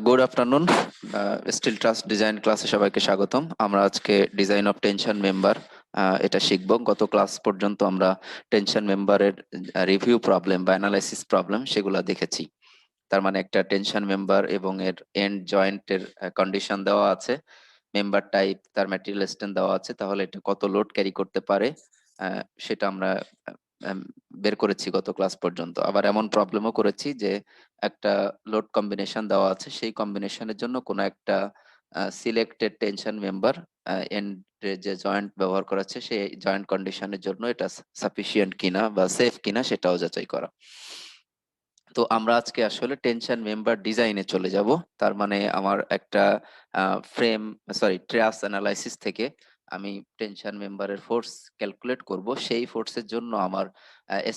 Good afternoon. Steel truss design ক্লাসে সবাইকে স্বাগতম। আমরা আজকে ডিজাইন অফ টেনশন মেম্বার এটা শিখব। গত ক্লাস পর্যন্ত আমরা টেনশন মেম্বারের রিভিউ প্রবলেম বা অ্যানালাইসিস প্রবলেম সেগুলো দেখেছি। তার মানে একটা টেনশন মেম্বার এবং এর এন্ড জয়েন্টের কন্ডিশন দেওয়া আছে, মেম্বার টাইপ, তার ম্যাটেরিয়াল স্ট্রেন্থ দেওয়া আছে, তাহলে এটা কত লোড ক্যারি করতে পারে সেটা আমরা আহ, বের করেছি গত ক্লাস পর্যন্ত। আবার এমন প্রবলেমও করেছি যে একটা লোড কম্বিনেশন দেওয়া আছে, সেই কম্বিনেশনের জন্য কোনো একটা সিলেক্টেড টেনশন মেম্বার এন্ড যে জয়েন্ট ব্যবহার করা আছে সেই জয়েন্ট কন্ডিশনের জন্য এটা সাফিসিয়েন্ট কিনা বা সেফ কিনা সেটাও যাচাই করা। তো আমরা আজকে আসলে টেনশন মেম্বার ডিজাইনে চলে যাব। তার মানে আমার একটা ফ্রেম ট্রাস অ্যানালাইসিস থেকে আমি টেনশন মেম্বারের ফোর্স ক্যালকুলেট করব। সেই ফোর্সের জন্য আমার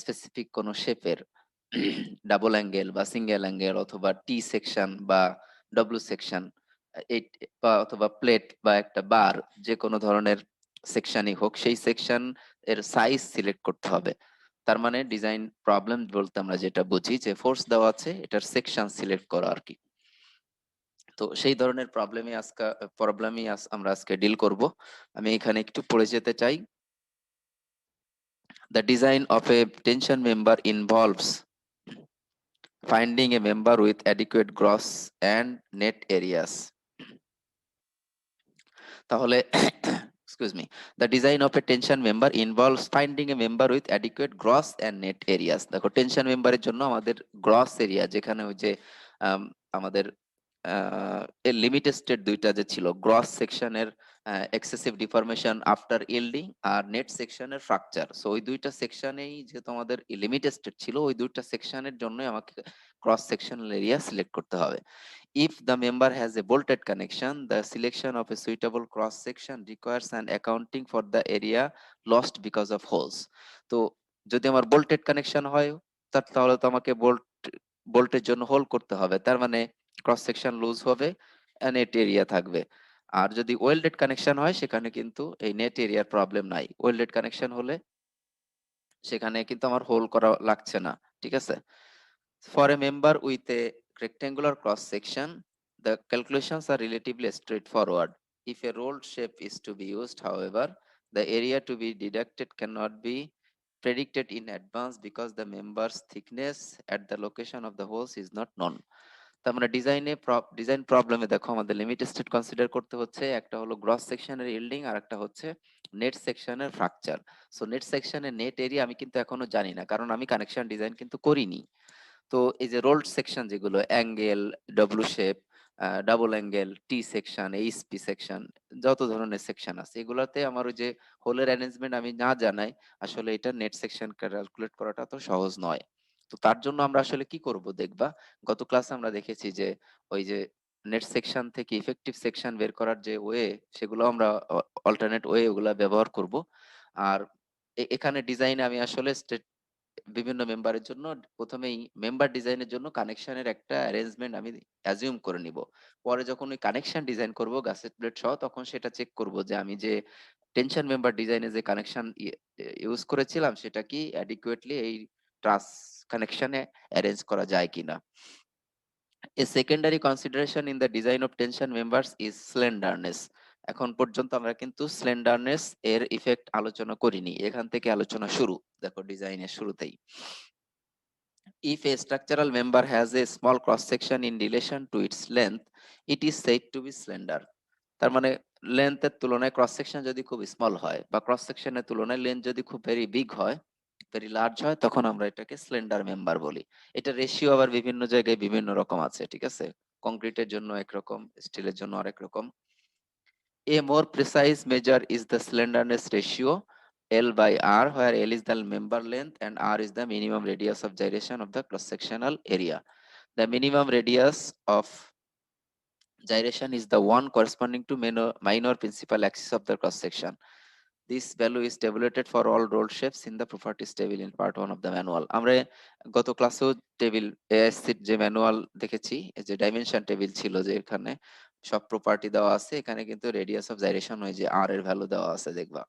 স্পেসিফিক কোন শেপের ডাবল অ্যাঙ্গেল বা সিঙ্গেল অ্যাঙ্গেল অথবা টি সেকশন বা ডব্লিউ সেকশন বা অথবা প্লেট বা একটা বার, যে কোনো ধরনের সেকশনই হোক, সেই সেকশন এর সাইজ সিলেক্ট করতে হবে। তার মানে ডিজাইন প্রবলেম বলতে আমরা যেটা বুঝি যে ফোর্স দেওয়া আছে, এটার সেকশন সিলেক্ট করা আর কি। তো সেই ধরনের প্রবলেমই আমরা আজকে ডিল করব। আমি এখানে একটু পড়ে যেতে চাই। The design of a tension member involves finding a member with adequate gross and net areas. তাহলে excuse me, the design of a tension member involves finding a member with adequate gross and net areas. দেখো tension মেম্বারের জন্য আমাদের gross area, যেখানে ওই যে আম, আমাদের এর লিমিট স্টেট দুইটা যে ছিল, গ্রস সেকশনের এক্সেসিভ ডিফরমেশন আফটার ইল্ডিং আর নেট সেকশনের ফ্র্যাকচার, সো ওই দুইটা সেকশনেই যেহেতু আমাদের লিমিট স্টেট ছিল, ওই দুইটা সেকশনের জন্য আমাকে ক্রস সেকশনাল এরিয়া সিলেক্ট করতে হবে। If the member has a bolted connection, the selection of a suitable cross section requires an accounting for the area lost because of holes. তো যদি আমার বোল্টেড কানেকশন হয়, তাহলে তো আমাকে বোল্টের জন্য হোল করতে হবে, তার মানে ক্রস সেকশন লুজ হবে, নেট এরিয়া থাকবে। আর যদি ওয়েল্ডেড কানেকশন হয়, সেখানে কিন্তু এই নেট এরিয়ার প্রবলেম নাই। ওয়েল্ডেড কানেকশন হলে সেখানে কিন্তু আমার হোল করা লাগছে না, ঠিক আছে। For a member with a rectangular cross section, the calculations are relatively straightforward. If a rolled shape is to be used, however, the area to be deducted cannot be predicted in advance because the member's thickness at the location of the holes is not known. তার মানে design প্রবলেমে দেখো আমাদের limit state consider করতে হচ্ছে, একটা হলো gross সেকশনের ইল্ডিং আর একটা হচ্ছে নেট সেকশনের ফ্র্যাকচার। সো নেট সেকশনের নেট এরিয়া আমি কিন্তু এখনো জানি না, কারণ আমি কানেকশন ডিজাইন কিন্তু করিনি। তো এই যে রোল্ড সেকশন, যেগুলো angle, W shape, double angle, T section, HP section, যত ধরনের সেকশন আছে, এগুলাতে আমার ওই যে হোলের অ্যারেঞ্জমেন্ট আমি না জানাই, আসলে এটা নেট সেকশন ক্যালকুলেট করাটা তো সহজ নয়। তো তার জন্য আমরা আসলে কি করব দেখবা, গত ক্লাসে আমরা দেখেছি যে ওই যে নেট সেকশন থেকে ইফেক্টিভ সেকশন বের করার যে ওয়ে, সেগুলো আমরা অল্টারনেট ওয়ে ওগুলা ব্যবহার করব। আর এখানে ডিজাইনে আমি আসলে বিভিন্ন মেম্বারের জন্য প্রথমেই মেম্বার ডিজাইনের জন্য কানেকশনের একটা অ্যারেঞ্জমেন্ট আমি অ্যাজিউম করে নিব। পরে যখন ওই কানেকশন ডিজাইন করব গাসেট প্লেট সহ, তখন সেটা চেক করব যে আমি যে টেনশন মেম্বার ডিজাইনে যে কানেকশন ইউজ করেছিলাম সেটা কি অ্যাডিকুয়েটলি এই ট্রাস কানেকশনে অ্যারেঞ্জ করা যায় কিনা। A secondary consideration in the design of tension members is slenderness. এখন পর্যন্ত আমরা কিন্তু স্লেন্ডারনেস এর ইফেক্ট আলোচনা করিনি, এখান থেকে আলোচনা শুরু। দেখো ডিজাইনের শুরুতেই, if a structural member has a small cross section in relation to its length, it is said to be slender. তার মানে লেন্থের তুলনায় ক্রস সেকশন যদি খুব স্মল হয় বা ক্রস সেকশনের তুলনায় লেন্থ যদি খুব ভেরি বিগ হয়, ভেরি লার্জ হয়, তখন আমরা এটাকে স্লেন্ডার মেম্বার বলি। এটা রেশিও আবার বিভিন্ন জায়গায় বিভিন্ন রকম আছে, ঠিক আছে। কংক্রিটের জন্য একরকম, স্টিলের জন্য আরেক রকম। A more precise measure is the slenderness ratio, L by R, where L is the member length and R is the minimum radius of gyration of the cross-sectional area. The minimum radius of gyration is the one corresponding to minor principal axis of the cross-section. This value is tabulated for all rolled shapes in the properties table in part 1 of the manual. আমরা গত ক্লাসেও table ASC যে manual দেখেছি, এই যে dimension table ছিল, যে এখানে সব প্রপার্টি দেওয়া আছে, এখানে কিন্তু রেডিয়াস অফ জাইরেশন ওই যে আর এর ভ্যালু দেওয়া আছে দেখবা,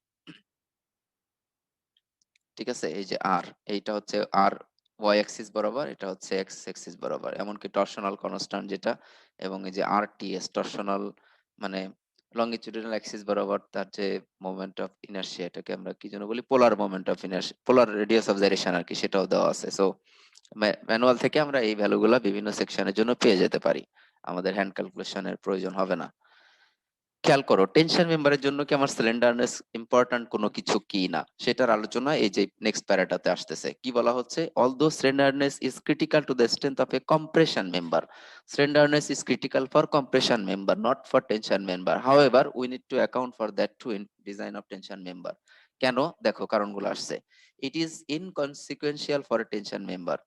ঠিক আছে। এই যে আর, এইটা হচ্ছে আর ওয়াই অ্যাক্সিস বরাবর, এটা হচ্ছে এক্স অ্যাক্সিস বরাবর। এমনকি টরশনাল কনস্ট্যান্ট যেটা, এবং এই যে আরটিএস টরশনাল মানে লঙ্গিটিউডিনাল অ্যাক্সিস বরাবর তার যে মোমেন্ট অফ ইনার্শিয়া, এটাকে আমরা কি যেন বলি, polar moment of inertia, polar radius of gyration আর কি, সেটাও দেওয়া আছে। সো ম্যানুয়াল থেকে আমরা এই ভ্যালুগুলা বিভিন্ন সেকশনের জন্য পেয়ে যেতে পারি, আমাদের হ্যান্ড ক্যালকুলেশনের প্রয়োজন হবে না। খেয়াল করো, টেনশন মেম্বারের জন্য কি আমার স্লেন্ডারনেস ইম্পর্ট্যান্ট কোনো কিছু কি না, সেটার আলোচনা এই যে নেক্সট প্যারাটাতে আসতেছে। কি বলা হচ্ছে, although slenderness is critical to the strength of a compression member, slenderness is critical for compression member, not for tension member. However we need to account for that too in design of tension member. কেন, দেখো কারণগুলো আসছে। It is inconsequential for a tension member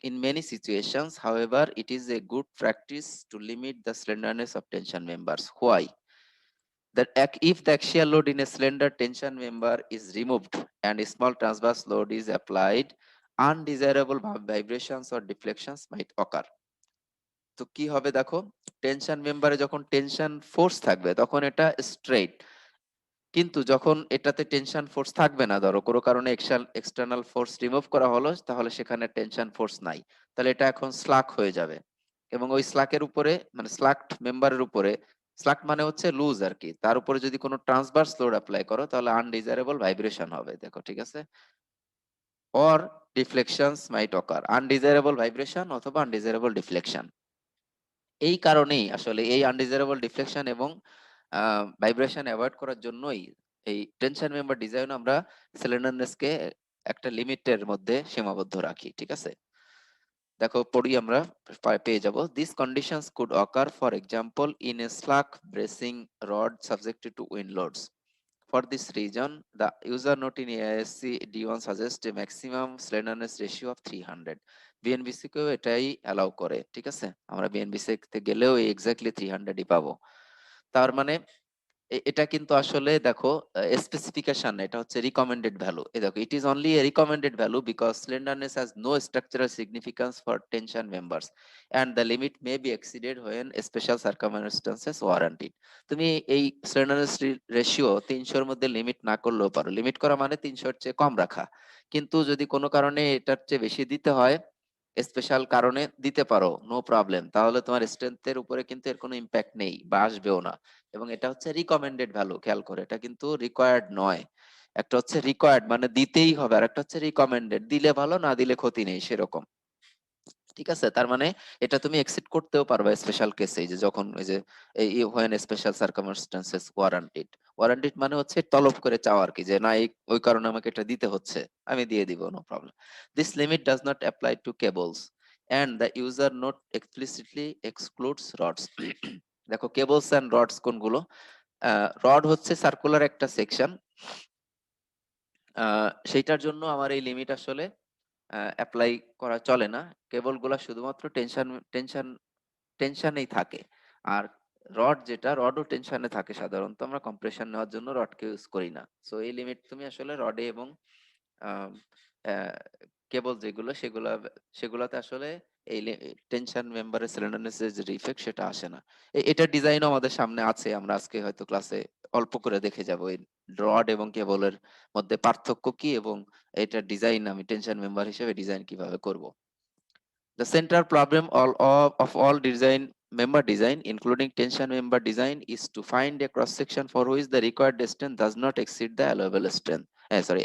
in many situations. However, it is a good practice to limit the slenderness of tension members. Why? That if the axial load in a slender tension member is removed and a small transverse load is applied, undesirable vibrations or deflections might occur. তো কি হবে দেখো, tension মেম্বারে যখন tension force থাকবে তখন এটা straight, কিন্তু যখন এটাতে টেনশন ফোর্স থাকবে না, ধরো কোনো কারণে এক্সটার্নাল ফোর্স রিমুভ করা হলো, তাহলে সেখানে টেনশন ফোর্স নাই, তাহলে এটা এখন স্লাক হয়ে যাবে। এবং ওই স্লাকের উপরে মানে স্লাকড মেম্বারের উপরে, স্লাক মানে হচ্ছে লুজ আর কি, তার উপরে যদি কোনো ট্রান্সভার্স লোড অ্যাপ্লাই করো তাহলে আনডিজারেবল ভাইব্রেশন হবে, দেখো ঠিক আছে, or deflections might occur, undesirable vibration অথবা আনডিজারেবল ডিফ্লেকশন। এই কারণেই আসলে এই আনডিজারেবল ডিফ্লেকশন এবং ভাইব্রেশন অ্যাভয়েড করার জন্যই এই টেনশন মেম্বার ডিজাইন আমরা সিলিন্ডারনেসকে একটা লিমিটের মধ্যে সীমাবদ্ধ রাখি, ঠিক আছে। দেখো পড়ি আমরা, পেয়ে যাব, this conditions could occur for example in a slack bracing rod subjected to wind loads. For this reason, the user note in AISC D1 suggests a maximum slenderness ratio of 300. BNBC কেও এটাই allow করে, ঠিক আছে, আমরা BNBC তে গেলেও exactly 300ই পাবো। তার মানে এটা কিন্তু আসলে দেখো স্পেসিফিকেশন, এটা হচ্ছে রিকমেন্ডেড ভ্যালু। এই দেখো, it is only a recommended value because slenderness has no structural significance for tension members and the limit may be exceeded when special circumstances warranted. তুমি এই স্লেন্ডারনেস রেশিও 300 এর মধ্যে লিমিট না করলেও পারো, লিমিট করা মানে 300 এর চেয়ে কম রাখা, কিন্তু যদি কোনো কারণে এটার চেয়ে বেশি দিতে হয়, স্পেশাল কারণে দিতে পারো, নো প্রবলেম, তাহলে তোমার স্ট্রেংথের উপরে কিন্তু এর কোনো ইম্প্যাক্ট নেই বা আসবেও না। এবং এটা হচ্ছে রিকমেন্ডেড ভ্যালু, খেয়াল করে, এটা কিন্তু রিকোয়ার্ড নয়। একটা হচ্ছে রিকোয়ার্ড মানে দিতেই হবে, আর একটা হচ্ছে রিকমেন্ডেড, দিলে ভালো না দিলে ক্ষতি নেই সেরকম, ঠিক আছে। তার মানে এটা তুমি এক্সিড করতেও পারবে স্পেশাল কেসে, যে যখন ওই যে হোয়েন স্পেশাল সার্কামস্টান্সেস ওয়ারান্টেড, ওয়ারান্টেড মানে হচ্ছে তলব করে চাওয়া আর কি, যে না ওই কারণে আমাকে এটা দিতে হচ্ছে, আমি দিয়ে দিব, no problem. This limit does not apply to cables and the user note explicitly excludes rods. দেখো কেবলস এন্ড রডস কোনগুলো, রড হচ্ছে সার্কুলার একটা সেকশন, সেইটার জন্য আমার এই লিমিট আসলে অ্যাপ্লাই করা চলে না, কেবল গুলা শুধুমাত্র টেনশনেই থাকে। আর রড যেটা, রডও টেনশনে থাকে সাধারণত, আমরা কম্প্রেশন নেওয়ার জন্য রডকে ইউজ করি না। সো এই লিমিট তুমি আসলে রডে এবং কেবল যেগুলো সেগুলাতে আসলে এই টেনশন মেম্বারের সিলিন্ডারনেসের যে ইফেক্ট সেটা আসে না। এটা ডিজাইনও আমাদের সামনে আছে, আমরা আজকে হয়তো ক্লাসে অল্প করে দেখে যাব এই রড এবং কেবলের মধ্যে পার্থক্য কি, এবং এটা ডিজাইন আমি টেনশন মেম্বার হিসেবে ডিজাইন কিভাবে করব। The central problem of all design member design, including tension member design, is to find a cross section for which the required strength does not exceed the allowable strength.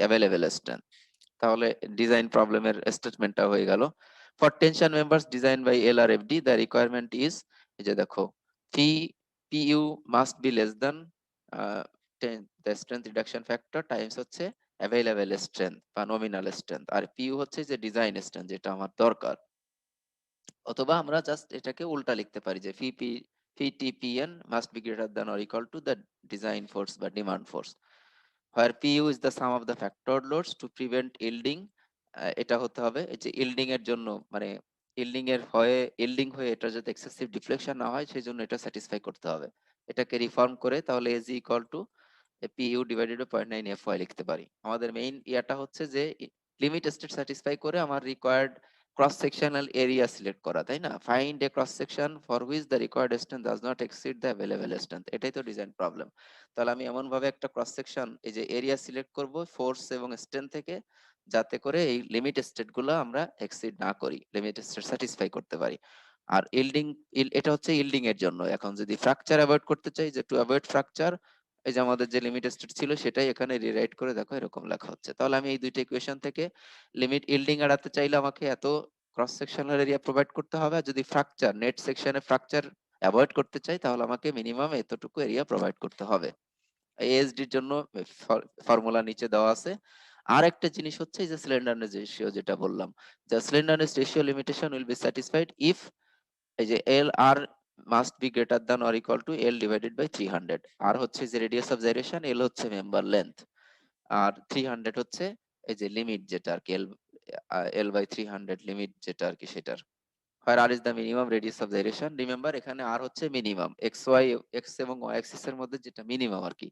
Available strength. তাহলে design প্রবলেমের স্টেটমেন্টটা হয়ে গেল। For tension members design by LRFD the requirement is, এই যে দেখো, P PU must be less than the strength reduction factor times হচ্ছে available strength বা নমিনাল স্ট্রেংথ, আর পিইউ হচ্ছে যে ডিজাইন স্ট্রেংথ যেটা আমার দরকার। অথবা আমরা জাস্ট এটাকে উল্টা লিখতে পারি যে phi TPN must be greater than or equal to the design force বা demand force, where PU is the sum of the factored loads to prevent yielding। এটা হতে হবে এই যে ইল্ডিং এর জন্য, মানে ইল্ডিং হয়ে এটা যাতে এক্সেসিভ ডিফ্লেকশন না হয় সেই জন্য এটা স্যাটিসফাই করতে হবে। এটাকে রিফর্ম করে তাহলে Ag equal to Pu divided by 0.9 FY লিখতে পারি। আমাদের মেইন ইয়াটা হচ্ছে যে লিমিট স্টেট স্যাটিসফাই করে আমার required cross sectional area select করা, তাই না, find a cross section for which the required strength does not exceed the available strength, এটাই তো ডিজাইন প্রবলেম। তাহলে আমি এমন ভাবে একটা ক্রস সেকশন এই যে এরিয়া সিলেক্ট করব ফোর্স এবং স্ট্রেংথ থেকে, যাতে করে এই লিমিট স্টেট গুলো আমরা এক্সিড না করি, লিমিট স্টেট স্যাটিসফাই করতে পারি। আর ইল্ডিং, এটা হচ্ছে ইল্ডিং এর জন্য। এখন যদি ফ্র্যাকচার অ্যাভয়েড করতে চাই, যে টু অ্যাভয়েড ফ্র্যাকচার, এই যে আমাদের যে লিমিট স্টেট ছিল সেটাই এখানে রিরাইট করে দেখো এরকম লেখা হচ্ছে। তাহলে আমি এই দুইটা ইকুয়েশন থেকে লিমিট ইল্ডিং এড়াতে চাইলে আমাকে এত ক্রস সেকশনাল এরিয়া প্রোভাইড করতে হবে, আর যদি ফ্র্যাকচার নেট সেকশনে ফ্র্যাকচার অ্যাভয়েড করতে চাই তাহলে আমাকে মিনিমাম এতটুকু এরিয়া প্রোভাইড করতে হবে। এএসডির জন্য ফর্মুলা নিচে দেওয়া আছে। আর একটা জিনিস হচ্ছে এই যে স্লেন্ডারনেস রেশিও যেটা বললাম, the slenderness ratio limitation will be satisfied if এই যে L R must be greater than or equal to L divided by 300। R হচ্ছে যে রেডিয়াস অফ জাইরেশন, এল হচ্ছে মেম্বার লেন্থ, আর 300 হচ্ছে এই যে লিমিট যেটা আর কি, এল এল বাই 300 লিমিট যেটা আর কি সেটার। where r is the minimum radius of gyration. Remember এখানে r হচ্ছে মিনিমাম, এক্স ওয়াই, এক্স এবং ওয়াই অ্যাক্সিস এর মধ্যে যেটা মিনিমাম আর কি।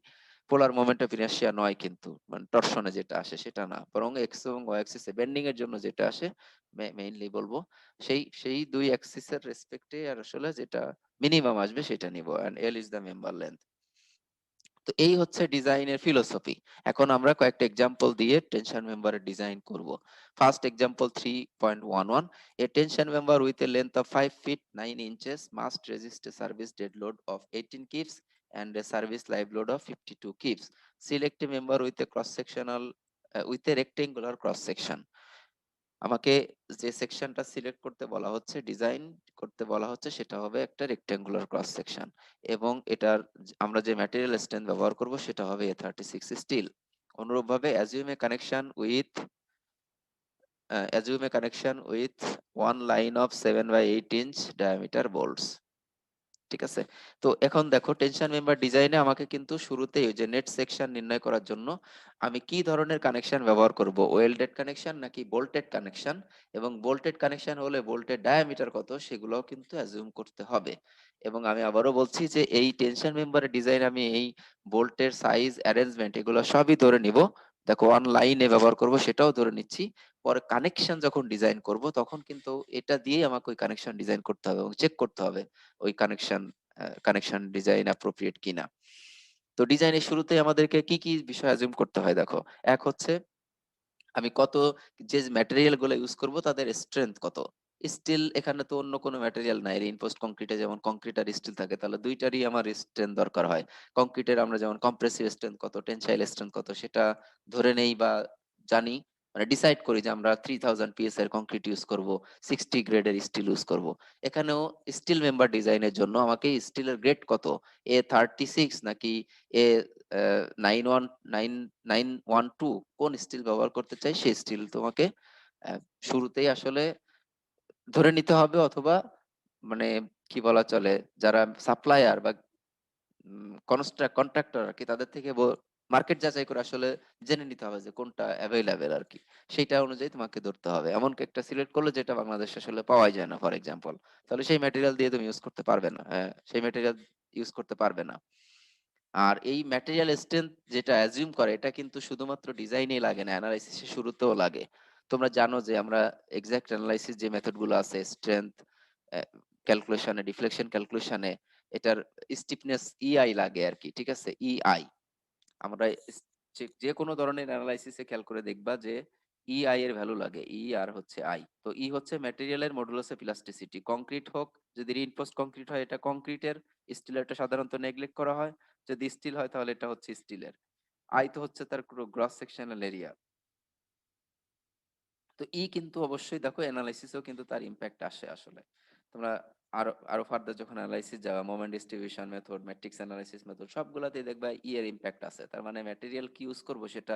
পোলার মোমেন্ট অফ ইনার্শিয়া নয় কিন্তু, মানে টরশনে যেটা আসে সেটা না, বরং এক্স এবং ওয়াই অ্যাক্সিস এ বেন্ডিং এর জন্য যেটা আসে মেইনলি বলবো, সেই সেই দুই অ্যাক্সিস এর রেসপেক্টে আর আসলে যেটা মিনিমাম আসবে সেটা নিব, and L is the member length. তো এই হচ্ছে ডিজাইনের ফিলোসফি। এখন আমরা কয়েকটা এক্সাম্পল দিয়ে টেনশন মেম্বারের ডিজাইন করব। First example 3.11, A tension member with a length of 5 feet 9 inches must resist a service dead load of 18 kips and a service live load of 52 kips. Select a member with a cross sectional with a rectangular cross section. আমাকে যে সেকশনটা select করতে বলা হচ্ছে, design করতে বলা হচ্ছে, সেটা হবে একটা রেক্টেঙ্গুলার ক্রস সেকশন, এবং এটার আমরা যে ম্যাটেরিয়াল স্ট্রেংথ ব্যবহার করব সেটা হবে A36 স্টিল। অনুরূপভাবে assume a connection with one line of 7/8 inch diameter bolts. ঠিক আছে। তো এখন দেখো টেনশন মেম্বার ডিজাইনে আমাকে কিন্তু শুরুতেই ওই যে নেট সেকশন নির্ণয় করার জন্য আমি কি ধরনের কানেকশন ব্যবহার করব, ওয়েল্ডেড কানেকশন নাকি বোল্টেড কানেকশন, এবং বোল্টেড কানেকশন হলে বোল্টের ডায়ামিটার কত সেগুলোও কিন্তু অ্যাজিউম করতে হবে। এবং আমি আবারও বলছি যে এই টেনশন মেম্বারের ডিজাইন আমি এই বোল্টের সাইজ অ্যারেঞ্জমেন্ট এগুলো সবই ধরে নিব। দেখো ওয়ান লাইনে ব্যবহার করব সেটাও ধরে নিচ্ছি। পরে কানেকশন যখন ডিজাইন করব তখন কিন্তু এটা দিয়ে আমাকে ওই কানেকশন ডিজাইন করতে হবে এবং চেক করতে হবে ওই কানেকশন ডিজাইন অ্যাপ্রোপ্রিয়েট কিনা। তো ডিজাইনের শুরুতে আমাদেরকে কি কি বিষয় অ্যাজিউম করতে হয় দেখো। এক হচ্ছে আমি কত, যে ম্যাটেরিয়াল গুলো ইউজ করব তাদের স্ট্রেংথ কত। স্টিল এখানে তো অন্য কোনো ম্যাটেরিয়াল নাই, রিইনফোর্সড কংক্রিটে যেমন কংক্রিট আর স্টিল থাকে, তাহলে দুইটারই আমার স্ট্রেংথ দরকার হয়। কংক্রিটের আমরা যেমন কম্প্রেসিভ স্ট্রেংথ কত, টেনসাইল স্ট্রেংথ কত সেটা ধরে নেই বা জানি, মানে ডিসাইড করি যে আমরা 3000 পিএস এর কংক্রিট ইউজ করব, 60 গ্রেডের স্টিল ইউজ করব। এখানেও স্টিল মেম্বার ডিজাইনের জন্য আমাকে স্টিলের গ্রেড কত, A36 নাকি এ 91912 কোন স্টিল ব্যবহার করতে চাই সেই স্টিল তোমাকে শুরুতেই আসলে ধরে নিতে হবে, অথবা মানে কি বলা চলে, যারা সাপ্লায়ার বা কন্ট্রাক্টর আর কি তাদের থেকে মার্কেট যাচাই করে আসলে জেনে নিতে হবে যে কোনটা অ্যাভেলেবেল আর কি, সেইটা অনুযায়ী তোমাকে ধরতে হবে। এমন কি একটা সিলেক্ট করলে যেটা বাংলাদেশে আসলে পাওয়াই যায় না ফর এক্সাম্পল, তাহলে সেই ম্যাটেরিয়াল দিয়ে তুমি ইউজ করতে পারবে না, সেই ম্যাটেরিয়াল ইউজ করতে পারবে না। আর এই ম্যাটেরিয়াল স্ট্রেংথ যেটা অ্যাজিউম করে এটা কিন্তু শুধুমাত্র ডিজাইনেই লাগে না, অ্যানালাইসিসের শুরুতেও লাগে। তোমরা জানো যে আমরা এক্সাক্ট অ্যানালাইসিস যে মেথড গুলো আছে, স্ট্রেংথ ক্যালকুলেশনে, ডিফ্লেকশন ক্যালকুলেশনে, এটার স্টিফনেস ইআই লাগে আর কি, ঠিক আছে, ইআই। আমরা যে কোনো ধরনের অ্যানালাইসিসে খেয়াল করে দেখবা যে ইআই এর ভ্যালু লাগে, ই আর হচ্ছে আই। তো ই হচ্ছে ম্যাটেরিয়ালের মডুলাস অফ ইলাস্টিসিটি। কংক্রিট হোক, যদি রিইনফোর্সড কংক্রিট হয় এটা কংক্রিটের, স্টিলেরটা সাধারণত নেগলেক্ট করা হয়, যদি স্টিল হয় তাহলে এটা হচ্ছে স্টিলের। আই তো হচ্ছে তার গ্রস সেকশনাল এরিয়া। তো ই কিন্তু অবশ্যই দেখো অ্যানালাইসিসেও কিন্তু তার ইম্প্যাক্ট আসে আসলে। তোমরা আরো আরো ফার্দার যখন অ্যানালাইসিস যাবা, moment distribution method, matrix analysis method, সবগুলাতেই দেখবা ই এর ইম্প্যাক্ট আছে। তার মানে ম্যাটেরিয়াল কি ইউজ করব সেটা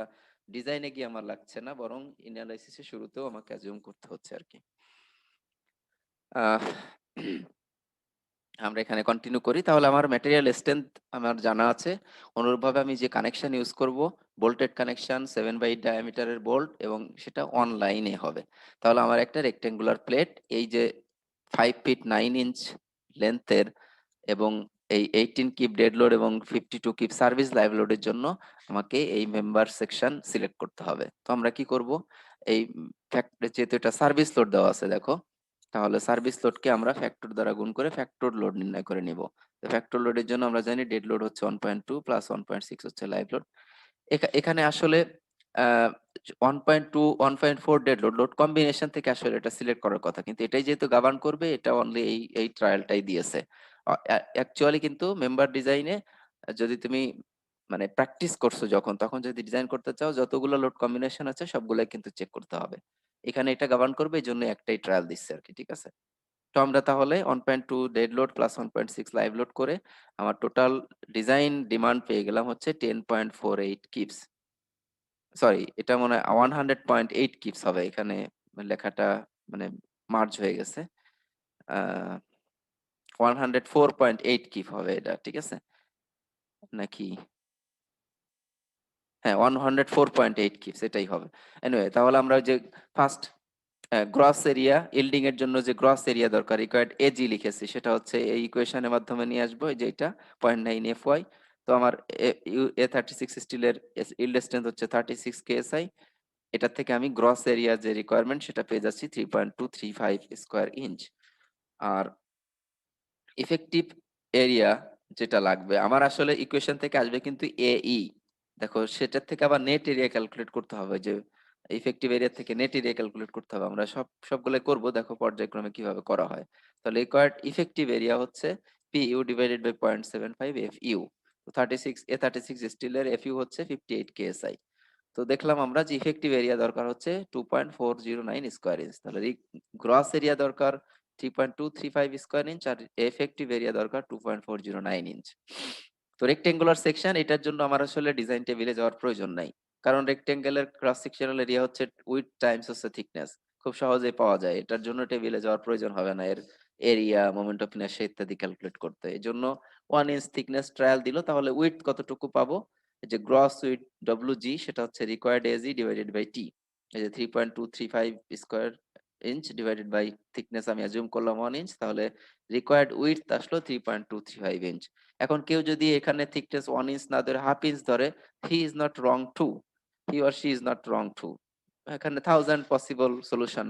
ডিজাইনে গিয়ে আমার লাগছে না, বরং অ্যানালাইসিসের শুরুতেও আমাকে অ্যাজিউম করতে হচ্ছে আর কি। আহ আমরা এখানে কন্টিনিউ করি। তাহলে আমার ম্যাটেরিয়াল স্ট্রেংথ আমার জানা আছে। অনুরূপভাবে আমি যে কানেকশন ইউজ করব, বোল্টেড কানেকশন 7/8 ডায়ামিটারের বোল্ট, এবং সেটা অনলাইনে হবে। তাহলে আমার একটা রেক্টেঙ্গুলার প্লেট, এই যে 5 ফিট 9 ইঞ্চ লেন্থের, এবং এই 18 কিপ ডেড লোড এবং 52 কিপ সার্ভিস লাইভ লোডের জন্য আমাকে এই মেম্বার সেকশন সিলেক্ট করতে হবে। তো আমরা কি করব, এই যেহেতু এটা সার্ভিস লোড দেওয়া আছে দেখো, তাহলে সার্ভিস লোডকে আমরা ফ্যাক্টর দ্বারা গুণ করে ফ্যাক্টর লোড নির্ণয় করে নিব। তো ফ্যাক্টর লোডের জন্য আমরা জানি ডেড লোড হচ্ছে 1.2 প্লাস 1.6 হচ্ছে লাইভ লোড। এখানে আসলে 1.2 1.4 ডেড লোড কম্বিনেশন থেকে আসলে এটা সিলেক্ট করার কথা, কিন্তু এটাই যেহেতু গভর্ন করবে এটা অনলি এই ট্রায়ালটাই দিয়েছে। অ্যাকচুয়ালি কিন্তু মেম্বার ডিজাইনে যদি তুমি মানে প্র্যাকটিস করছো যখন, তখন যদি ডিজাইন করতে চাও যতগুলো লোড কম্বিনেশন আছে সবগুলাই কিন্তু চেক করতে হবে। এখানে এটা গভর্ন করবে, এই জন্য একটাই ট্রায়াল দিচ্ছে আর কি। ঠিক আছে, তো আমরা তাহলে 1.2 dead load plus 1.6 live load করে আমার টোটাল ডিজাইন ডিমান্ড পেয়ে গেলাম হচ্ছে 10.48 কিপস। সরি, এটা মনে হয় 100.8 কিপস হবে, এখানে লেখাটা মানে মার্জ হয়ে গেছে। আহ 104.8 কিপ হবে এটা, ঠিক আছে নাকি? হ্যাঁ, 104.8 কিপস এটাই হবে। এনিওয়ে, তাহলে আমরা ওই যে ফার্স্ট গ্রস এরিয়া ইল্ডিং এর জন্য যে গ্রস এরিয়া দরকার রিকোয়ার্ড এজি লিখেছি, সেটা হচ্ছে এই ইকুয়েশনের মাধ্যমে নিয়ে আসবো, এই যে এটা 0.9 FY। তো আমার A36 স্টিলের ইল্ড স্ট্রেংথ হচ্ছে 36 KSI। এটা থেকে আমি গ্রস এরিয়া যে রিকোয়ারমেন্ট সেটা পেয়ে যাচ্ছি 3.235 স্কোয়ার ইঞ্চ। আর ইফেক্টিভ এরিয়া যেটা লাগবে আমার আসলে ইকুয়েশন থেকে আসবে কিন্তু এই, দেখো সেটার থেকে আবার নেট এরিয়া ক্যালকুলেট করতে হবে, যে ইফেক্টিভ এরিয়া থেকে নেট এরিয়া ক্যালকুলেট করতে হবে। আমরা সবগুলো করব, দেখো পর্যায়ক্রমে কিভাবে করা হয়। তাহলে রিকোয়ার্ড ইফেক্টিভ এরিয়া হচ্ছে PU ডিভাইডেড বাই 0.75 FU। তো 36 স্টিলের FU হচ্ছে 58 KSI। তো দেখলাম আমরা যে ইফেক্টিভ এরিয়া দরকার হচ্ছে 2.409 স্কোয়ার ইঞ্চ, তাহলে গ্রস এরিয়া দরকার 3.235 স্কোয়ার ইঞ্চ, আর এফেক্টিভ এরিয়া দরকার 2.409 ইঞ্চ। তো রেক্টেঙ্গুলার সেকশন, এটার জন্য আমার আসলে ডিজাইন টেবিলে যাওয়ার প্রয়োজন নাই, কারণ রেক্টেঙ্গেলের ক্রস সেকশনাল এরিয়া হচ্ছে উইডথ টাইমস হচ্ছে থিকনেস, খুব সহজেই পাওয়া যায়। এটার জন্য টেবিলে যাওয়ার প্রয়োজন হবে না এর এরিয়া, মোমেন্ট অফ ইনার্শিয়া ইত্যাদি ক্যালকুলেট করতে। এই জন্য 1 ইঞ্চ থিকনেস ট্রায়াল দিল, তাহলে উইডথ কতটুকু পাবো, এই যে গ্রস উইথ ডব্লিউজি সেটা হচ্ছে required Ag divided by T. এই যে 3.235 square inch divided by thickness আমি অ্যাজিউম করলাম 1 ইঞ্চ, তাহলে রিকোয়ার্ড উইডথ আসলো 3.235 ইঞ্চ। এখন কেউ যদি এখানে থিকনেস 1 ইঞ্চ না ধরে হাফ ইঞ্চ ধরে, he is not wrong too, he or she is not wrong too. এখানে 1000 পসিবল সলিউশন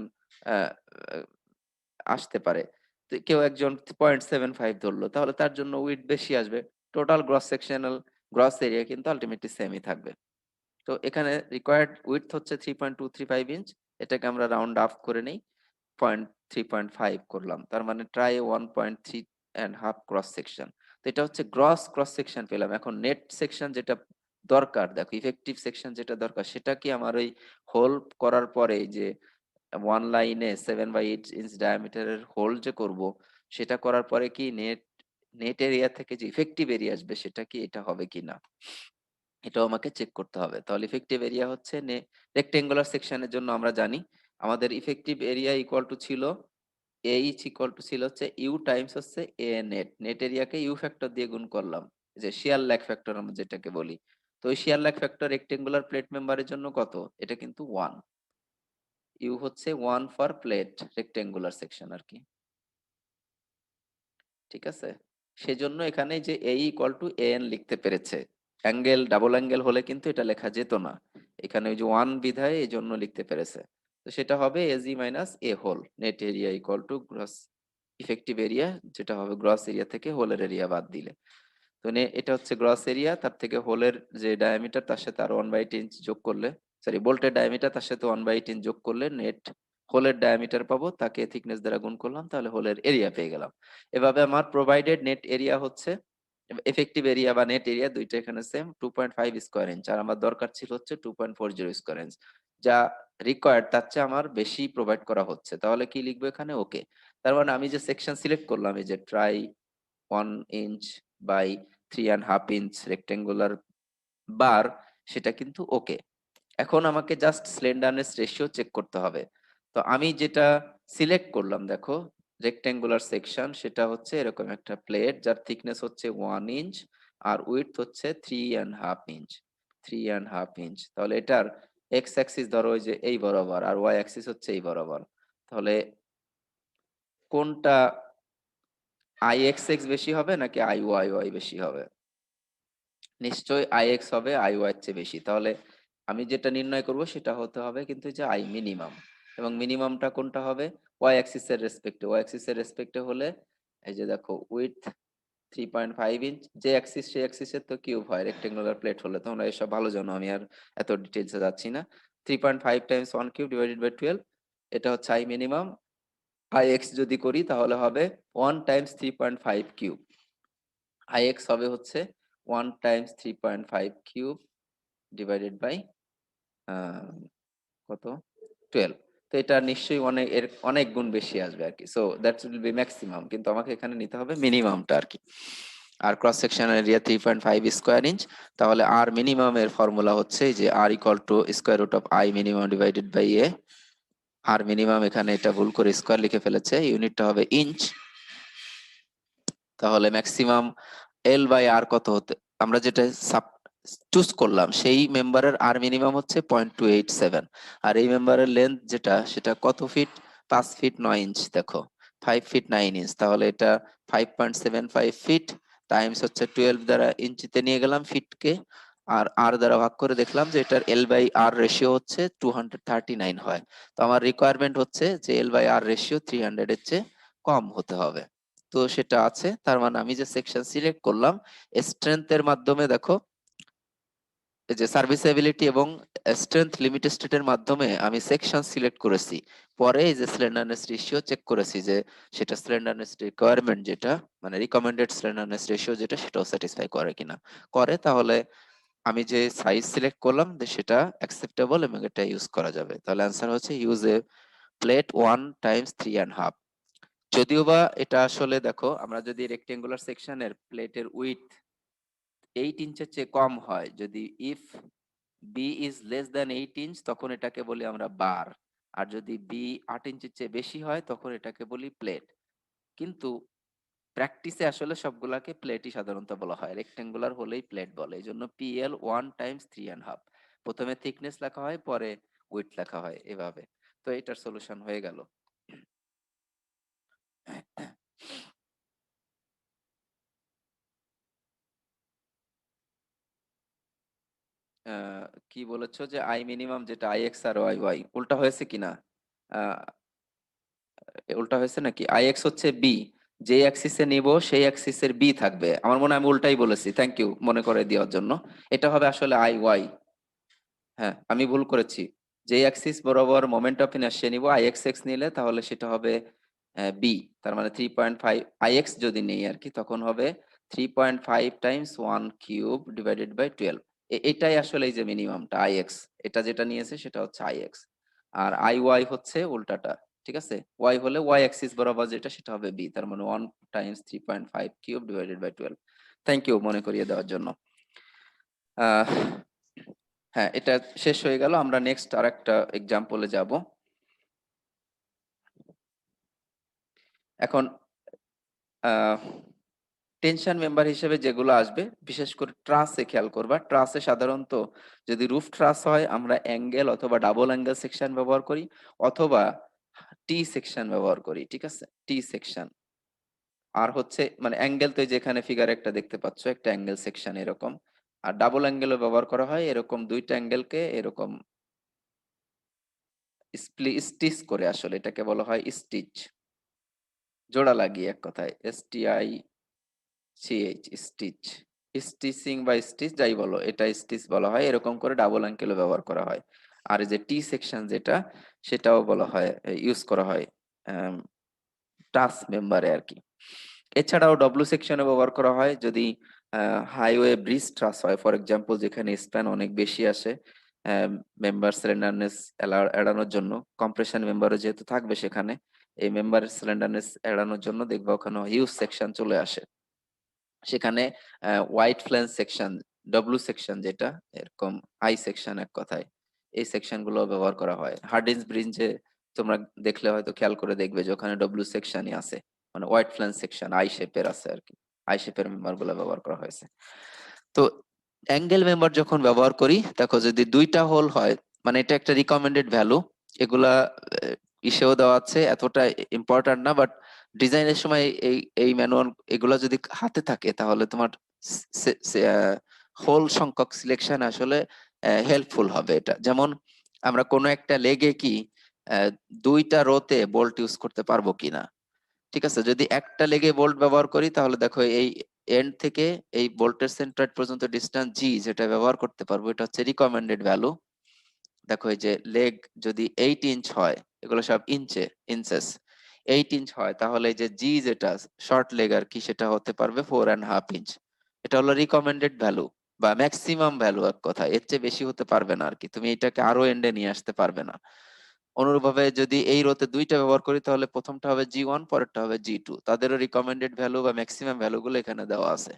আসতে পারে। তো কেউ একজন 0.75 ধরলো, তাহলে তার জন্য উইডথ বেশি আসবে। Total gross sectional gross area কিন্তু আলটিমেটলি সেমই থাকবে। তো এখানে রিকোয়ার্ড উইডথ হচ্ছে 3.235 ইঞ্চ, এটাকে আমরা রাউন্ড আপ করে নেই, 3.5 করলাম, তার মানে try 1.3 and half cross section. তো এটা হচ্ছে গ্রস ক্রস সেকশন পেলাম। এখন নেট সেকশন যেটা দরকার, দেখো ইফেক্টিভ সেকশন যেটা দরকার সেটা কি আমার ওই হোল করার পরে এই যে ওয়ান লাইনে 7/8 ইঞ্চ ডায়ামিটারের হোল যে করব, সেটা করার পরে কি নেট নেট এরিয়া থেকে যে ইফেক্টিভ এরিয়া আসবে সেটা কি এটা হবে কিনা, এটাও আমাকে চেক করতে হবে। তাহলে ইফেক্টিভ এরিয়া হচ্ছে রেক্টেঙ্গুলার সেকশনের জন্য আমরা জানি আমাদের ইফেক্টিভ এরিয়া ইকুয়াল টু ছিল এইচ ইকুয়াল টু ছিল হচ্ছে ইউ টাইমস হচ্ছে এ নেট, নেট এরিয়াকে ইউ ফ্যাক্টর দিয়ে গুণ করলাম, এই যে শিয়ার ল্যাগ ফ্যাক্টর আমরা যেটাকে বলি। তো ওই শিয়ার ল্যাগ ফ্যাক্টর রেক্টেঙ্গুলার প্লেট মেম্বারের জন্য কত, এটা কিন্তু 1, ইউ হচ্ছে 1 ফর প্লেট রেক্টেঙ্গুলার সেকশন আর কি। ঠিক আছে, সেজন্য এখানে যে এ ইকুয়াল টু এ এন লিখতে পেরেছে। অ্যাঙ্গেল ডাবল অ্যাঙ্গেল হলে কিন্তু এটা লেখা যেত না, এখানে ওই যে 1 বিধায় এই জন্য লিখতে পেরেছে। তো সেটা হবে Ag minus A hole, net area equal to gross effective area, যেটা হবে গ্রস এরিয়া থেকে হোলের এরিয়া বাদ দিলে। তো এটা হচ্ছে গ্রস এরিয়া, তার থেকে হোলের যে ডায়ামিটার তার সাথে আরো 1/8 যোগ করলে, সরি বোল্টের ডায়ামিটার তার সাথে 1/8 যোগ করলে নেট হোলের ডায়ামিটার পাবো, তাকে থিকনেস দ্বারা গুণ করলাম, তাহলে হোলের এরিয়া পেয়ে গেলাম। এভাবে আমার প্রোভাইডেড নেট এরিয়া হচ্ছে এফেক্টিভ এরিয়া বা নেট এরিয়া দুইটা এখানে সেম 2.5 স্কোয়ার ইঞ্চ, আর আমার দরকার ছিল হচ্ছে 2.40 স্কোয়ার ইঞ্চ, যা রিকোয়ার্ড তার চেয়ে আমার বেশি প্রোভাইড করা হচ্ছে। তাহলে কি লিখবো এখানে, ওকে। তার মানে আমি যে সেকশন সিলেক্ট করলাম, এই যে try 1 inch by 3.5 inch rectangular bar, সেটা কিন্তু ওকে। এখন আমাকে জাস্ট স্লেন্ডারনেস রেশিও চেক করতে হবে। তো আমি যেটা সিলেক্ট করলাম, দেখো রেক্টেঙ্গুলার সেকশন, সেটা হচ্ছে এরকম একটা প্লেট যার থিকনেস হচ্ছে 1 ইঞ্চ আর উইডথ হচ্ছে 3.5 ইঞ্চ, 3.5 ইঞ্চ। তাহলে এটার এক্স অ্যাক্সিস ধরো ওই যে এই বরাবর, আর ওয়াই অ্যাক্সিস হচ্ছে এই বরাবর। তাহলে কোনটা, আই এক্স এক্স বেশি হবে নাকি আই ওয়াই ওয়াই বেশি হবে? নিশ্চয়ই আই এক্স হবে আই ওয়াই এর চেয়ে বেশি। তাহলে আমি যেটা নির্ণয় করব সেটা হতে হবে কিন্তু যে আই মিনিমাম, এবং মিনিমামটা কোনটা হবে, ওয়াই অ্যাক্সিস এর রেসপেক্টে। ওয়াই অ্যাক্সিস এর রেসপেক্টে হলে এই যে দেখো উইথ 3.5 ইঞ্চ, যে অ্যাক্সিস সেই অ্যাক্সিসের তো কিউব হয় রেক্টেঙ্গুলার প্লেট হলে, তোমরা এসব ভালো জানো, আমি আর এত ডিটেইলসে যাচ্ছি না। 3.5 টাইমস 1 কিউব ডিভাইডেড বাই 12, এটা হচ্ছে আই মিনিমাম। আই এক্স যদি করি তাহলে হবে 1 টাইমস 3.5 কিউব, আই এক্স হবে হচ্ছে 1 টাইমস 3.5 কিউব ডিভাইডেড বাই কত 12। তো এটা নিশ্চয়ই অনেক এর অনেক গুণ বেশি আসবে আর কি। So that will be maximum, কিন্তু আমাকে এখানে নিতে হবে মিনিমামটা আর কি। আর cross section area 3.5 square inch, তাহলে আর মিনিমাম এর ফর্মুলা হচ্ছে যে R equal to square root of I minimum divided by A. R minimum এখানে এটা ভুল করে স্কয়ার লিখে ফেলেছে, ইউনিটটা হবে ইঞ্চ। তাহলে ম্যাক্সিমাম এল বাই আর কত হতে, আমরা যেটা চুজ করলাম সেই মেম্বারের আর মিনিমাম হচ্ছে 0.287, আর এই মেম্বারের লেন্থ যেটা সেটা কত ফিট, 5 ফিট 9 ইঞ্চ। দেখো 5 ফিট 9 ইঞ্চ, তাহলে এটা 5.75 ফিট টাইমস হচ্ছে 12 দ্বারা ইঞ্চিতে নিয়ে গেলাম ফিটকে, আর আর দ্বারা ভাগ করে দেখলাম যে এটার এল বাই আর রেশিও হচ্ছে 239 হয়। তো আমার রিকোয়ারমেন্ট হচ্ছে যে এল বাই আর রেশিও 300 এর চেয়ে কম হতে হবে। তো সেটা আছে, তার মানে আমি যে সেকশন সিলেক্ট করলাম স্ট্রেংথের মাধ্যমে, দেখো এই যে সার্ভিসেবিলিটি এবং স্ট্রেংথ লিমিট স্টেটের মাধ্যমে আমি সেকশন সিলেক্ট করেছি, পরে এই যে স্লেন্ডারনেস রেশিও চেক করেছি যে সেটা স্লেন্ডারনেস রিকোয়ারমেন্ট যেটা মানে রিকমেন্ডেড স্লেন্ডারনেস রেশিও যেটা সেটাও স্যাটিসফাই করে কিনা। করে, তাহলে আমি যে সাইজ সিলেক্ট করলাম যে সেটা অ্যাকসেপ্টেবল এবং এটা ইউজ করা যাবে। তাহলে অ্যান্সার হচ্ছে ইউজ এ প্লেট 1 টাইমস 3.5। যদিও বা এটা আসলে দেখো আমরা যদি রেক্টেঙ্গুলার সেকশনের প্লেটের উইথ 8 ইঞ্চের চেয়ে কম হয়, যদি if B is less than 8 inch তখন এটাকে বলি আমরা বার, আর যদি বি 8 ইঞ্চের চেয়ে বেশি হয় তখন এটাকে বলি প্লেট। কিন্তু প্র্যাকটিসে আসলে সবগুলাকে প্লেটই সাধারণত বলা হয়, রেক্টেঙ্গুলার হলেই প্লেট বলে। এই জন্য পিএল 1 টাইমস 3.5, প্রথমে থিকনেস লেখা হয় পরে উইথ লেখা হয় এভাবে। তো এটার সলিউশন হয়ে গেল। কি বলেছো যে আই মিনিমাম যেটা আই এক্স আর ওয়াই ওয়াই উল্টা হয়েছে কিনা? আহ, উল্টা হয়েছে নাকি? আই এক্স হচ্ছে বি, যে অ্যাক্সিসে নিব সেই অ্যাক্সিসের বি থাকবে। আমার মনে হয় আমি উল্টাই বলেছি, থ্যাংক ইউ মনে করে দেওয়ার জন্য। এটা হবে আসলে আই ওয়াই। হ্যাঁ আমি ভুল করেছি, যে অ্যাক্সিস বরাবর মোমেন্ট অফ ইনার্শিয়া নিব আই এক্স এক্স নিলে তাহলে সেটা হবে বি। তার মানে 3.5 আই এক্স যদি নেই আর কি তখন হবে 3.5 টাইমস 1 কিউব ডিভাইডেড বাই 12। এটাই আসলে এই যে মিনিমামটা আই এক্স, এটা যেটা নিয়েছে সেটা হচ্ছে আই এক্স। আর আই ওয়াই হচ্ছে উল্টাটা, ঠিক আছে? ওয়াই হলে ওয়াই অ্যাক্সিস বরাবর যেটা সেটা হবে বি, তার মানে 1 times 3.5 cube divided by 12। Thank you মনে করিয়ে দেওয়ার জন্য। আহ হ্যাঁ এটা শেষ হয়ে গেল, আমরা নেক্সট আর একটা এক্সাম্পলে যাব। এখন টেনশন মেম্বার হিসেবে যেগুলো আসবে বিশেষ করে ট্রাসে খেয়াল করবা। ট্রাসে সাধারণত যদি রুফ ট্রাস হয় আমরা অ্যাঙ্গেল অথবা ডাবল অ্যাঙ্গেল সেকশন ব্যবহার করি, অথবা টি সেকশন ব্যবহার করি, ঠিক আছে? টি সেকশন। আর হচ্ছে মানে অ্যাঙ্গেল তো এই যে এখানে ফিগার একটা দেখতে পাচ্ছ একটা অ্যাঙ্গেল সেকশন এরকম, আর ডাবল অ্যাঙ্গেলও ব্যবহার করা হয়, এরকম দুইটা অ্যাঙ্গেলকে এরকম স্টিচ করে, আসলে এটাকে বলা হয় স্টিচ, জোড়া লাগিয়ে, এক কথায় S T I C H, stitch. Stitching বা স্টিচ যাই বলো, এটা স্টিচ বলা হয়, এরকম করে ডাবল অ্যাঙ্গেলও ব্যবহার করা হয়। আর এই যে টি সেকশন যেটা সেটাও বলা হয়, ইউজ করা হয় টাচ মেম্বারে আর কি। এছাড়াও ডব্লু সেকশনে ব্যবহার করা হয় যদি হাইওয়ে ব্রিজ ট্রাস হয়, ফর এক্সাম্পল যেখানে স্প্যান অনেক বেশি আসে, মেম্বার স্লেন্ডারনেস এড়ানোর জন্য, কম্প্রেশন মেম্বারও যেহেতু থাকবে সেখানে, এই মেম্বার স্লেন্ডারনেস এড়ানোর জন্য দেখবা ওখানে হিউজ সেকশন চলে আসে, সেখানে white flange section, W section যেটা এরকম আই সেকশন এক কথায়, এই সেকশন গুলো ব্যবহার করা হয়। হার্ডিন্স ব্রিজে তোমরা দেখলে হয়তো খেয়াল করে দেখবে যে ওখানে ডব্লু সেকশনই আছে, মানে হোয়াইট ফ্ল্যাঞ্জ সেকশন আই শেপের আছে আর কি, আই শেপের মেম্বার গুলো ব্যবহার করা হয়েছে। তো অ্যাঙ্গেল মেম্বার যখন ব্যবহার করি দেখো যদি দুইটা হোল হয়, মানে এটা একটা রিকমেন্ডেড ভ্যালু, এগুলা ইসেও দেওয়া আছে, এতটা ইম্পর্টেন্ট না, বাট ডিজাইনের সময় এই এই ম্যানুয়াল এগুলা যদি হাতে থাকে তাহলে তোমার হোল সংখ্যক সিলেকশন আসলে হেল্পফুল হবে। এটা যেমন আমরা কোনো একটা লেগে কি আহ, দুইটা রোতে বোল্ট ইউজ করতে পারবো কিনা, ঠিক আছে? যদি একটা লেগে বোল্ট ব্যবহার করি তাহলে দেখো এই এন্ড থেকে এই বোল্টের সেন্টার পর্যন্ত ডিস্টেন্স জি যেটা ব্যবহার করতে পারবো, এটা হচ্ছে রিকমেন্ডেড ভ্যালু। দেখো এই যে লেগ যদি 8 ইঞ্চ হয়, এগুলো সব ইঞ্চেস, 8 ইঞ্চ হয়, তাহলে এই যে জি যেটা শর্ট লেগ আর কি, সেটা হতে পারবে 4.5 ইঞ্চ। এটা হলো রিকমেন্ডেড ভ্যালু বা ম্যাক্সিমাম ভ্যালু, এক কথা, এর চেয়ে বেশি হতে পারবে না আর কি, তুমি এটাকে আরো এন্ডে নিয়ে আসতে পারবে না। অনুরূপভাবে যদি এই রোতে দুইটা ব্যবহার করি, তাহলে প্রথমটা হবে জি 1, পরেরটা হবে জি 2, তাদেরও রিকমেন্ডেড ভ্যালু বা ম্যাক্সিমাম ভ্যালু গুলো এখানে দেওয়া আছে।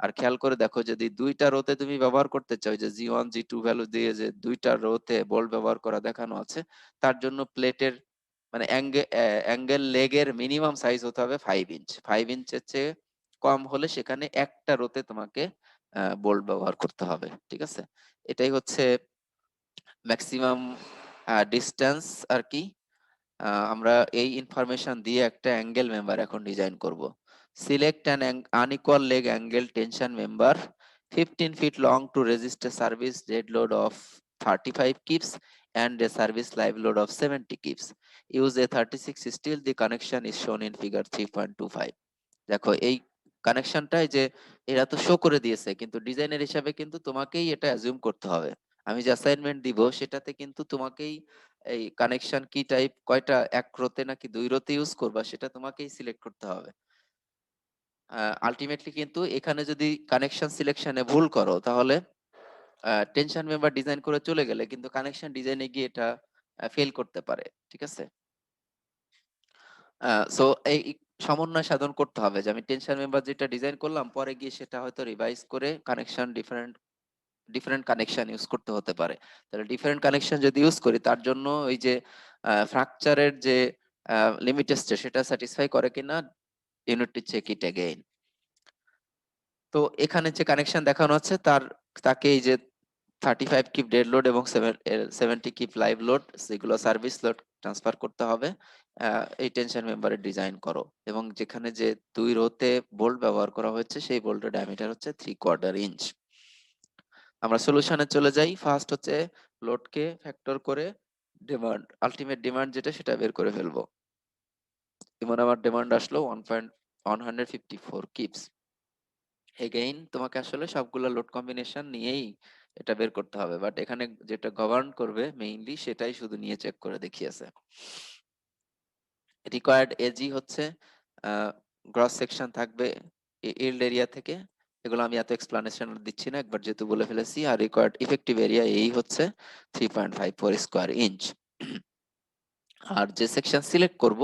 আর খেয়াল করে দেখো, যদি দুইটা রোতে তুমি ব্যবহার করতে চাও, যে জি 1 জি 2 ভ্যালু দিয়ে যে দুইটা রোতে বোল্ট ব্যবহার করা দেখানো আছে, তার জন্য প্লেটের মানে অ্যাঙ্গেল লেগের মিনিমাম সাইজ হতে হবে 5 ইঞ্চ। 5 ইঞ্চের চেয়ে কম হলে সেখানে একটা রোতে তোমাকে বোল্ট ব্যবহার করতে হবে, ঠিক আছে। এটাই হচ্ছে ম্যাক্সিমাম ডিস্টেন্স আর কি। আমরা এই ইনফরমেশন দিয়ে একটা অ্যাঙ্গেল মেম্বার এখন ডিজাইন করব। Select an unequal leg angle tension member 15 feet long to resist a service dead load of 35 kips and a service live load of 70 kips. Use a 36 steel. The connection is shown in figure 3.25. দেখো এই কানেকশনটাই যে এরা তো show করে দিয়েছে, কিন্তু ডিজাইনের হিসাবে কিন্তু তোমাকেই এটা অ্যাজিউম করতে হবে। আমি যে অ্যাসাইনমেন্ট দিব সেটাতে কিন্তু তোমাকেই এই কানেকশন কি টাইপ, কয়টা, এক রোতে নাকি দুই রোতে ইউজ করবা, সেটা তোমাকেই সিলেক্ট করতে হবে। আলটিমেটলি কিন্তু এখানে যদি কানেকশন সিলেকশনে ভুল করো, তাহলে টেনশন মেম্বার ডিজাইন করে চলে গেলে কিন্তু কানেকশন ডিজাইনে গিয়ে এটা ফেল করতে পারে, ঠিক আছে। সো এই সমন্বয় সাধন করতে হবে, যে আমি টেনশন মেম্বার যেটা ডিজাইন করলাম, পরে গিয়ে সেটা হয়তো রিভাইজ করে connection different different connection use করতে হতে পারে। তাহলে ডিফারেন্ট কানেকশন যদি ইউজ করি, তার জন্য ওই যে ফ্র্যাকচারের যে লিমিট টেস্ট, সেটা স্যাটিসফাই করে কিনা ইউনিটটি চেক ইট এগেইন। তো এখানে যে কানেকশন দেখানো আছে, তাকে এই যে 35 কিপ ডেড লোড এবং 70 কিপ লাইভ লোড, সেগুলো সার্ভিস লোড ট্রান্সফার করতে হবে। এই টেনশন মেম্বারে ডিজাইন করো, এবং যেখানে যে দুই রোতে বোল্ট ব্যবহার করা হয়েছে, সেই বোল্টের ডায়ামিটার হচ্ছে 3/4 ইঞ্চ। আমরা সলিউশনে চলে যাই। ফার্স্ট হচ্ছে লোডকে ফ্যাক্টর করে ডিমান্ড, আলটিমেট ডিমান্ড যেটা, সেটা বের করে ফেলবো। যেমন আমার ডিমান্ড আসলো 154 কিপস। এগেইন তোমাকে আসলে সবগুলো লোড কম্বিনেশন নিয়েই এটা বের করতে হবে, বাট এখানে যেটা গভর্ন করবে মেইনলি সেটাই শুধু নিয়ে চেক করে দেখিয়েছে। রিকোয়ার্ড এজি হচ্ছে গ্রস সেকশন থাকবে ইল্ড এরিয়া থেকে, এগুলো আমি এত এক্সপ্লানেশন দিচ্ছি না, একবার যেহেতু বলে ফেলেছি। আর রিকোয়ার্ড ইফেক্টিভ এরিয়া এই হচ্ছে 3.54 স্কোয়ার ইঞ্চ। আর যে সেকশন সিলেক্ট করব,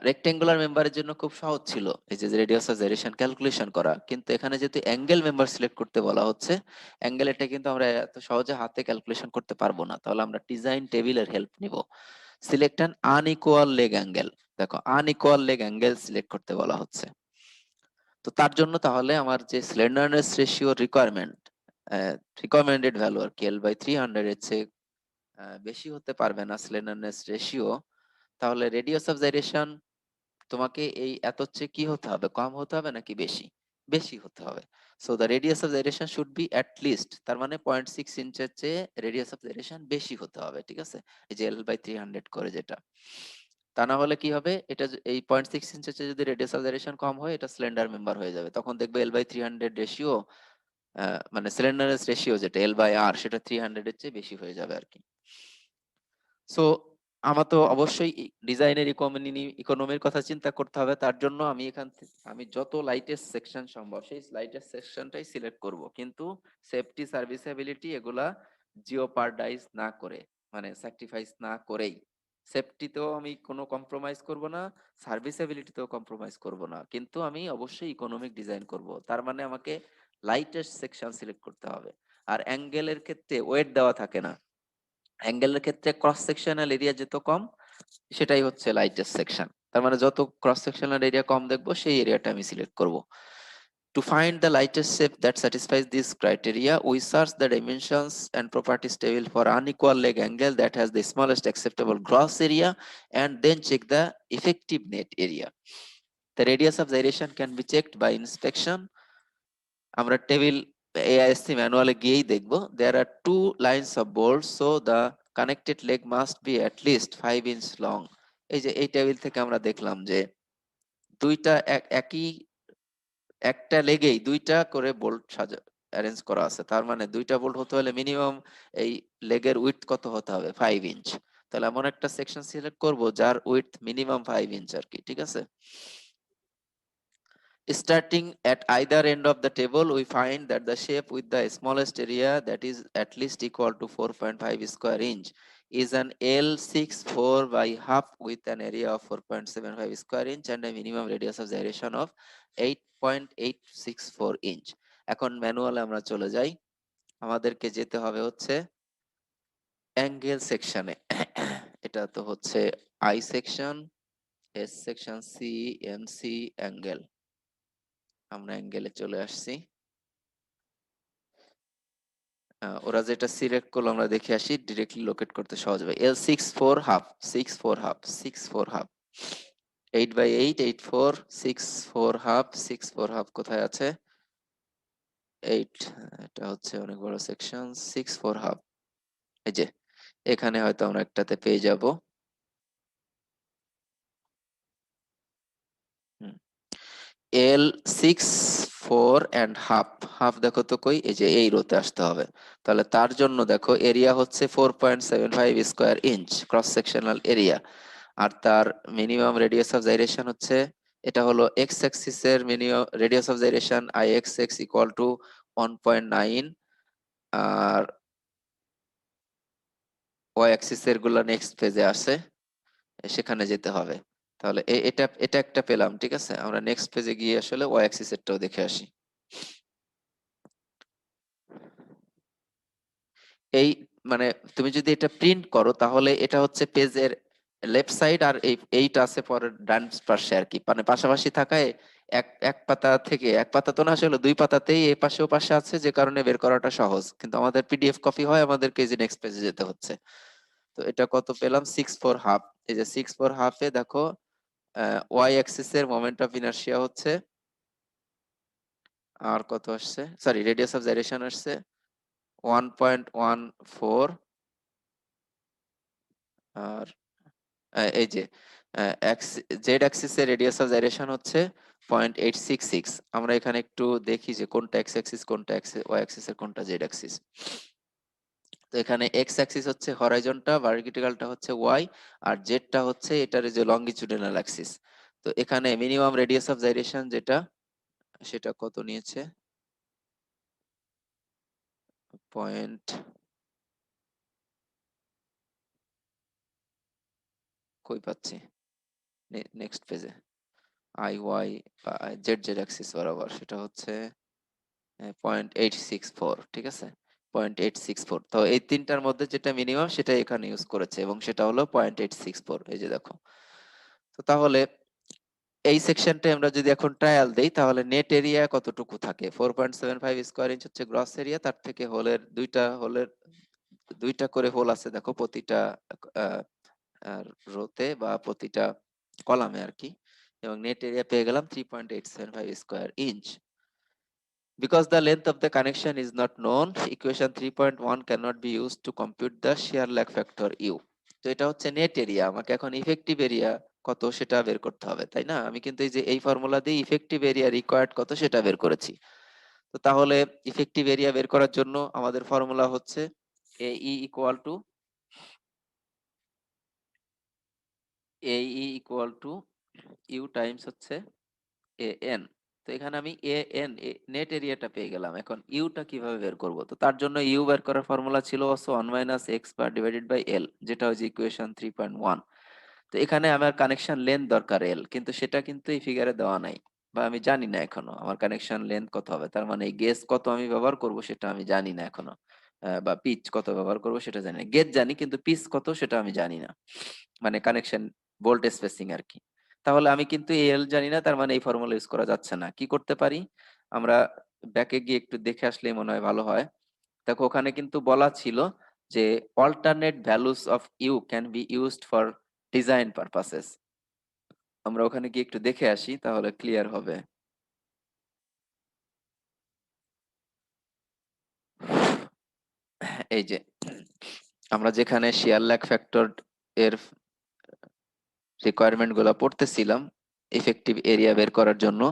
রেক্টেঙ্গুলার মেম্বারের জন্য খুব সহজ ছিল এই যে রেডিয়াস অফ জাইরেশন ক্যালকুলেশন করা, কিন্তু এখানে যেহেতু অ্যাঙ্গেল মেম্বার সিলেক্ট করতে বলা হচ্ছে, অ্যাঙ্গেল এটা কিন্তু আমরা এত সহজে হাতে ক্যালকুলেশন করতে পারবো না, তাহলে আমরা ডিজাইন টেবিলের হেল্প নিব। Select an unequal leg angle, দেখো আনইকুয়াল লেগ অ্যাঙ্গেল সিলেক্ট করতে বলা হচ্ছে। তো তার জন্য তাহলে আমার যে স্লেন্ডারনেস রেশিও রিকোয়ারমেন্ট, রিকমেন্ডেড ভ্যালু আর কি, L/300 এর চেয়ে বেশি হতে পারবে না স্লেন্ডারনেস রেশিও, তাহলে রেডিয়াস অফ জাইরেশন তোমাকে এই এত চেয়ে কি হতে হবে, কম হতে হবে নাকি বেশি? বেশি হতে হবে। So the radius of gyration should be at least, তার মানে 0.6 ইঞ্চের চেয়ে রেডিয়াস অফ জাইরেশন বেশি হতে হবে, ঠিক আছে, এই যে L/300 করে যেটা। তা না হলে কি হবে, এটা এই 0.6 ইঞ্চের চেয়ে যদি রেডিয়াস অফ জাইরেশন কম হয়, এটা স্লেন্ডার মেম্বার হয়ে যাবে, তখন দেখবে L/300 রেশিও, মানে স্লেন্ডারনেস রেশিও যেটা L/R, সেটা 300 এর চেয়ে বেশি হয়ে যাবে আর কি। সো আমার তো অবশ্যই ডিজাইনের ইকোনমির কথা চিন্তা করতে হবে, তার জন্য আমি আমি যত লাইটেস্ট সেকশন সম্ভব সেই লাইটেস্ট সেকশনটাই সিলেক্ট করব, কিন্তু সেফটি সার্ভিসেবিলিটি এগুলা জিওপারডাইজ না করে, মানে স্যাক্রিফাইস না করেই, সেফটিতেও আমি কোনো কম্প্রোমাইজ করব না, সার্ভিসেবিলিটিতেও কম্প্রোমাইজ করব না, কিন্তু আমি অবশ্যই ইকোনমিক ডিজাইন করব, তার মানে আমাকে লাইটেস্ট সেকশন সিলেক্ট করতে হবে। আর অ্যাঙ্গেলের ক্ষেত্রে ওয়েট দেওয়া থাকে না, অ্যাঙ্গেলের ক্ষেত্রে ক্রস সেকশনাল এরিয়া যত কম, সেটাই হচ্ছে লাইটেস্ট সেকশন, তার মানে যত ক্রস সেকশনাল এরিয়া কম দেখবো, সেই এরিয়াটা আমি সিলেক্ট করব। To find the lightest shape that satisfies this criteria, we search the dimensions and properties table for unequal leg angle that has the smallest acceptable gross area, and then check the effective net area. The radius of gyration can be checked by inspection. আমরা table AISC ম্যানুয়ালে গিয়েই দেখব, there are two lines of bolts, so the connected leg must be at least 5 inch long. এই যে এই table থেকে আমরা দেখলাম যে দুইটা একই একটা লেগেই দুইটা করে বোল্ট অ্যারেঞ্জ করা আছে, তার মানে 2টা বোল্ট হতে হলে মিনিমাম এই লেগের উইডথ কত হতে হবে, 5 ইঞ্চ। তাহলে এমন একটা সেকশন সিলেক্ট করব যার উইডথ মিনিমাম 5 ইঞ্চ আর কি, ঠিক আছে। Starting at either end of the table, we find that the shape with the smallest area, that is at least equal to 4.5 square inch, is an L64 by half with an area of 4.75 square inch and a minimum radius of gyration of 8.864 inch. এখন ম্যানুয়ালে আমরা চলে যাই, আমাদেরকে যেতে হবে হচ্ছে angle সেকশনে। এটা তো হচ্ছে I section, S section, C, M, C, angle. আমরা অ্যাঙ্গেলে চলে আসছি। ওরা যেটা সিলেক্ট করলো আমরা দেখে আসি, ডিরেক্টলি লোকেট করতে সহজ হবে। L64 half, 64 half, 8/8, 8/4, 64 half, 64 half কোথায় আছে? 8, এটা হচ্ছে অনেক বড় সেকশন। 64 half, এই যে এখানে হয়তো আমরা একটাতে পেয়ে যাব। L64 and half, হাফ দেখো তো কই, এই যে এই রোতে আসতে হবে। তাহলে তার জন্য দেখো এরিয়া হচ্ছে 4.75 square inch cross sectional area, আর তার মিনিমাম রেডিয়াস অফ জাইরেশন হচ্ছে, এটা হলো এক্স অ্যাক্সিস এর minimum radius of gyration IXX equal to 1.9, আর ওয়াই অ্যাক্সিস এর গুলো নেক্সট পেজে আছে, সেখানে যেতে হবে। তাহলে এটা এটা একটা পেলাম, ঠিক আছে। আমরা নেক্সট পেজে গিয়ে আসলে ওয়াই অ্যাক্সিস এরটাও দেখে আসি। এই মানে তুমি যদি এটা প্রিন্ট করো তাহলে এটা হচ্ছে পেজের লেফট সাইড, আর এইটা আছে পরের ডান পাশে আর কি, মানে পাশাপাশি থাকায় এক এক পাতা থেকে, এক পাতা তো না আসলে 2 পাতাতেই এই পাশে ও পাশে আছে, যে কারণে বের করাটা সহজ। কিন্তু আমাদের পিডিএফ কপি হয়, আমাদেরকে এই যে নেক্সট পেজে যেতে হচ্ছে। তো এটা কত পেলাম, 6/4 হাফ। এই যে 6/4 হাফে দেখো ওয়াই অ্যাক্সিস এর মোমেন্ট অফ ইনারশিয়া হচ্ছে, আর কত আসছে, সরি রেডিয়াস অফ জাইরেশন আসছে 1.14, আর এই যে জেড অ্যাক্সিস এর রেডিয়াস অফ জাইরেশন হচ্ছে 0.866। আমরা এখানে একটু দেখি যে কোনটা এক্স অ্যাক্সিস, কোনটা ওয়াই অ্যাক্সিস এর, কোনটা জেড অ্যাক্সিস। তো এখানে এক্স অ্যাক্সিস হচ্ছে হরাইজন্টাল, ভার্টিক্যালটা হচ্ছে ওয়াই, আর জেডটা হচ্ছে এটার যে লঙ্গিটিউডিনাল অ্যাক্সিস। তো এখানে মিনিমাম রেডিয়াস অফ জাইরেশন যেটা, সেটা কত নিয়েছে, পয়েন্ট, কই পাচ্ছি, নেক্সট পেজে I Y Z Z axis বরাবর, সেটা হচ্ছে 0.864, ঠিক আছে। 0.864, তো এই তিনটার মধ্যে যেটা মিনিমাম সেটা এখানে ইউজ করেছে, এবং সেটা হলো 0.864, এই যে দেখো। তো তাহলে এই সেকশনটা আমরা যদি এখন ট্রায়াল দেই, তাহলে নেট এরিয়া কতটুকু থাকে, 4.75 স্কয়ার ইঞ্চ হচ্ছে গ্রস এরিয়া, তার থেকে দুইটা করে হোল আছে দেখো প্রতিটা রোতে বা প্রতিটা কলামে আর কি, এবং নেট এরিয়া পেয়ে গেলাম 3.875 square inch. Because the length of the connection is not known, equation 3.1 cannot be used to compute the shear lag factor U. তো এটা হচ্ছে নেট এরিয়া, আমাকে এখন ইফেক্টিভ এরিয়া কত সেটা বের করতে হবে, তাই না? আমি কিন্তু এই যে এই ফর্মুলা দিয়ে ইফেক্টিভ এরিয়া রিকোয়ার্ড কত সেটা বের করেছি। তো তাহলে ইফেক্টিভ এরিয়া বের করার জন্য আমাদের ফর্মুলা হচ্ছে AE equal to U times হচ্ছে AN। তো এখানে আমি AN নেট এরিয়াটা পেয়ে গেলাম, এখন ইউটা কিভাবে বের করব? তো তার জন্য ইউ বের করার ফর্মুলা ছিল হচ্ছে 1 minus X bar divided by L, যেটা হচ্ছে ইকুয়েশন 3.1। তো এখানে আমার কানেকশন লেন্থ দরকার এল, কিন্তু সেটা কিন্তু এই ফিগারে দেওয়া নাই, বা আমি জানি না এখনো আমার কানেকশন লেন্থ কত হবে। তার মানে গেজ কত আমি ব্যবহার করব সেটা আমি জানি না এখনো, বা পিচ কত ব্যবহার করব সেটা জানি না। গেজ জানি কিন্তু পিচ কত সেটা আমি জানি না, মানে কানেকশন ভোল্ট স্পেসিং আর কি। তাহলে আমি কিন্তু এল জানি না, তার মানে এই ফর্মুলা ইউজ করা যাচ্ছে না। কি করতে পারি আমরা, ব্যাকে গিয়ে একটু দেখে আসলেই মনে হয় ভালো হয়। দেখো ওখানে কিন্তু বলা ছিল যে alternate values of U can be used for design purposes. আমরা ওখানে গিয়ে একটু দেখে আসি, তাহলে ক্লিয়ার হবে। এই যে আমরা যেখানে শেয়ার ল্যাগ ফ্যাক্টর এর রিকোয়ারমেন্ট গুলা পড়তেছিলাম, ইফেক্টিভ এরিয়া বের করার জন্য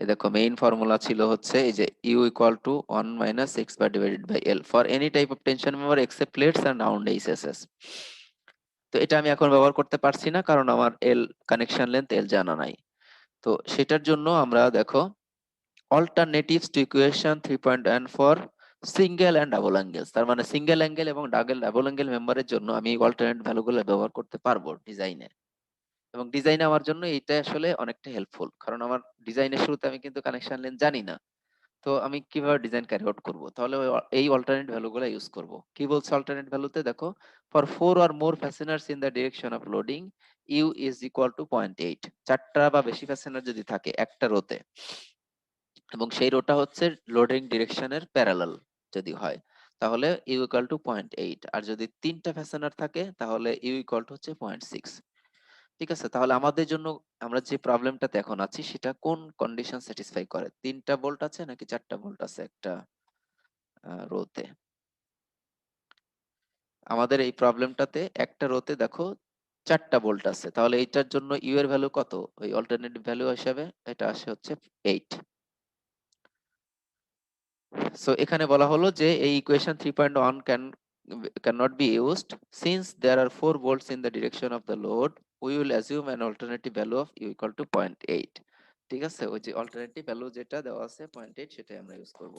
দেখো মেইন ফর্মুলা ছিল হচ্ছে এই যে U equal to 1 minus X bar divided by L for any type of tension member except plates and round HSS. তো এটা আমি এখন ব্যবহার করতে পারছি না কারণ আমার এল কানেকশন লেন্থ এল জানা নাই। তো সেটার জন্য আমরা দেখো alternatives to equation 3.1 for single and double angles, তার মানে সিঙ্গেল অ্যাঙ্গেল এবং ডাবল অ্যাঙ্গেল মেম্বারের জন্য আমি অল্টারনেট ভ্যালুগুলো ব্যবহার করতে পারবো ডিজাইনে। এবং ডিজাইন আমার জন্য এটা আসলে অনেকটা হেল্পফুল, কারণ আমার ডিজাইনের শুরুতে আমি কিন্তু কানেকশন লেন্থ জানি না। তো আমি কিভাবে ডিজাইন ক্যারি আউট করবো, তাহলে এই অল্টারনেট ভ্যালুগুলো ইউজ করব। কি বলছে অল্টারনেট ভ্যালুতে দেখো, for 4 or more fasteners in the direction of loading U is equal to 0.8। চারটা বা বেশি ফ্যাসেনার যদি থাকে একটা রোতে, এবং সেই রোটা হচ্ছে লোডিং ডিরেকশনের প্যারালাল যদি হয়, তাহলে ইউ ইকুয়াল টু 0.8। আর যদি তিনটা ফ্যাসেনার থাকে তাহলে ইউ ইকুয়াল টু হচ্ছে 0.6। ঠিক আছে, তাহলে আমাদের জন্য আমরা যে প্রবলেমটাতে এখন আছি সেটা কোন কন্ডিশন স্যাটিসফাই করে, তিনটা বোল্ট আছে নাকি চারটা বোল্ট আছে একটা রোতে। আমাদের এই প্রবলেমটাতে একটা রোতে দেখো চারটা বোল্ট আছে, তাহলে এইটার জন্য ইউ এর ভ্যালু কত, ওই অল্টারনেটিভ ভ্যালু হিসাবে এটা আসে হচ্ছে 8। সো এখানে বলা হলো যে এই equation 3.1 cannot be used since there are 4 volts in the direction of the load. We will assume an alternative value of u equal to 0.8। ঠিক আছে, ওই যে অল্টারনেটিভ ভ্যালু যেটা দেওয়া আছে 0.8 সেটাই আমরা ইউজ করব।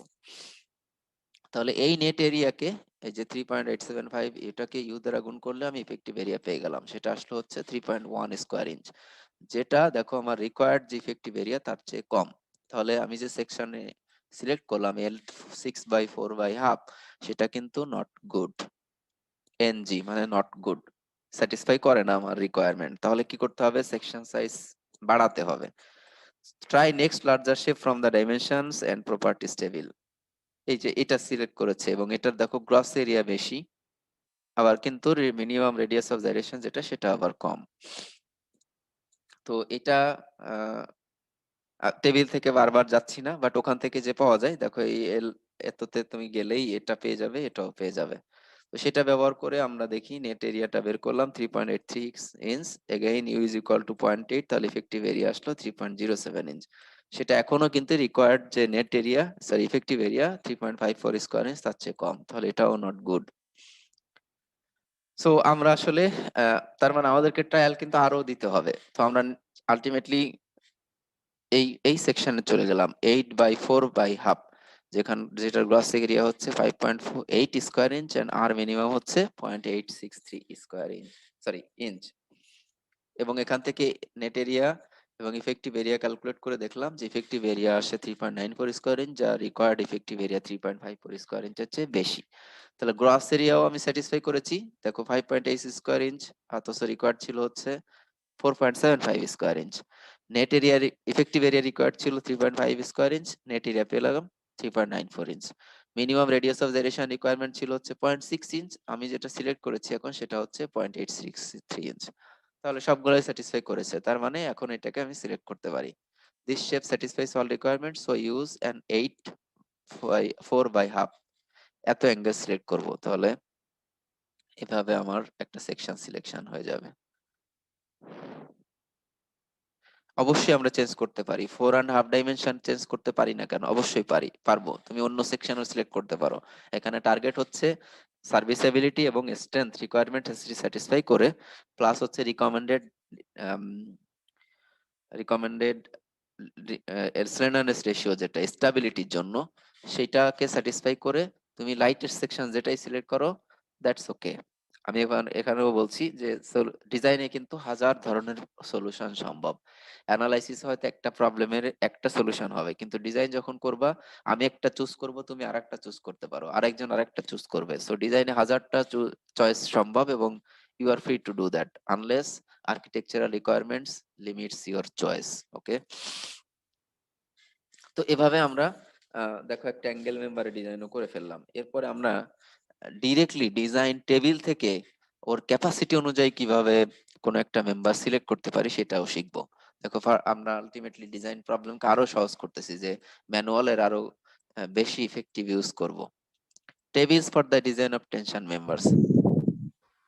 তাহলে এই নেট এরিয়াকে, এই যে 3.875 এটাকে ইউ দ্বারা গুণ করলে আমি ইফেক্টিভ এরিয়া পেয়ে গেলাম, সেটা আসলে হচ্ছে 3.1 স্কয়ার ইঞ্চ, যেটা দেখো আমার রিকোয়ার্ড যে ইফেক্টিভ এরিয়া তার চেয়ে কম। তাহলে আমি যে সেকশনে সিলেক্ট করলাম এল 6/4/2, সেটা কিন্তু নট গুড, এনজি মানে নট গুড, স্যাটিসফাই করে না আমার রিকোয়ারমেন্ট। তাহলে কি করতে হবে, সেকশন সাইজ বাড়াতে হবে। Try next larger shape from the dimensions and properties table. এই যে এটা সিলেক্ট করেছে এবং এটার দেখো গ্রস এরিয়া বেশি, আবার কিন্তু মিনিমাম রেডিয়াস অফ জাইরেশন যেটা সেটা আবার কম। তো এটা টেবিল থেকে বারবার যাচ্ছি না, বাট ওখান থেকে যে পাওয়া যায় দেখো এই এল এততে তুমি গেলেই এটা পেয়ে যাবে, এটাও পেয়ে যাবে। তো সেটা ব্যবহার করে আমরা দেখি নেট এরিয়াটা বের করলাম 3.83 inch, again U is equal to 0.8, তাহলে ইফেক্টিভ এরিয়া আসলো 3.07 ইঞ্চ। সেটা এখনো কিন্তু রিকোয়ার্ড যে net area sorry effective area 3.54 square inch তার চেয়ে কম, তাহলে এটাও নট গুড। সো আমরা আসলে তার মানে আমাদেরকে ট্রায়াল কিন্তু আরো দিতে হবে। তো আমরা আলটিমেটলি এই এই সেকশনে চলে গেলাম 8/4/2, যেটার গ্রস এরিয়া হচ্ছে 5.48 স্কয়ার ইঞ্চ এন্ড আর মিনিমাম হচ্ছে 0.863 স্কয়ার ইঞ্চ, সরি ইঞ্চ। এবং এখান থেকে নেট এরিয়া এবং ইফেক্টিভ এরিয়া ক্যালকুলেট করে দেখলাম যে ইফেক্টিভ এরিয়া আসে 3.94 স্কয়ার ইঞ্চ, যা রিকোয়ার্ড ইফেক্টিভ এরিয়া 3.54 স্কয়ার ইঞ্চের চেয়ে বেশি। তাহলে গ্রস এরিয়াও আমি স্যাটিসফাই করেছি, দেখো 5.8 স্কয়ার ইঞ্চ, অথচ রিকোয়ার্ড ছিল হচ্ছে 4.75 square inch. Net area effective area required ছিল 3.5 স্কয়ার ইঞ্চ, নেট এরিয়া পেলাম 3.94 inch. Minimum radius of gyration requirement ছিল হচ্ছে 0.6 ইঞ্চ, আমি যেটা সিলেক্ট করেছি এখন সেটা হচ্ছে 0.863 ইঞ্চ। তাহলে সবগুলোই স্যাটিসফাই করেছে, তার মানে এখন এটাকে আমি সিলেক্ট করতে পারি। This shape স্যাটিসফাইস all requirements, so use an 8/4/2 এত অ্যাঙ্গেল সিলেক্ট করব। তাহলে এভাবে আমার একটা সেকশন সিলেকশন হয়ে যাবে। অবশ্যই আমরা চেঞ্জ করতে পারি, 4.5 ডাইমেনশন চেঞ্জ করতে পারি না কেন, অবশ্যই পারবো। তুমি অন্য সেকশনও সিলেক্ট করতে পারো। এখানে টার্গেট হচ্ছে সার্ভিসেবিলিটি এবং স্ট্রেংথ রিকোয়ারমেন্ট স্যাটিসফাই করে, প্লাস হচ্ছে রিকমেন্ডেড স্লেন্ডারনেস রেশিও যেটা স্টেবিলিটির জন্য, সেটাকে স্যাটিসফাই করে তুমি লাইটের সেকশন যেটাই সিলেক্ট করো, দ্যাটস ওকে। আমি এখানেও বলছি যে ডিজাইনে কিন্তু হাজার ধরনের সলিউশন সম্ভব। অ্যানালাইসিস হয়তো একটা প্রবলেমের একটা সলিউশন হবে, কিন্তু ডিজাইন যখন করবা আমি একটা চুজ করব, তুমি আরেকটা চুজ করতে পারো, আরেকজন আরেকটা চুজ করবে। সো ডিজাইনে হাজারটা চয়েস সম্ভব এবং you are free to do that unless architectural requirements limits your choice। Okay, তো এভাবে আমরা দেখো একটা অ্যাঙ্গেল মেম্বারে ডিজাইনও করে ফেললাম। এরপরে আমরা ডিরেক্টলি ডিজাইন টেবিল থেকে ওর ক্যাপাসিটি অনুযায়ী কিভাবে কোনো একটা মেম্বার সিলেক্ট করতে পারি সেটাও শিখবো। দেখো আমরা আলটিমেটলি ডিজাইন প্রবলেমকে আরো সহজ করতেছি, যে ম্যানুয়ালের আরো বেশি ইফেক্টিভ ইউজ করব। Tables for the design of tension members,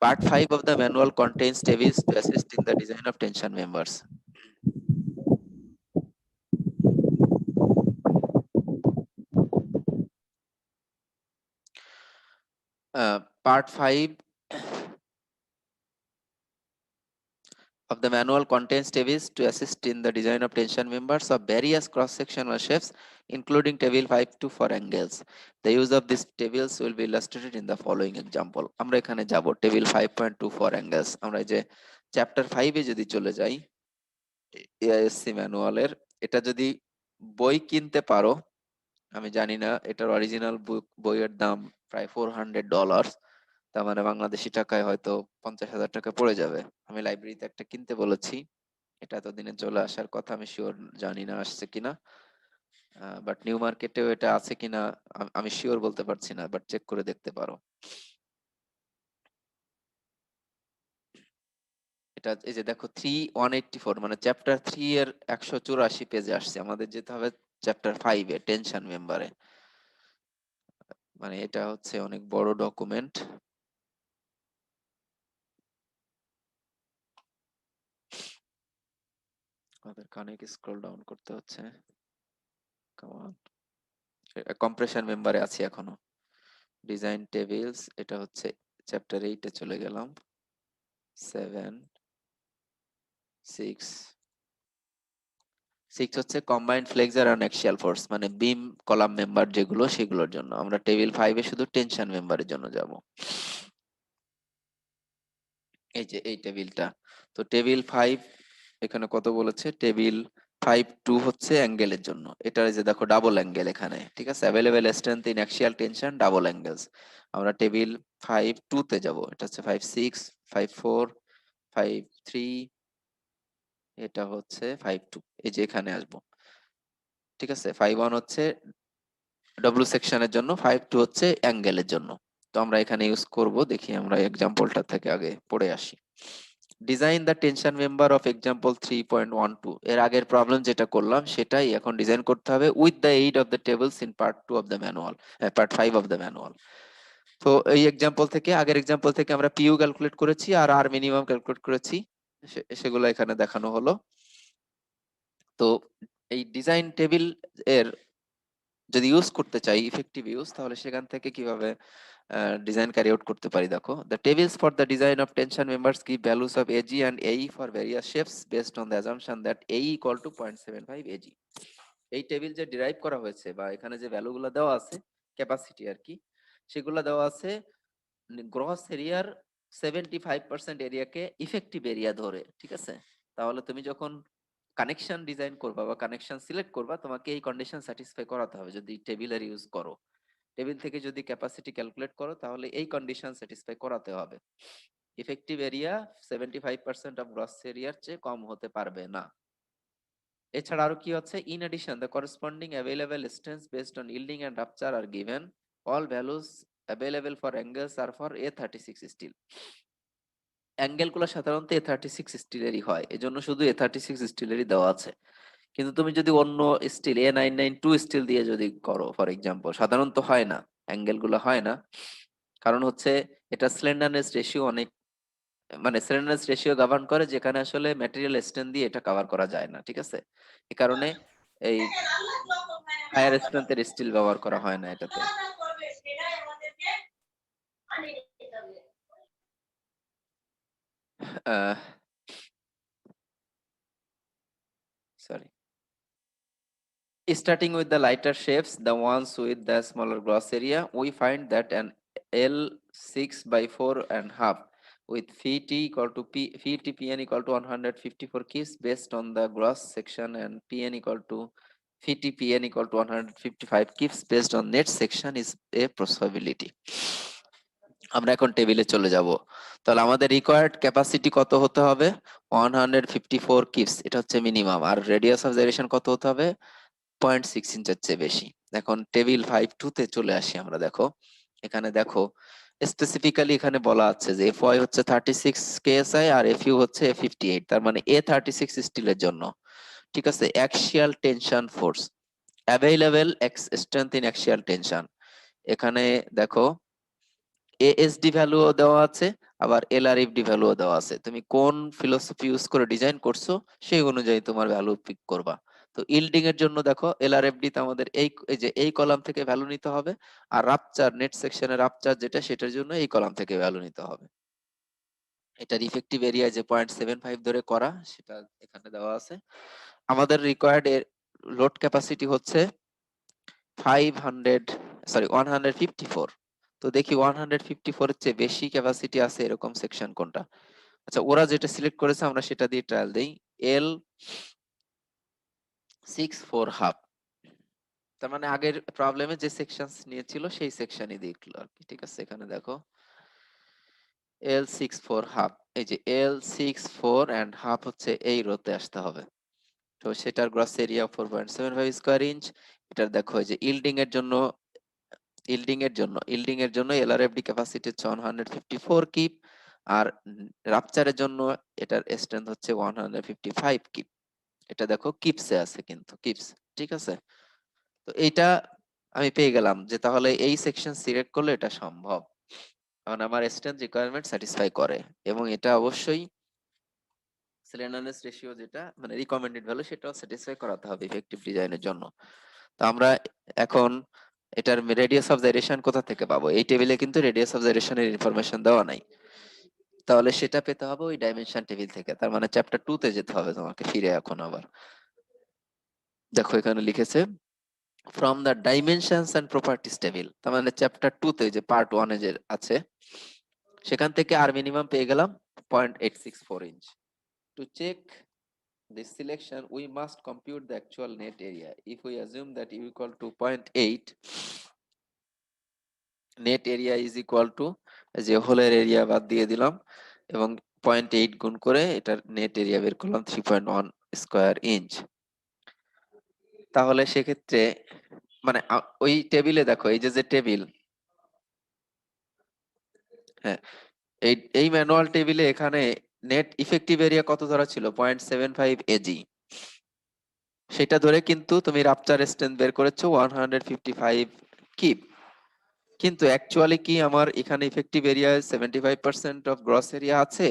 part 5 of the manual contains tables to assist in the design of tension members. Part 5 of the manual contains tables to assist in the design of tension members of various cross-sectional shapes, including table 5 to 4 angles. The use of these tables will be illustrated in the following example. আমরা এখানে যাব table 5.24 angles। আমরা এই যে chapter 5 এ যদি চলে যাই এআইএসসি ম্যানুয়ালের, এটা যদি বই কিনতে পারো, আমি জানি না এটার অরিজিনাল বইয়ের দাম প্রায় $400, তার মানে বাংলাদেশি টাকায় হয়তো 50,000 টাকা পড়ে যাবে। আমি লাইব্রেরিতে একটা কিনতে বলেছি, এটা এতদিনে চলে আসার কথা, আমি শিওর জানি না আসছে কিনা, বাট নিউ মার্কেটেও এটা আছে কিনা আমি শিওর বলতে পারছি না, বাট চেক করে দেখতে পারো। এটা এই যে দেখো 3184, মানে চ্যাপ্টার 3 এর 184 পেজে আসছে, আমাদের যেতে হবে চ্যাপ্টার 5 এ টেনশন মেম্বারে। মানে এটা হচ্ছে অনেক বড় ডকুমেন্ট। আমাদের কানে স্ক্রল ডাউন করতে হচ্ছে, কাম অন। কম্প্রেশন মেম্বারে আছি এখনো। ডিজাইন টেবিলস, এটা হচ্ছে চ্যাপ্টার 8 এ চলে গেলাম। 7 6 6 হচ্ছে combined flexure and axial force, মানে বিম কলাম মেম্বার যেগুলো সেগুলোর জন্য। আমরা টেবিল 5 এ শুধু টেনশন মেম্বারের জন্য যাব। এই যে এই টেবিলটা, তো টেবিল 5 এখানে কত বলেছে, টেবিল 5.2 হচ্ছে অ্যাঙ্গেলের জন্য। এটা এই যে দেখো ডাবল অ্যাঙ্গেল এখানে, ঠিক আছে, available strength in axial tension double angles. আমরা টেবিল 5.2 তে যাব, এটা হচ্ছে 5.6 5.4 5.3, এটা হচ্ছে 5.2, এই যে এখানে আসবো, ঠিক আছে। 5.1 হচ্ছে ডব্লিউ সেকশনের জন্য, 5.2 হচ্ছে অ্যাঙ্গেলের জন্য। তো আমরা এখানে ইউজ করব, দেখি আমরা এক্সাম্পলটা থেকে আগে পড়ে আসি। Design the tension member of example 3.12, এর আগের প্রবলেম যেটা করলাম সেটাই এখন ডিজাইন করতে হবে with the aid of the tables in part 2 of the manual, part 5 of the manual. তো এই এক্সাম্পল থেকে, আগের এক্সাম্পল থেকে আমরা পিইউ ক্যালকুলেট করেছি আর আর মিনিমাম ক্যালকুলেট করেছি, সেগুলো এখানে দেখানো হলো। তো এই ডিজাইন টেবিল এর যদি ইউজ করতে চাই ইফেক্টিভ ইউজ, তাহলে সেখান থেকে কিভাবে ডিজাইন ক্যারি আউট করতে পারি। দেখো, the tables for the design of tension members give values of AG and AE for various shapes based on the assumption that AE equal to 0.75 AG. এই table যে derive করা হয়েছে বা এখানে যে ভ্যালুগুলো দেওয়া আছে, ক্যাপাসিটি আর কি, সেগুলো দেওয়া আছে গ্রস এরিয়ার 75% এরিয়াকে ইফেক্টিভ এরিয়া ধরে, ঠিক আছে। তাহলে তুমি যখন কানেকশন ডিজাইন করবা বা কানেকশন সিলেক্ট করবা, তোমাকে এই কন্ডিশন স্যাটিসফাই করাতে হবে। যদি টেবিলের ইউজ করো, টেবিল থেকে যদি ক্যাপাসিটি ক্যালকুলেট করো, তাহলে এই কন্ডিশন স্যাটিসফাই করাতে হবে। ইফেক্টিভ এরিয়া 75% অফ গ্রস এরিয়ার চেয়ে কম হতে পারবে না। এছাড়া আরো কি হচ্ছে, in addition the corresponding available strengths based on yielding and rupture are given, all values available for angles are for A36 স্টিল। অ্যাঙ্গেল গুলো সাধারণত A36 স্টিলেরই হয়, এজন্য শুধু A36 স্টিলেরই দেওয়া আছে। কিন্তু তুমি যদি অন্য স্টিল A992 স্টিল দিয়ে যদি করো ফর এক্সাম্পল, সাধারণত হয় না, অ্যাঙ্গেল গুলো হয় না। কারণ হচ্ছে এটা স্লেন্ডারনেস রেশিও অনেক, মানে স্লেন্ডারনেস রেশিও গভর্ন করে, যেখানে আসলে ম্যাটেরিয়াল স্ট্রেন্থ দিয়ে এটা কভার করা যায় না, ঠিক আছে। এই কারণে এই হায়ার স্ট্রেন্থের স্টিল ব্যবহার করা হয় না এটাতে। Sorry, starting with the lighter shapes, the ones with the smaller gross area, we find that an L6 by 4.5 with phi t equal to phi t pn equal to 154 keys based on the gross section, and pn equal to phi t pn equal to 155 keys based on net section is a possibility. আমরা এখন টেবিলে চলে যাব। তাহলে আমাদের required capacity কত হতে হবে, 154 কিপস, এটা হচ্ছে মিনিমাম। আর রেডিয়াস অফ জাইরেশন কত হতে হবে, 0.6 ইঞ্চের চেয়ে বেশি। এখন টেবিল 5.2 তে চলে আসি আমরা। দেখো এখানে, দেখো স্পেসিফিক্যালি এখানে বলা আছে যে এফওয়াই হচ্ছে 36 কেএসআই আর এফইউ হচ্ছে 58, তার মানে A36 স্টিলের জন্য, ঠিক আছে, axial tension force available strength in axial tension, এখানে দেখো এএসডি ভ্যালুও দেওয়া আছে, আবার এলআরএফডি ভ্যালুও দেওয়া আছে। তুমি কোন ফিলোসফি ইউজ করে ডিজাইন করছো সেই অনুযায়ী তোমার ভ্যালু পিক করবা। তো ইল্ডিং এর জন্য দেখো এলআরএফডি তে আমাদের এই যে এই কলাম থেকে ভ্যালু নিতে হবে, আর রাপচার নেট সেকশনের রাপচার যেটা সেটার জন্য এই কলাম থেকে ভ্যালু নিতে হবে। এটার ইফেক্টিভ এরিয়া যে 0.75 ধরে করা সেটা এখানে দেওয়া আছে। আমাদের রিকোয়ার্ড এর লোড ক্যাপাসিটি হচ্ছে 154। তো দেখি 154 এর চেয়ে বেশি ক্যাপাসিটি আছে এরকম সেকশন কোনটা। আচ্ছা, ওরা যেটা সিলেক্ট করেছে আমরা সেটা দিয়ে ট্রায়াল দেই। L64 হাফ, তার মানে আগের প্রবলেমে যে সেকশন নিয়েছিল সেই সেকশনই দেখলো আর কি। ঠিক আছে, এখানে দেখো L64 হাফ, এই যে L64 এন্ড হাফ হচ্ছে এই রোতে আসতে হবে। তো সেটার গ্রস এরিয়া 4.75 স্কয়ার ইঞ্চ। এটার দেখো এই যে ইল্ডিং এর জন্য এলআরএফডি ক্যাপাসিটি হচ্ছে 154 কিপ, আর রাপচারের জন্য এটার স্ট্রেংথ হচ্ছে 155 কিপ। এটা দেখো কিপসে আছে, কিন্তু কিপস। ঠিক আছে, তো এইটা আমি পেয়ে গেলাম যে তাহলে এই সেকশন সিলেক্ট করলে এটা সম্ভব, কারণ আমার স্ট্রেংথ রিকোয়ারমেন্ট স্যাটিসফাই করে, এবং এটা অবশ্যই স্লেন্ডারনেস রেশিও যেটা মানে রিকমেন্ডেড ভ্যালু সেটাও স্যাটিসফাই করাতে হবে ইফেক্টিভ ডিজাইনের জন্য। তো আমরা এখন এটার রেডিয়াস অফ জাইরেশন কোথা থেকে পাবো? এই টেবিলে কিন্তু রেডিয়াস অফ জাইরেশনের ইনফরমেশন দেওয়া নাই, তাহলে সেটা পেতে হবে ওই ডাইমেনশন টেবিল থেকে। তার মানে চ্যাপ্টার 2 তে যেতে হবে তোমাকে ফিরে। এখন আবার দেখো এখানে লিখেছে from the dimensions and properties table, তার মানে চ্যাপ্টার 2 তে যে পার্ট 1 এ যে আছে সেখান থেকে আর মিনিমাম পেয়ে গেলাম 0.864 inch. To check this selection we must compute the actual net area. If we assume that u equal to 0.8, net area is equal to যে হোলের এরিয়া বাদ দিয়ে দিলাম এবং 0.8 গুণ করে এটার নেট এরিয়া বের করলাম 3.1 স্কয়ার ইঞ্চ। তাহলে সেক্ষেত্রে মানে ওই টেবিলে দেখো এই যে টেবিল, হ্যাঁ, এই ম্যানুয়াল টেবিলে এখানে নেট ইফেক্টিভ এরিয়া কত ধরা ছিল? 0.75 এজি। সেটা ধরে কিন্তু তুমি রাপচার স্ট্রেংথ বের করেছো 155 কিপ, কিন্তু অ্যাকচুয়ালি কি আমার এখানে effective area 75% of gross area আছে,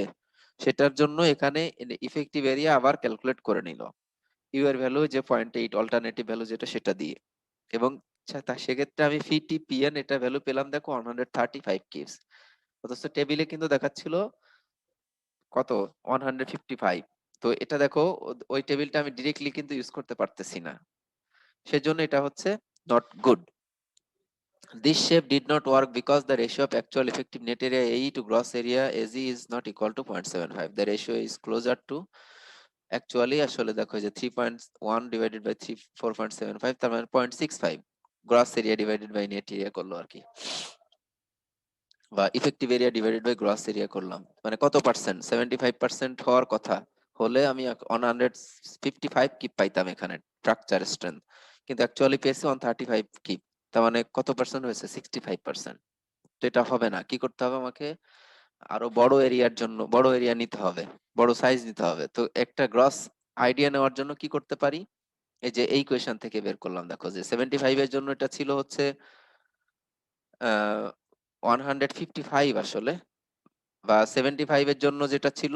সেটার জন্য এখানে ইফেক্টিভ এরিয়া আবার ক্যালকুলেট করে নিল ইউ এর ভ্যালু যে 0.8 অল্টারনেটিভ ভ্যালু যেটা সেটা দিয়ে, এবং সেক্ষেত্রে আমি ফিটিপিএন এটা ভ্যালু পেলাম দেখো 135 কিপস, অথচ টেবিলে কিন্তু দেখাচ্ছিল কত 155। তো এটা দেখো ওই টেবিলটা আমি ডিরেক্টলি কিন্তু ইউজ করতে পারতেছি না, সেজন্য এটা হচ্ছে not good. This shape did not work because the ratio of actual effective net area AE to gross area AZ is not equal to 0.75. The ratio is closer to actually আসলে দেখো যে 3.1 divided by 4.75, তার মানে 0.65 gross area divided by net area করলো আর কি, বা effective area divided by gross area করলাম। মানে কত পার্সেন্ট? 75% হওয়ার কথা হলে আমি 155 কিপ পাইতাম এখানে স্ট্রাকচার স্ট্রেংথ, কিন্তু অ্যাকচুয়ালি পেয়েছি 135 কিপ। তার মানে কত পার্সেন্ট হয়েছে? 65%। তো এটা হবে না, কি করতে হবে আমাকে? আরো বড় এরিয়ার জন্য বড় এরিয়া নিতে হবে, বড় সাইজ নিতে হবে। তো একটা গ্রস আইডিয়া নেওয়ার জন্য কি করতে পারি? এই যে এই কোয়েশ্চন থেকে বের করলাম, দেখো যে 75 এর জন্য এটা ছিল হচ্ছে 155 আসলে, বা 75 এর জন্য যেটা ছিল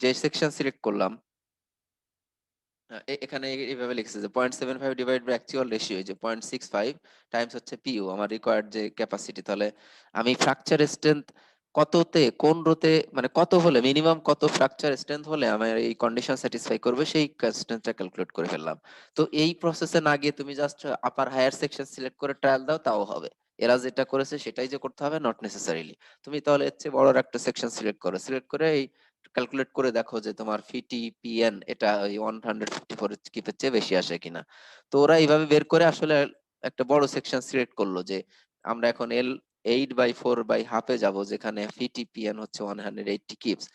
যে সেকশন সিলেক্ট করলাম, এখানে এইভাবে লিখছে যে 0.75 ডিভাইড বাই অ্যাকচুয়াল রেশিও, যে 0.65 টাইমস হচ্ছে পিইউ আমার রিকোয়ার্ড যে ক্যাপাসিটি। তাহলে আমি ফ্র্যাকচার স্ট্রেংথ কততে কোন রোতে মানে কত হলে মিনিমাম কত ফ্র্যাকচার স্ট্রেংথ হলে আমার এই কন্ডিশন স্যাটিসফাই করবে সেই স্ট্রেংথটা ক্যালকুলেট করে ফেললাম। তো এই প্রসেসে না গিয়ে তুমি জাস্ট আপার হায়ার সেকশন সিলেক্ট করে ট্রায়াল দাও, তাও হবে। এরা যেটা করেছে সেটাই যে করতে হবে নট নেসেসারিলি। তুমি তাহলে এর চেয়ে বড় একটা সেকশন সিলেক্ট করো, সিলেক্ট করে এই ক্যালকুলেট করে দেখো যে তোমার ফিটিপিএন এটা ওই 154 কিপের চেয়ে বেশি আসে কিনা। তো ওরা এইভাবে বের করে আসলে একটা বড় সেকশন সিলেক্ট করলো যে আমরা এখন L8/4/হাফে যাব, যেখানে ফিটিপিএন হচ্ছে 180 কিপস,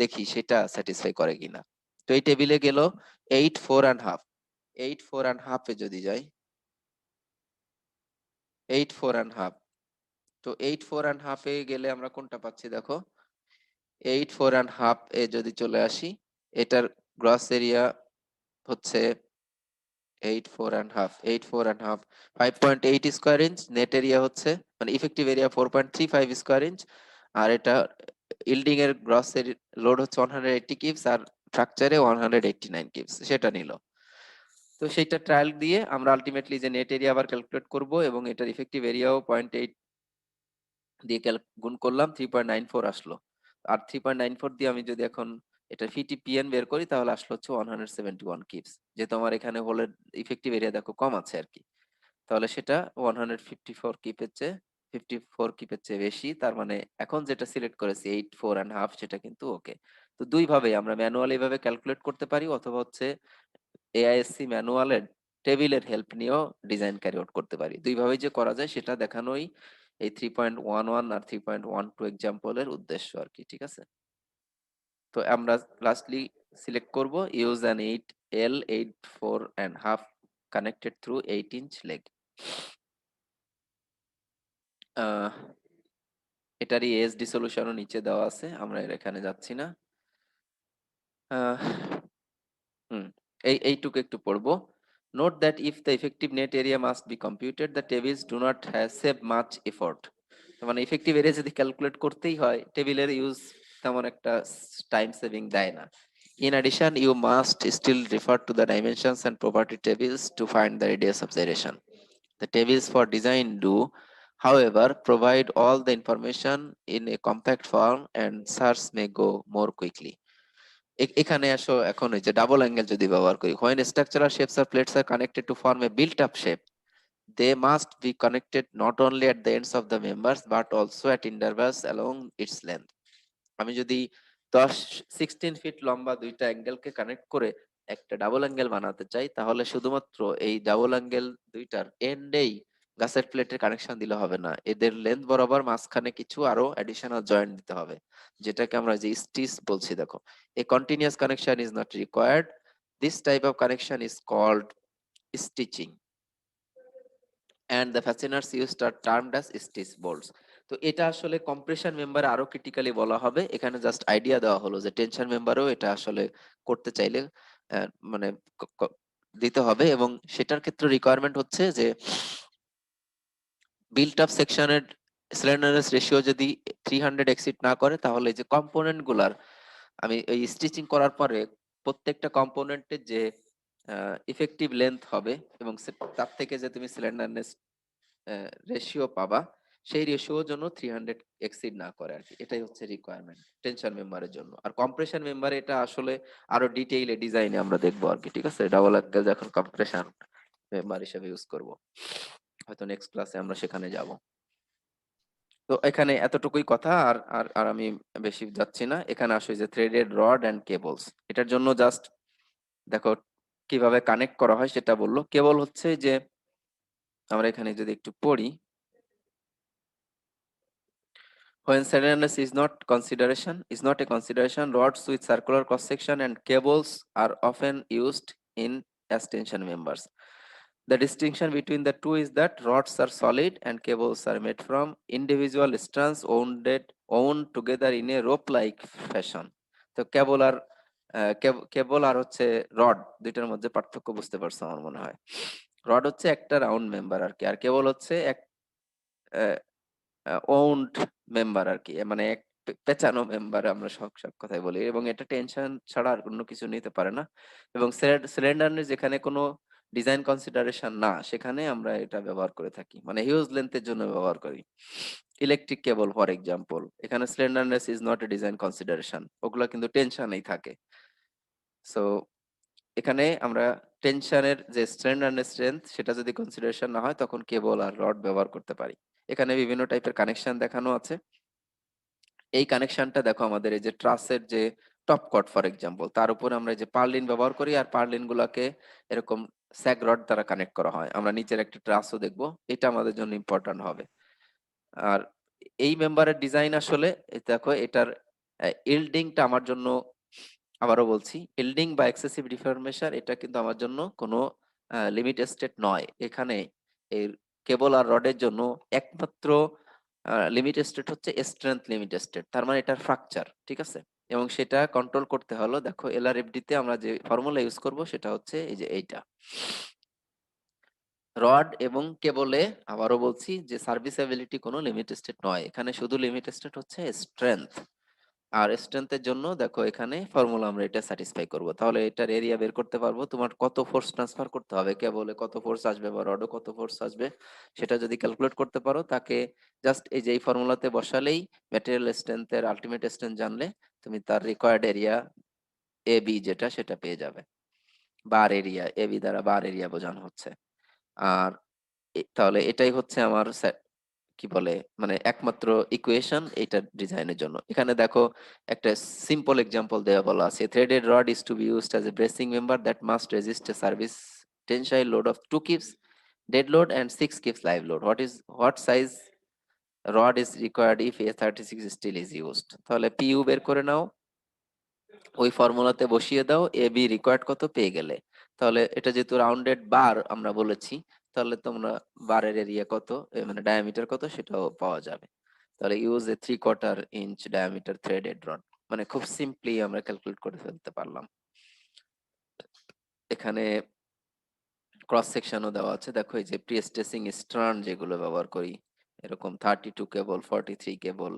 দেখি সেটা স্যাটিসফাই করে কিনা। তো এই টেবিলে গেল 8/4 8/4 যদি যাই 8/4, তো 8/4 গেলে আমরা কোনটা পাচ্ছি দেখো, 8/4 যদি চলে আসি, এটার গ্রস এরিয়া হচ্ছে 8/4, 5.8 স্কয়ার ইঞ্চ। নেট এরিয়া হচ্ছে মানে ইফেক্টিভ এরিয়া 4.35 স্কয়ার ইঞ্চ। আর এটা ইল্ডিং এর গ্রস এর লোড হচ্ছে 180 কিপস, আর স্ট্রাকচারে 189 কিপস, সেটা নিল। তো সেইটা ট্রায়াল দিয়ে আমরা আলটিমেটলি যে নেট এরিয়া আবার ক্যালকুলেট করব এবং এটার ইফেক্টিভ এরিয়াও 0.8 দিয়ে গুণ করলাম, 3.94 আসলো। আর 3.94 দিয়ে আমি যদি এখন এটা ফিটিপিএন বের করি তাহলে আসলো হচ্ছে 171 কিপস, যেহেতু আমার এখানে হোলের ইফেক্টিভ এরিয়া দেখো কম আছে আর কি, তাহলে সেটা 154 কিপের চেয়ে 54 কিপের চেয়ে বেশি। তার মানে এখন যেটা সিলেক্ট করেছি 84.5 সেটা কিন্তু ওকে। তো দুই ভাবে আমরা ম্যানুয়ালি এভাবে ক্যালকুলেট করতে পারি, অথবা হচ্ছে এআইএসসি ম্যানুয়ালের টেবিলের হেল্প নিয়েও ডিজাইন ক্যারি আউট করতে পারি। দুইভাবেই যে করা যায় সেটা দেখানোই এই 3.11 আর 3.12 এক্সাম্পলের উদ্দেশ্য আর কি, ঠিক আছে। তো আমরা লাস্টলি সিলেক্ট করব use an 8L 84.5 connected through 8-inch leg। এটারই এসডি সলিউশনও নিচে দেওয়া আছে, আমরা এর এখানে যাচ্ছি না। আহ, হুম এইটুকু একটু পড়বো। Note that if the effective net area must be computed the tables do not save much effort. মানে ইফেক্টিভ এরিয়া যদি ক্যালকুলেট করতেই হয়, টেবিলের ইউজ তেমন একটা টাইম সেভিং দেয় না। In addition, you must still refer to the dimensions and property tables to find the radius of gyration. The tables for design do, however, provide all the information in a compact form and search may go more quickly. এখানে আসো, এখন ওই যে double angle যদি ব্যবহার করি, when structural shapes or plates are connected to form a built up shape, they must be connected not only at the ends of the members but also at intervals along its length. আমি যদি 16 fit লম্বা দুইটা অ্যাঙ্গেলকে connect করে একটা double angle বানাতে চাই, তাহলে শুধুমাত্র এই ডাবল অ্যাঙ্গেল দুইটার এন্ডেই গাছের প্লেটের কানেকশন দিলে হবে না, এদের লেন্থ বরাবর মাঝখানে কিছু আরো অ্যাডিশনাল জয়েন্ট দিতে হবে, যেটাকে আমরা যে স্টিচ বলছি। দেখো, a continuous connection is not required, this type of connection is called stitching and the fasteners used are termed as stitch bolts. তো এটা আসলে কম্প্রেশন মেম্বারে আরো ক্রিটিক্যালি বলা হবে, এখানে জাস্ট আইডিয়া দেওয়া হলো যে টেনশন মেম্বারেও এটা আসলে করতে চাইলে মানে দিতে হবে, এবং সেটার ক্ষেত্রে রিকোয়ারমেন্ট হচ্ছে যে বিল্ট আপ সেকশনের স্ল্যান্ডারনেস রেশিও যদি 300 এক্সিড না করে, তাহলে এই যে কম্পোনেন্ট গুলার আমি এই স্টিচিং করার পরে প্রত্যেকটা কম্পোনেন্টের যে ইফেক্টিভ লেন্থ হবে এবং তার থেকে যে তুমি স্ল্যান্ডারনেস রেশিও পাবা, সেই রেশিও জন্য 300 এক্সিড না করে আর কি, এটাই হচ্ছে রিকোয়ারমেন্ট টেনশন মেম্বারের জন্য। আর কম্প্রেশন মেম্বার এটা আসলে আরো ডিটেইলে ডিজাইনে আমরা দেখবো আর কি, ঠিক আছে, ডাবল অ্যাঙ্গেল যখন কম্প্রেশন মেম্বার হিসেবে ইউজ করব, হয়তো নেক্সট ক্লাসে আমরা সেখানে যাব। তো এখানে এতটুকুই কথা, আর আর আর আমি বেশি যাচ্ছি না। এখানে আসলে যে থ্রেডেড রড এন্ড কেবলস, এটার জন্য জাস্ট দেখো কিভাবে কানেক্ট করা হয় সেটা বললো। কেবল হচ্ছে যে আমরা এখানে যদি একটু পড়ি, when slenderness is not a consideration, rods with circular cross section and cables are often used in as tension members. The distinction between the two is that rods are solid and cables are made from individual strands wound together in a rope-like fashion. তো কেবল আর হচ্ছে rod, দুইটার মধ্যে পার্থক্য বুঝতে পারছো আমার মনে হয়। রড হচ্ছে একটা রাউন্ড মেম্বার আর কি, আর কেবল হচ্ছে এক ওন্ড মেম্বার আর কি, মানে এক পেঁচানো মেম্বার আমরা সব সব কথাই বলি, এবং এটা টেনশন ছাড়া আর কোনো কিছু নিতে পারে না। এবং সিলিন্ডার যেখানে কোনো ডিজাইন কনসিডারেশন না, সেখানে আমরা এটা ব্যবহার করে থাকি, মানে হিউজ লেন্থের জন্য ব্যবহার করি। ইলেকট্রিক কেবল ফর এক্সাম্পল, এখানে slenderness is not a design consideration, ওগুলা কিন্তু টেনশনেই থাকে। সো এখানে আমরা টেনশনের যে স্ট্রেন্থ স্ট্রেংথ সেটা যদি কনসিডারেশন না হয়, তখন কেবল আর রড ব্যবহার করতে পারি। এখানে বিভিন্ন টাইপের কানেকশন দেখানো আছে। এই কানেকশনটা দেখো, আমাদের এই যে ট্রাসের যে টপ কট ফর এক্সাম্পল, তার উপরে আমরা এই যে পার্লিন ব্যবহার করি, আর পার্লিন গুলাকে এরকম স্যাগ রড দ্বারা কানেক্ট করা হয়। আমরা নিচের একটা ট্রাসও দেখবো, এটা আমাদের জন্য ইম্পর্টেন্ট হবে। আর এই মেম্বারের ডিজাইন আসলে দেখো, এটার ইল্ডিংটা আমার জন্য, আবারও বলছি, ইল্ডিং বা এক্সেসিভ ডিফরমেশন এটা কিন্তু আমার জন্য কোনো লিমিট স্টেট নয়। এখানে এই কেবল আর রডের জন্য একমাত্র লিমিট স্টেট হচ্ছে স্ট্রেংথ লিমিট স্টেট, তার মানে এটার ফ্র্যাকচার, ঠিক আছে। এবং সেটা কন্ট্রোল করতে হলো, দেখো এলআরএফডি তে আমরা যে ফর্মুলা ইউজ করব সেটা হচ্ছে এই যে এইটা। রড এবং কেবলে আবারও বলছি যে সার্ভিসেবিলিটি কোনো লিমিট স্টেট নয়, এখানে শুধু লিমিট স্টেট হচ্ছে স্ট্রেংথ। আর স্ট্রেংথের জন্য দেখো এখানে ফর্মুলা আমরা এটা স্যাটিসফাই করব, তাহলে এটার এরিয়া বের করতে পারবো। তোমার কত ফোর্স ট্রান্সফার করতে হবে, কেবলে কত ফোর্স আসবে বা রডে কত ফোর্স আসবে, সেটা যদি ক্যালকুলেট করতে পারো, তাকে জাস্ট এই যে এই ফর্মুলাতে বসালেই ম্যাটেরিয়াল স্ট্রেংথের আলটিমেট স্ট্রেংথ জানলে তুমি তার রিকোয়ার্ড এরিয়া এ বি যেটা সেটা পেয়ে যাবে। বার এরিয়া, এ বি দ্বারা বার এরিয়া বোঝানো হচ্ছে। আর তাহলে এটাই হচ্ছে আমার কি বলে মানে একমাত্র ইকুয়েশন এটা ডিজাইনের জন্য। এখানে দেখো একটা সিম্পল এক্সাম্পল দেওয়া বলা আছে, threaded rod is to be used as a bracing member that must resist a service tensile load of 2 kips dead load and 6 kips live load. What size rod is required if A36 steel is used? তাহলে PU বের করে নাও, ওই ফর্মুলাতে বসিয়ে দাও, A be required কত পেয়ে গেলে। তাহলে এটা যেহেতু রাউন্ডেড বার আমরা বলেছি, তাহলে তোমরা বারের এরিয়া কত মানে ডায়ামিটার কত সেটাও পাওয়া যাবে। তাহলে use a 3/4 inch diameter threaded rod, মানে খুব সিম্পলি আমরা ক্যালকুলেট করে ফেলতে পারলাম। এখানে ক্রস সেকশনও দেওয়া আছে, দেখো এই যে প্রি স্ট্রেসিং স্ট্রান্ড যেগুলো ব্যবহার করি, এরকম 32 কেবল 43 কেবল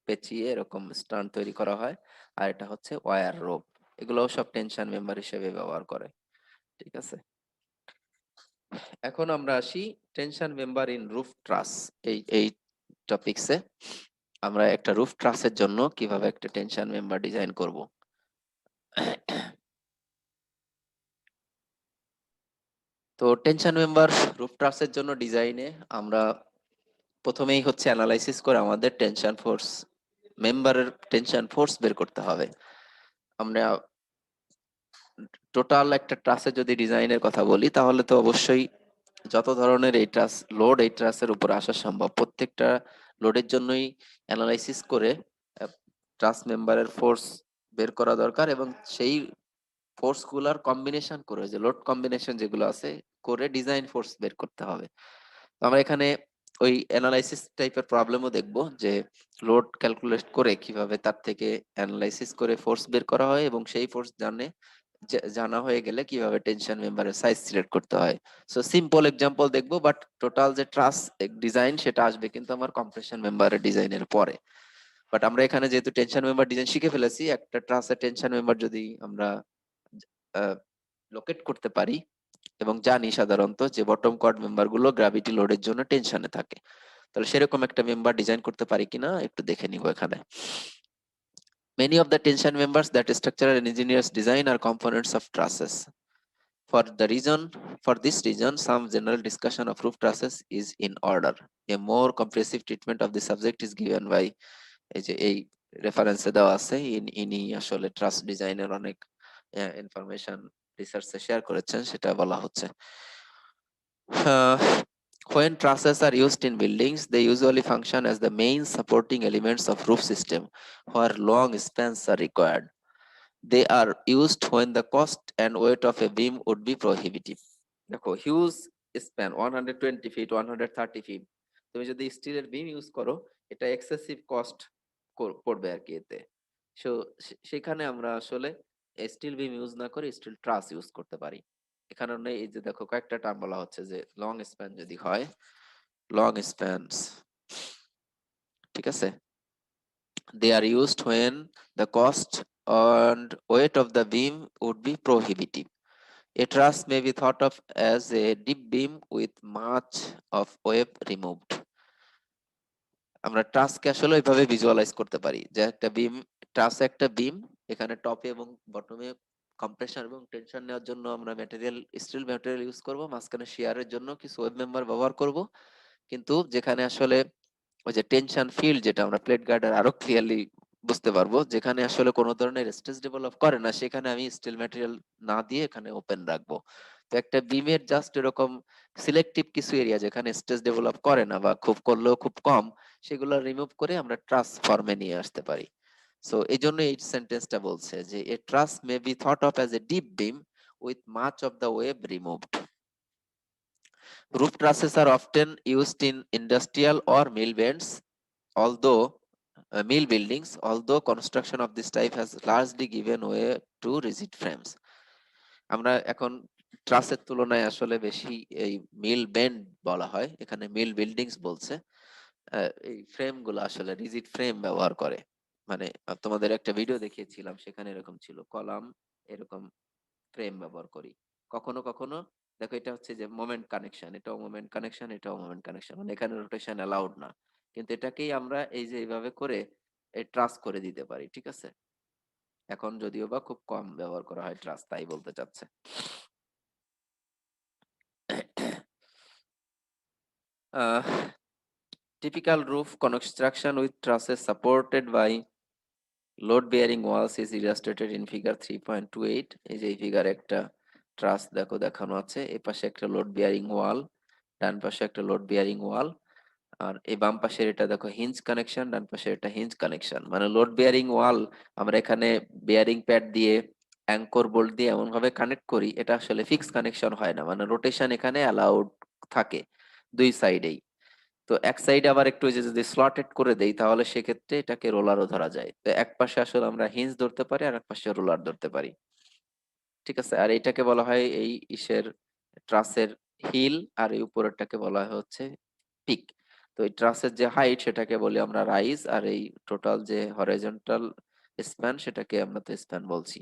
পেঁচিয়ে এরকম স্ট্রান্ড তৈরি করা হয়। আর এটা হচ্ছে ওয়্যার রোপ, এগুলোও সব টেনশন মেম্বার হিসেবে ব্যবহার করে। ঠিক আছে, এখন আমরা আসি টেনশন মেম্বার ইন রুফ ট্রাস। এই টপিকসে আমরা একটা রুফ ট্রাসের জন্য কিভাবে একটা টেনশন মেম্বার ডিজাইন করব। তো টেনশন মেম্বার রুফ ট্রাসের জন্য ডিজাইনে আমরা প্রথমেই হচ্ছে অ্যানালাইসিস করে আমাদের টেনশন ফোর্স মেম্বারের টেনশন ফোর্স বের করতে হবে। আমরা টোটাল একটা ট্রাসের যদি ডিজাইনের কথা বলি, তাহলে তো অবশ্যই যত ধরনের এই ট্রাস লোড এই ট্রাসের উপর আসা সম্ভব প্রত্যেকটা লোডের জন্যই অ্যানালাইসিস করে ট্রাস মেম্বারের ফোর্স বের করা দরকার, এবং সেই ফোর্স গুলার কম্বিনেশন করে, যে লোড কম্বিনেশন যেগুলো আছে করে ডিজাইন ফোর্স বের করতে হবে। তো আমরা এখানে ওই অ্যানালাইসিস টাইপের প্রবলেমও দেখব, যে লোড ক্যালকুলেট করে কিভাবে তার থেকে অ্যানালাইসিস করে ফোর্স বের করা হয়, এবং সেই ফোর্স জানা হয়ে গেলে কিভাবে টেনশন মেম্বারের সাইজ সিলেক্ট করতে হয়। সো সিম্পল এক্সাম্পল দেখবো, বাট টোটাল যে ট্রাস ডিজাইন সেটা আসবে কিন্তু আমার কম্প্রেশন মেম্বারের ডিজাইনের পরে। বাট আমরা এখানে যেহেতু টেনশন মেম্বার ডিজাইন শিখে ফেলেছি, একটা ট্রাসের টেনশন মেম্বার যদি আমরা লোকেট করতে পারি, এবং জানি সাধারণত যে বটম কর্ড মেম্বার গুলো গ্র্যাভিটি লোডের জন্য টেনশনে থাকে, তাহলে সেরকম একটা মেম্বার ডিজাইন করতে পারি কিনা একটু দেখে নিব এখানে। Many of the tension members that structural engineers design are components of trusses. For the reason, for this reason, some general discussion of roof trusses is in order. A more comprehensive treatment of the subject is given by এই যে এই রেফারেন্সে দেওয়া আছে, ইনি আসলে ট্রাস ডিজাইনের অনেক information রিসার্চে share করেছেন, সেটা বলা হচ্ছে। When trusses are used in buildings, they usually function as the main supporting elements of roof system, where long spans are required. They are used when the cost and weight of a beam would be prohibitive. দেখো huge span 120 fit 130 fit, তুমি যদি স্টিলের বিম use করো, এটা excessive cost পড়বে আর কি এতে। So সেখানে আমরা আসলে স্টিল বিম ইউজ না করে স্টিল ট্রাস ইউজ করতে পারি। এখানে এই যে দেখো কয়েকটা টার্ম বলা হচ্ছে, যে লং স্প্যান যদি হয়, লং স্প্যানস, ঠিক আছে, they are used when the cost and weight of the beam would be prohibitive. A truss may be thought of as a deep beam with much of web removed. আমরা ট্রাসকে আসলে ওইভাবে visualise করতে পারি যে একটা বিম, ট্রাস একটা বিম, এখানে টপে এবং বটমে কম্প্রেশন এবং টেনশন নেওয়ার জন্য আমরা ম্যাটেরিয়াল স্টিল ম্যাটেরিয়াল ইউজ করব, মাঝখানে শিয়ারের জন্য কিছু ওয়েব মেম্বার ব্যবহার করব। কিন্তু যেখানে আসলে ওই যে টেনশন ফিল্ড, যেটা আমরা প্লেট গার্ডার আরো ক্লিয়ারলি বুঝতে পারবো, যেখানে আসলে কোনো ধরনের স্ট্রেস ডেভেলপ করে না, সেখানে আমি স্টিল ম্যাটেরিয়াল না দিয়ে এখানে ওপেন রাখবো। তো একটা বিমের জাস্ট এরকম সিলেক্টিভ কিছু এরিয়া যেখানে স্ট্রেস ডেভেলপ করে না বা খুব করলেও খুব কম, সেগুলো রিমুভ করে আমরা ট্রাস ফর্মে নিয়ে আসতে পারি। সো এই জন্য এই সেন্টেন্সটা বলছে যে a truss may be thought of as a deep beam with much of the web removed. Roof trusses are often used in industrial or mill bends, although mill buildings, although construction of this type has largely given way to rigid frames. আমরা এখন ট্রাসের তুলনায় আসলে বেশি এই মিল bend বলা হয়, এখানে মিল buildings বলছে। এই ফ্রেম গুলো আসলে রিজিড ফ্রেম ব্যবহার করে। মানে তোমাদের একটা ভিডিও দেখিয়েছিলাম, সেখানে এরকম ছিল, কলাম এরকম ফ্রেম ব্যবহার করি। কখনো কখনো দেখো এটা হচ্ছে যে মোমেন্ট কানেকশন, এটাও মোমেন্ট কানেকশন, এটাও মোমেন্ট কানেকশন, মানে এখানে রোটেশন অ্যালাউড না, কিন্তু এটাকেই আমরা এই যে এইভাবে করে ট্রাস করে দিতে পারি, ঠিক আছে। এখন যদিও বা খুব কম ব্যবহার করা হয় ট্রাস, তাই বলতে চাচ্ছে। Typical roof construction with trusses supported by load bearing walls is illustrated in figure 3.28। এই যে এই ফিগারে একটা ট্রাস দেখো দেখানো আছে, এ পাশে একটা লোড বেয়ারিং ওয়াল, ডান পাশে একটা লোড বেয়ারিং ওয়াল, আর এই বাম পাশের এটা দেখো হিঞ্জ কানেকশন, ডান পাশে এটা হিঞ্জ কানেকশন। মানে লোড বেয়ারিং ওয়াল আমরা এখানে বেয়ারিং প্যাড দিয়ে অ্যাঙ্কর বোল্ট দিয়ে এমন ভাবে কানেক্ট করি, এটা আসলে ফিক্স কানেকশন হয় না, মানে রোটেশন এখানে অ্যালাউড থাকে দুই সাইডেই। তো এক সাইডে আবার একটু ওই যে যদি স্লটেড করে দেই তাহলে সেক্ষেত্রে এটাকে রোলারও ধরা যায়। তো এক পাশে আসলে আমরা হিঞ্জ ধরতে পারি আর এক পাশে রোলার ধরতে পারি, ঠিক আছে। আর এটাকে বলা হয় এই ইসের ট্রাসের হিল, আর এই উপরেরটাকে বলা হয় হচ্ছে পিক। তো এই ট্রাসের যে হাইট সেটাকে বলি আমরা রাইজ, আর এই টোটাল যে হরাইজন্টাল স্প্যান সেটাকে আমরা তো স্প্যান বলছি।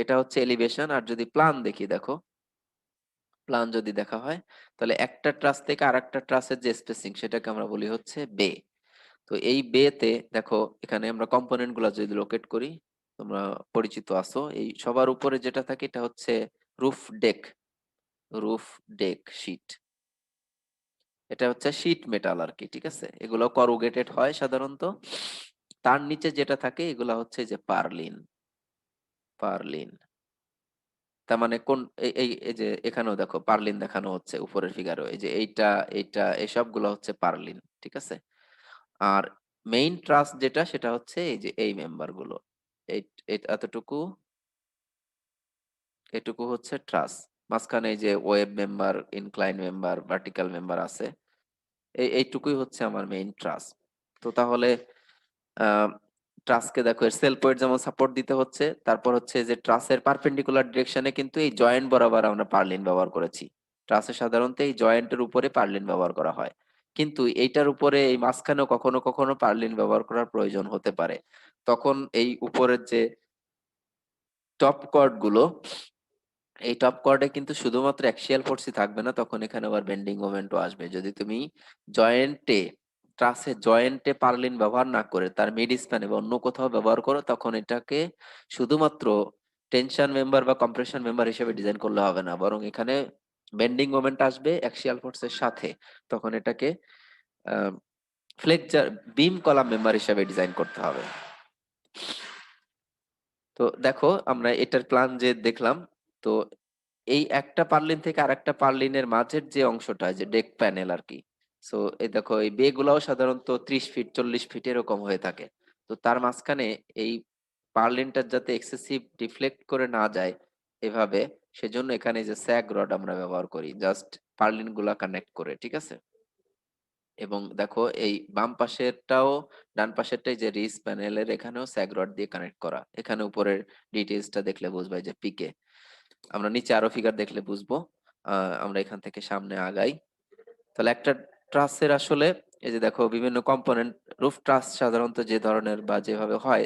এটা হচ্ছে এলিভেশন। আর যদি প্ল্যান দেখি, দেখো প্ল্যান যদি দেখা হয় তাহলে একটা ট্রাস থেকে আর একটা ট্রাসের যে স্পেসিং সেটাকে আমরা বলি হচ্ছে বে। তো এই বেতে দেখো এখানে আমরা কম্পোনেন্ট গুলা যদি লোকেট করি, তোমরা পরিচিত আছো, এই সবার উপরে যেটা থাকে এটা হচ্ছে roof deck, roof deck sheet, এটা হচ্ছে শীট মেটাল আর কি, ঠিক আছে। এগুলো করুগেটেড হয় সাধারণত। তার নিচে যেটা থাকে এগুলা হচ্ছে যে পার্লিন, পার্লিন। তার মানে কোন এই এই এই যে এখানেও দেখো পার্লিন দেখানো হচ্ছে উপরের ফিগারও, এই যে এইটা এইটা এসব গুলো হচ্ছে পার্লিন, ঠিক আছে। আর মেইন ট্রাস্ট যেটা সেটা হচ্ছে এই যে এই মেম্বার গুলো, এই এতটুকু, এটুকু হচ্ছে ট্রাস। মাঝখানে এই যে web member, incline member, vertical member আছে, এইটুকুই হচ্ছে আমার মেইন ট্রাস। তো তাহলে ট্রাসকে দেখো এর সেল পয়েন্ট যেমন সাপোর্ট দিতে হচ্ছে, তারপর হচ্ছে যে ট্রাসের পারপেন্ডিকুলার ডিরেকশনে কিন্তু এই জয়েন্ট বরাবর আমরা পার্লিন ব্যবহার করেছি। ট্রাসে সাধারণত এই জয়েন্টের উপরে পার্লিন ব্যবহার করা হয়, কিন্তু এইটার উপরে এই মাঝখানেও কখনো কখনো পার্লিন ব্যবহার করার প্রয়োজন হতে পারে। তখন এই উপরের যে টপ কর্ড গুলো, এই টপ কর্ডে কিন্তু শুধুমাত্র অ্যাক্সিয়াল ফোর্সই থাকবে না, তখন এখানে আবার বেন্ডিং মোমেন্টও আসবে। যদি তুমি জয়েন্টে, ট্রাসে জয়েন্টে পার্লিন ব্যবহার না করে তার মিড স্প্যানে বা অন্য কোথাও ব্যবহার করো, তখন এটাকে শুধুমাত্র টেনশন মেম্বার বা কম্প্রেশন মেম্বার হিসেবে ডিজাইন করলে হবে না, বরং এখানে বেন্ডিং মোমেন্ট আসবে অ্যাক্সিয়াল ফোর্সের সাথে, তখন এটাকে ফ্লেক্সর বিম কলাম মেম্বার হিসেবে ডিজাইন করতে হবে। তো দেখো আমরা এটার প্ল্যান যে দেখলাম, তো এই একটা পার্লিন থেকে আরেকটা পার্লিনের মাঝের যে অংশটা যে ডেক প্যানেল আর কি, সো এই দেখো এই বে গুলাও সাধারণত 30 ফিট 40 ফিট এরকম হয়ে থাকে। তো তার মাঝখানে এই পার্লিনটা যাতে এক্সেসিভ ডিফ্লেক্ট করে না যায় এভাবে, সেজন্য এখানে যে স্যাগ রড আমরা ব্যবহার করি জাস্ট পার্লিন গুলা কানেক্ট করে, ঠিক আছে। এবং দেখো এই বাম পাশেরটাও ডান পাশেরটাই যে রিস প্যানেলের এখানেও স্যাগ রড দিয়ে কানেক্ট করা। এখানে উপরের ডিটেইলসটা দেখলে বুঝবে যে পিকে, আমরা নিচে আরো ফিগার দেখলে বুঝবো। আমরা এখান থেকে সামনে আগাই, তাহলে একটা ট্রাসের আসলে এই যে দেখো বিভিন্ন কম্পোনেন্ট। রুফ ট্রাস সাধারণত যে ধরনের বা যেভাবে হয়,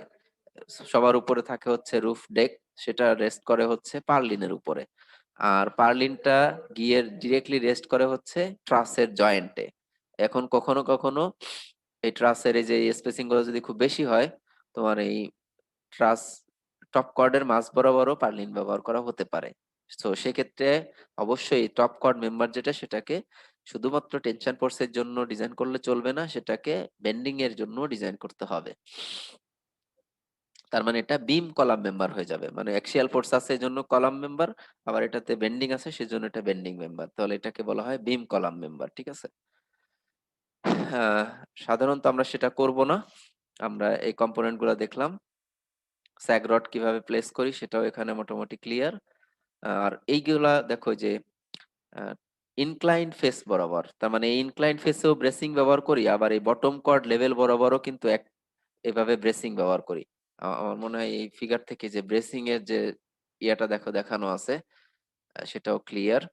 সবার উপরে থাকে হচ্ছে রুফ ডেক, সেটা রেস্ট করে হচ্ছে পার্লিনের উপরে, আর পার্লিনটা গিয়ে ডিরেক্টলি রেস্ট করে হচ্ছে ট্রাসের জয়েন্টে। এখন কখনো কখনো এই ট্রাসের এই যে স্পেসিং গুলো যদি খুব বেশি হয়, তোমার এই ট্রাস টপ কর্ডের মাঝ বরাবরও পার্লিন ব্যবহার করা হতে পারে। তো সেক্ষেত্রে অবশ্যই টপ কর্ড মেম্বার যেটা সেটাকে শুধুমাত্র টেনশন ফোর্সের জন্য ডিজাইন করলে চলবে না, সেটাকে বেন্ডিং এর জন্য ডিজাইন করতে হবে। তার মানে এটা বিম কলাম মেম্বার হয়ে যাবে, মানে অ্যাক্সিয়াল ফোর্স আছে এজন্য কলাম মেম্বার, আবার এটাতে বেন্ডিং আছে সেজন্য এটা বেন্ডিং মেম্বার, তাহলে এটাকে বলা হয় বিম কলাম মেম্বার, ঠিক আছে। হ্যাঁ, সাধারণত আমরা সেটা করব না, আমরা এই কম্পোনেন্ট গুলা দেখলাম, স্যাগ রড কিভাবে প্লেস করি সেটাও এখানে মোটামুটি ক্লিয়ার। আর এইগুলা দেখো যে ইনক্লাইন্ড ফেস বরাবর, তার মানে ইনক্লাইন্ড ফেসেও ব্রেসিং ব্যবহার করি, আবার এই বটম কর্ড লেভেল বরাবরও কিন্তু এক এভাবে ব্রেসিং ব্যবহার করি। আমার মনে হয় এই ফিগার থেকে যে ব্রেসিং এর যে ইয়াটা দেখো দেখানো আছে, সেটাও ক্লিয়ার।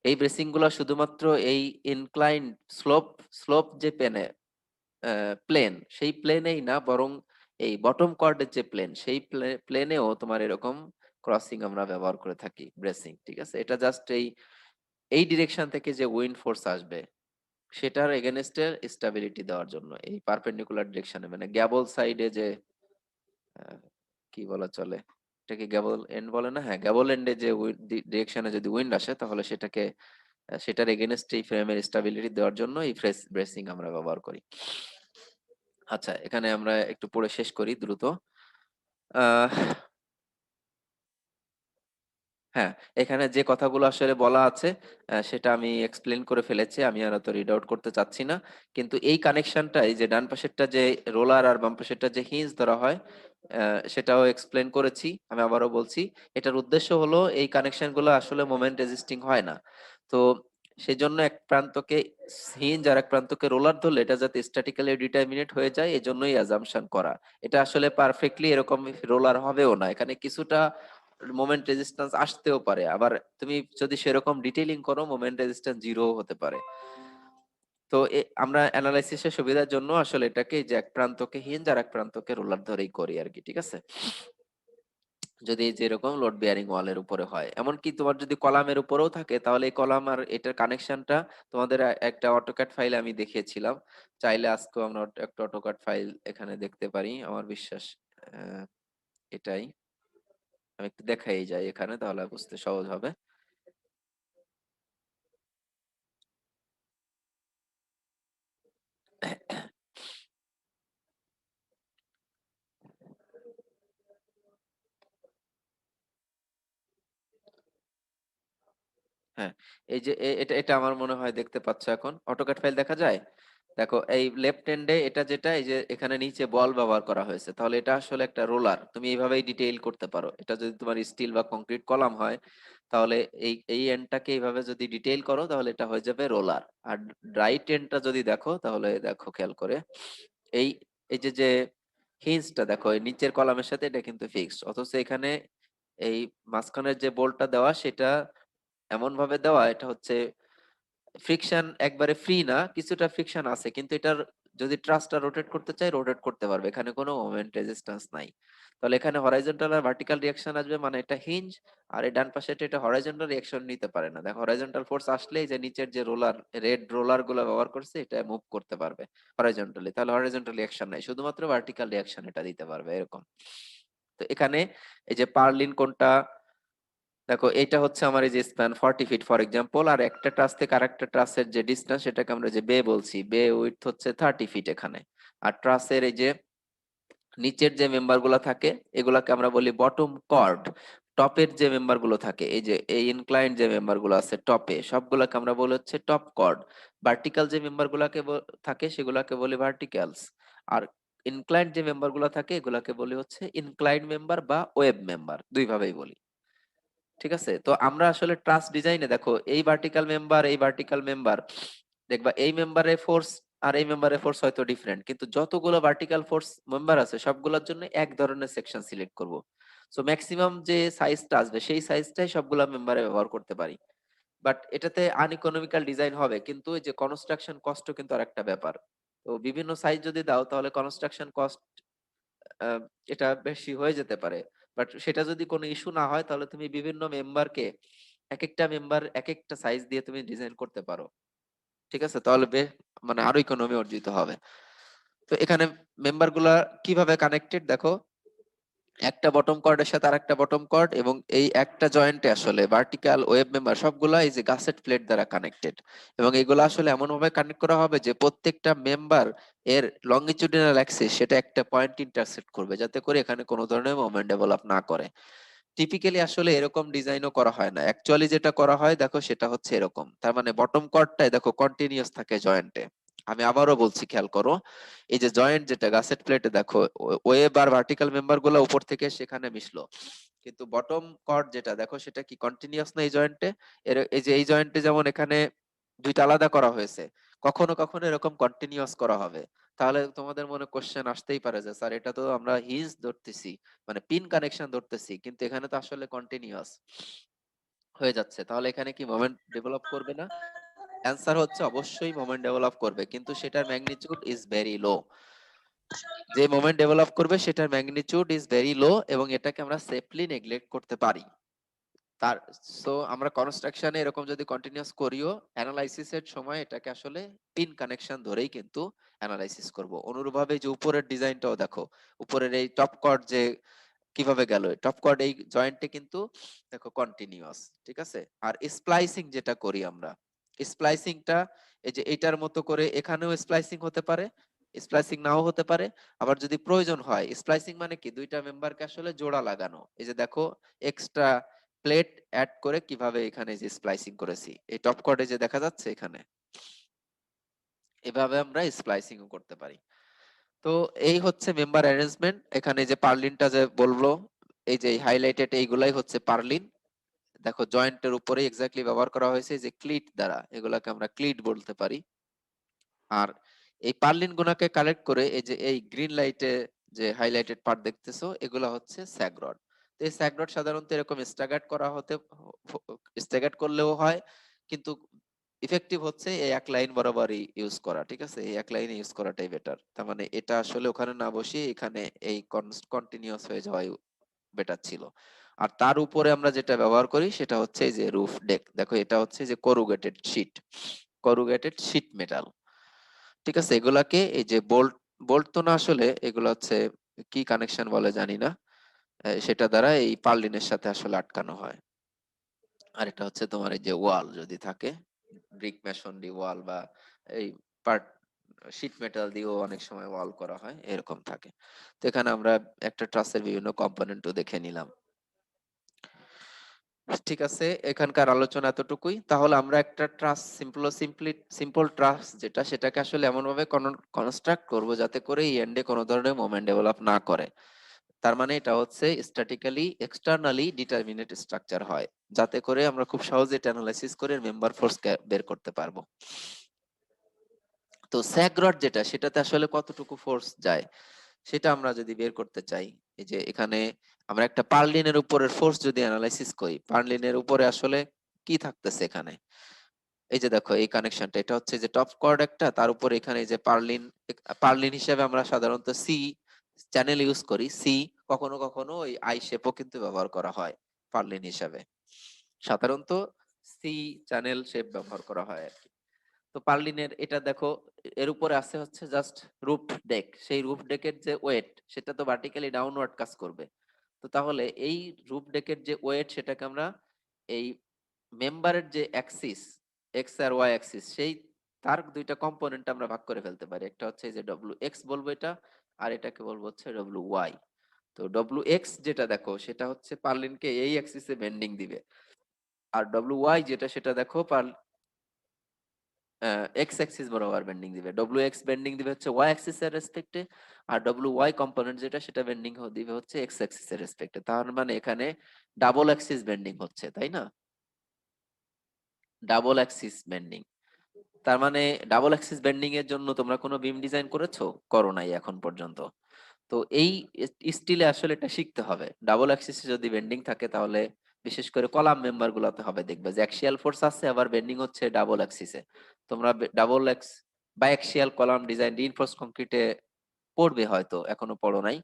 এই ব্রেসিং গুলা শুধুমাত্র এই ইনক্লাইন্ড স্লোপ, স্লোপ যে পেনে প্লেন সেই প্লেনেই না, বরং এই বটম কর্ডের যে প্লেন সেই প্লেনেও তোমার এরকম ক্রসিং আমরা ব্যবহার করে থাকি, ব্রেসিং। ঠিক আছে, এটা জাস্ট এই ডিরেকশন থেকে যে উইন্ড ফোর্স আসবে সেটার এগেনস্টে স্টেবিলিটি দেওয়ার জন্য এই পারপেন্ডিকুলার ডিরেকশনে, মানে গ্যাবল সাইডে যে আহ, কি বলা চলে, এটাকে গ্যাবল এন্ড বলে না, হ্যাঁ গ্যাবল এন্ডে যে ডিরেকশনে যদি উইন্ড আসে তাহলে সেটাকে সেটার এগেনস্ট এই ফ্রেমের স্টেবিলিটি দেওয়ার জন্য এই ব্রেসিং আমরা ব্যবহার করি। আচ্ছা, এখানে আমরা একটু পড়ে শেষ করি দ্রুত। আহ হ্যাঁ, এখানে যে কথাগুলো আসলে বলা আছে সেটা আমি এক্সপ্লেন করে ফেলেছি, আমি আর অত রিড আউট করতে চাচ্ছি না। কিন্তু এই কানেকশনটা, এই যে ডান পাশেরটা যে রোলার আর বাম পাশেরটা যে হিঞ্জ ধরা হয়, সেটাও এক্সপ্লেন করেছি, আমি আবারও বলছি। এটার উদ্দেশ্য হলো এই কানেকশন গুলো আসলে মোমেন্ট রেজিস্টিং হয় না। তো সেই জন্য এক প্রান্তকে হিঞ্জ আর এক প্রান্তকে রোলার ধরলে এটা যাতে স্ট্যাটিক্যালি ডিটারমিনেট হয়ে যায়, এই জন্যই অ্যাজাম্পশন করা। এটা আসলে পারফেক্টলি এরকম রোলার হবেও না, এখানে কিছুটা মোমেন্ট রেজিস্ট্যান্স আসতেও পারে, আবার তুমি যদি সেরকম ডিটেইলিং করো মোমেন্ট রেজিস্ট্যান্স জিরো হতে পারে। তো আমরা অ্যানালাইসিসের সুবিধার জন্য আসলে এটাকে যে এক প্রান্তকে হিঞ্জ আর এক প্রান্তকে রোলার ধরেই করি আর কি। ঠিক আছে, যদি যেরকম লোড বিয়ারিং ওয়ালের উপরে হয়, এমনকি তোমার যদি কলামের উপরেও থাকে তাহলে এই কলাম আর এটার কানেকশনটা তোমাদের একটা অটোক্যাড ফাইলে আমি দেখিয়েছিলাম। চাইলে আজকেও আমরা একটা অটোক্যাড ফাইল এখানে দেখতে পারি, আমার বিশ্বাস আহ, এটাই। আমি একটু দেখাই যাই এখানে, তাহলে বুঝতে সহজ হবে। হ্যাঁ, এই যে এটা এটা আমার মনে হয় দেখতে পাচ্ছ, এখন অটোক্যাড ফাইল দেখা যায়। দেখো এই লেফট হ্যান্ডে এটা যেটা, এই যে এখানে নিচে বল ব্যবহার করা হয়েছে, তাহলে এটা আসলে একটা রোলার, তুমি এইভাবেই ডিটেইল করতে পারো। এটা যদি তোমার স্টিল বা কংক্রিট কলাম হয় তাহলে এই এন্ডটাকে এইভাবে যদি ডিটেইল করো তাহলে এটা হয়ে যাবে রোলার। আর রাইট এন্ডটা যদি দেখো তাহলে দেখো খেয়াল করে, এই এই যে যে হিঞ্জটা দেখো এই নিচের কলামের সাথে এটা কিন্তু ফিক্সড, অথচ এখানে এই মাঝখানের যে বোল্টটা দেওয়া সেটা এমন ভাবে দেওয়া, এটা হচ্ছে ফ্রিকশন একবারে ফ্রি না, কিছুটা ফ্রিকশন আছে, কিন্তু এটার যদি ট্রাসটা রোটেট করতে চাই রোটেট করতে পারবে, এখানে কোনো মোমেন্ট রেজিস্ট্যান্স নাই। তাহলে এখানে হরাইজন্টাল আর ভার্টিক্যাল রিঅ্যাকশন আসবে, মানে এটা হিঞ্জ, আর এই ডান পাশে এটা হরাইজন্টাল রিঅ্যাকশন নিতে পারে না। দেখো হরাইজন্টাল ফোর্স আসলে এই যে নিচের যে রোলার, রেড রোলার গুলো ব্যবহার করছে, এটা মুভ করতে পারবে হরাইজন্টালি, তাহলে হরাইজন্টাল রিঅ্যাকশন নাই, শুধুমাত্র ভার্টিক্যাল রিঅ্যাকশন এটা দিতে পারবে এরকম। তো এখানে এই যে পার্লিন কোনটা, দেখো এটা হচ্ছে আমার এই যে স্প্যান 40 ফিট ফর এক্সাম্পল, আর একটা ট্রাস থেকে আরেকটা ট্রাসের যে ডিসটেন্স সেটাকে আমরা যে বে বলছি, বে উইডথ হচ্ছে 30 ফিট এখানে। আর ট্রাসের এই যে নিচের যে মেম্বার গুলো থাকে এগুলাকে আমরা বলি বটম কর্ড। টপের যে মেম্বার গুলো থাকে, এই যে এই ইনক্লাইন্ড যে মেম্বার গুলো আছে টপে, সবগুলোকে আমরা বলি হচ্ছে টপ কর্ড। ভার্টিক্যাল যে মেম্বার গুলাকে থাকে সেগুলাকে বলি ভার্টিক্যালস। আর ইনক্লাইন্ড যে মেম্বার গুলো থাকে এগুলাকে বলি হচ্ছে ইনক্লাইন্ড মেম্বার বা ওয়েব মেম্বার, দুই ভাবেই বলি। ঠিক আছে, তো আমরা আসলে ট্রাস্ট ডিজাইনে দেখো এই ভার্টিক্যাল মেম্বার, এই ভার্টিক্যাল মেম্বার, দেখবা এই মেম্বারে ফোর্স আর এই মেম্বারে ফোর্স হয়তো ডিফারেন্ট, কিন্তু যতগুলো ভার্টিক্যাল ফোর্স মেম্বার আছে সবগুলোর জন্য এক ধরনের সেকশন সিলেক্ট করব। সো ম্যাক্সিমাম যে সাইজটা আসবে সেই সাইজটাই সবগুলো মেম্বারে ব্যবহার করতে পারি। বাট এটাতে আনইকোনমিক্যাল ডিজাইন হবে, কিন্তু এই যে কনস্ট্রাকশন কস্টও কিন্তু আরেকটা ব্যাপার। তো বিভিন্ন সাইজ যদি দাও তাহলে কনস্ট্রাকশন কস্ট এটা বেশি হয়ে যেতে পারে। বাট সেটা যদি কোনো ইস্যু না হয় তাহলে তুমি বিভিন্ন মেম্বারকে, এক একটা মেম্বার এক একটা সাইজ দিয়ে তুমি ডিজাইন করতে পারো। ঠিক আছে, তাহলে মানে আরো ইকোনমি অর্জিত হবে। তো এখানে মেম্বার গুলা কিভাবে কানেক্টেড দেখো, একটা বটম কর্ডের সাথে আরেকটা বটম কর্ড, এবং এই একটা জয়েন্টে আসলে ভার্টিক্যাল ওয়েব মেম্বার সবগুলা এই যে গাসেট প্লেট দ্বারা কানেক্টেড। এবং এগুলো আসলে এমন ভাবে কানেক্ট করা হবে যে প্রত্যেকটা মেম্বার এর লংগিটিউডিনাল অ্যাক্সিস সেটা একটা পয়েন্ট ইন্টারসেক্ট করবে, যাতে করে এখানে কোনো ধরনের মোমেন্ট ডেভেলপ না করে। টিপিক্যালি আসলে এরকম ডিজাইনও করা হয় না, অ্যাকচুয়ালি যেটা করা হয় দেখো সেটা হচ্ছে এরকম, তার মানে বটম কর্ডটাই দেখো কন্টিনিউয়াস থাকে জয়েন্টে। আমি আবারও বলছি খেয়াল করো, এই যে জয়েন্ট যেটা গাসেট প্লেটে দেখো ওয়েব আর ভার্টিক্যাল মেম্বার গুলো উপর থেকে সেখানে মিশলো, কিন্তু বটম কর্ড যেটা দেখো সেটা কি কন্টিনিউয়াস না এই জয়েন্টে। এর এই যে এই জয়েন্টে যেমন এখানে দুইটা আলাদা করা হয়েছে, কখনো কখনো এরকম কন্টিনিউয়াস করা হবে। তাহলে তোমাদের মনে কোশ্চেন আসতেই পারে যে স্যার এটা তো আমরা হিজ ধরতেছি, মানে পিন কানেকশন ধরতেছি, কিন্তু এখানে তো আসলে কন্টিনিউয়াস হয়ে যাচ্ছে, তাহলে এখানে কি মোমেন্ট ডেভেলপ করবে না? অ্যান্সার হচ্ছে অবশ্যই মোমেন্ট ডেভেলপ করবে, কিন্তু সেটার ম্যাগনিটিউড ইজ ভেরি লো। যে মোমেন্ট ডেভেলপ করবে সেটার ম্যাগনিটিউড ইজ ভেরি লো এবং এটাকে আমরা সেফলি নেগলেক্ট করতে পারি। তার সো আমরা কনস্ট্রাকশনে এরকম যদি কন্টিনিউয়াস করিও অ্যানালাইসিস এর সময় এটাকে আসলে পিন কানেকশন ধরেই কিন্তু অ্যানালাইসিস করব। অনুরূপভাবে যে উপরের ডিজাইনটাও দেখো, উপরের এই টপ কর্ড যে কিভাবে গেল, টপ কর্ড এই জয়েন্টে কিন্তু দেখো কন্টিনিউয়াস, ঠিক আছে। আর স্প্লাইসিং যেটা করি আমরা, স্প্লাইসিংটা এই যে এটার মতো করে এখানেও স্প্লাইসিং হতে পারে, স্প্লাইসিং নাও হতে পারে। আবার যদি প্রয়োজন হয়, স্প্লাইসিং মানে কি দুইটা মেম্বারকে আসলে জোড়া লাগানো। এই যে দেখো এক্সট্রা প্লেট অ্যাড করে কিভাবে এখানে যে স্প্লাইসিং করেছি, এই টপ কর্ডে যে দেখা যাচ্ছে এখানে, এভাবে আমরা স্প্লাইসিং করতে পারি। তো এই হচ্ছে মেম্বার অ্যারেঞ্জমেন্ট। এখানে যে পার্লিনটা যে বলবো, এই যে হাইলাইটেড এইগুলাই হচ্ছে পার্লিন। দেখো জয়েন্টের উপরে এক্স্যাক্টলি ব্যবহার করা হয়েছে যে ক্লিট দ্বারা, এগুলাকে আমরা ক্লিট বলতে পারি। আর এই পার্লিন গুনাকে কালেক্ট করে এই যে এই গ্রিন লাইটে যে হাইলাইটেড পার্ট দেখতেছো, এগুলা হচ্ছে স্যাগরড। তো এই স্যাগরড সাধারণত এরকম স্ট্যাগার্ড করা হতে, স্ট্যাগার্ড করলেও হয়, কিন্তু ইফেক্টিভ হচ্ছে এই এক লাইন বরাবরই ইউজ করা, ঠিক আছে। এই এক লাইনে ইউজ করাটাই বেটার। তার মানে এটা আসলে ওখানে না বসিয়ে এখানে এই কন্টিনিউয়াস হয়ে যাওয়াই বেটার ছিল। আর তার উপরে আমরা যেটা ব্যবহার করি সেটা হচ্ছে এই যে রুফ ডেক। দেখো এটা হচ্ছে যে corrugated sheet, corrugated sheet metal, ঠিক আছে। এগুলাকে এই যে বোল্ট, বোল্ট তো না আসলে এগুলো হচ্ছে কি কানেকশন বলে জানি না, সেটা দ্বারা এই পার্লিনের সাথে আসলে আটকানো হয়। আর এটা হচ্ছে তোমার এই যে ওয়াল যদি থাকে, ব্রিক মেশনরি ওয়াল বা এই পার্ট শীট মেটাল দিয়েও অনেক সময় ওয়াল করা হয়, এরকম থাকে। তো এখানে আমরা একটা ট্রাসের বিভিন্ন কম্পোনেন্টও দেখে নিলাম। ঠিক আছে, এখানকার আলোচনা এতটুকুই। তাহলে আমরা একটা ট্রাস সিম্পল ট্রাস যেটা, সেটাকে আসলে এমন ভাবে কনস্ট্রাক্ট করব যাতে করে এই এন্ডে কোনো ধরনের মোমেন্ট ডেভেলপ না করে। তার মানে এটা হচ্ছে স্ট্যাটিক্যালি এক্সটার্নালি ডিটারমিনেট স্ট্রাকচার হয়, যাতে করে আমরা খুব সহজে এটা অ্যানালাইসিস করে মেম্বার ফোর্স বের করতে পারবো। তো স্যাগ রড যেটা, সেটাতে আসলে কতটুকু ফোর্স যায় সেটা আমরা যদি বের করতে চাই, এই যে এখানে আমরা একটা পার্লিনের উপরের ফোর্স যদি অ্যানালাইসিস করি, পার্লিনের উপরে আসলে কি থাকতেছে এখানে, এই যে দেখো এই কানেকশনটা, এটা হচ্ছে যে টপ কর্ড একটা, তার উপরে এখানে এই যে পার্লিন, পার্লিন হিসেবে আমরা সাধারণত সি চ্যানেল ইউজ করি। সি কখনো কখনো ওই আই শেপও কিন্তু ব্যবহার করা হয় পার্লিন হিসাবে, সাধারণত সি চ্যানেল শেপ ব্যবহার করা হয় আর কি। তো পার্লিনের এটা দেখো, এর উপরে আছে হচ্ছে জাস্ট রুফ ডেক, সেই রুফ ডেকের যে ওয়েট সেটা তো ভার্টিক্যালি ডাউনওয়ার্ড কাজ করবে। তো তাহলে এই রুফ ডেকের যে ওয়েট সেটাকে আমরা এই মেম্বারের যে অ্যাক্সিস, এক্স আর ওয়াই অ্যাক্সিস, সেই তার দুইটা কম্পোনেন্ট আমরা ভাগ করে ফেলতে পারি। একটা হচ্ছে এই যে ডব্লিউ এক্স বলবো এটা, আর এটাকে বলবো হচ্ছে ডব্লিউ ওয়াই। তো ডব্লিউ এক্স যেটা দেখো সেটা হচ্ছে পার্লিনকে এই অ্যাক্সিসে বেন্ডিং দিবে, আর ডব্লিউ ওয়াই যেটা সেটা দেখো এক্স অ্যাক্সিস বরাবর বেন্ডিং দিবে। ডব্লিউ এক্স বেন্ডিং দিবে হচ্ছে ওয়াই অ্যাক্সিস এর রেসপেক্টে, আর ডব্লিউ ওয়াই কম্পোনেন্ট যেটা সেটা বেন্ডিং দিবে হচ্ছে এক্স অ্যাক্সিস এর রেসপেক্টে। তার মানে এখানে ডাবল অ্যাক্সিস বেন্ডিং হচ্ছে, তাই না? ডাবল অ্যাক্সিস বেন্ডিং, তার মানে ডাবল অ্যাক্সিস বেন্ডিং এর জন্য তোমরা কোনো বিম ডিজাইন করেছো? করো নাই এখন পর্যন্ত। তো এই স্টিলে আসলে এটা শিখতে হবে। ডাবল অ্যাক্সিসে যদি বেন্ডিং থাকে তাহলে বিশেষ করে কলাম মেম্বার গুলাতে হবে, দেখবে যে অ্যাক্সিয়াল ফোর্স আছে আবার বেন্ডিং হচ্ছে ডাবল অ্যাক্সিসে। তোমরা double x biaxial column design reinforce কংক্রিটে পড়বে, হয়তো এখনো পড়ো নাই।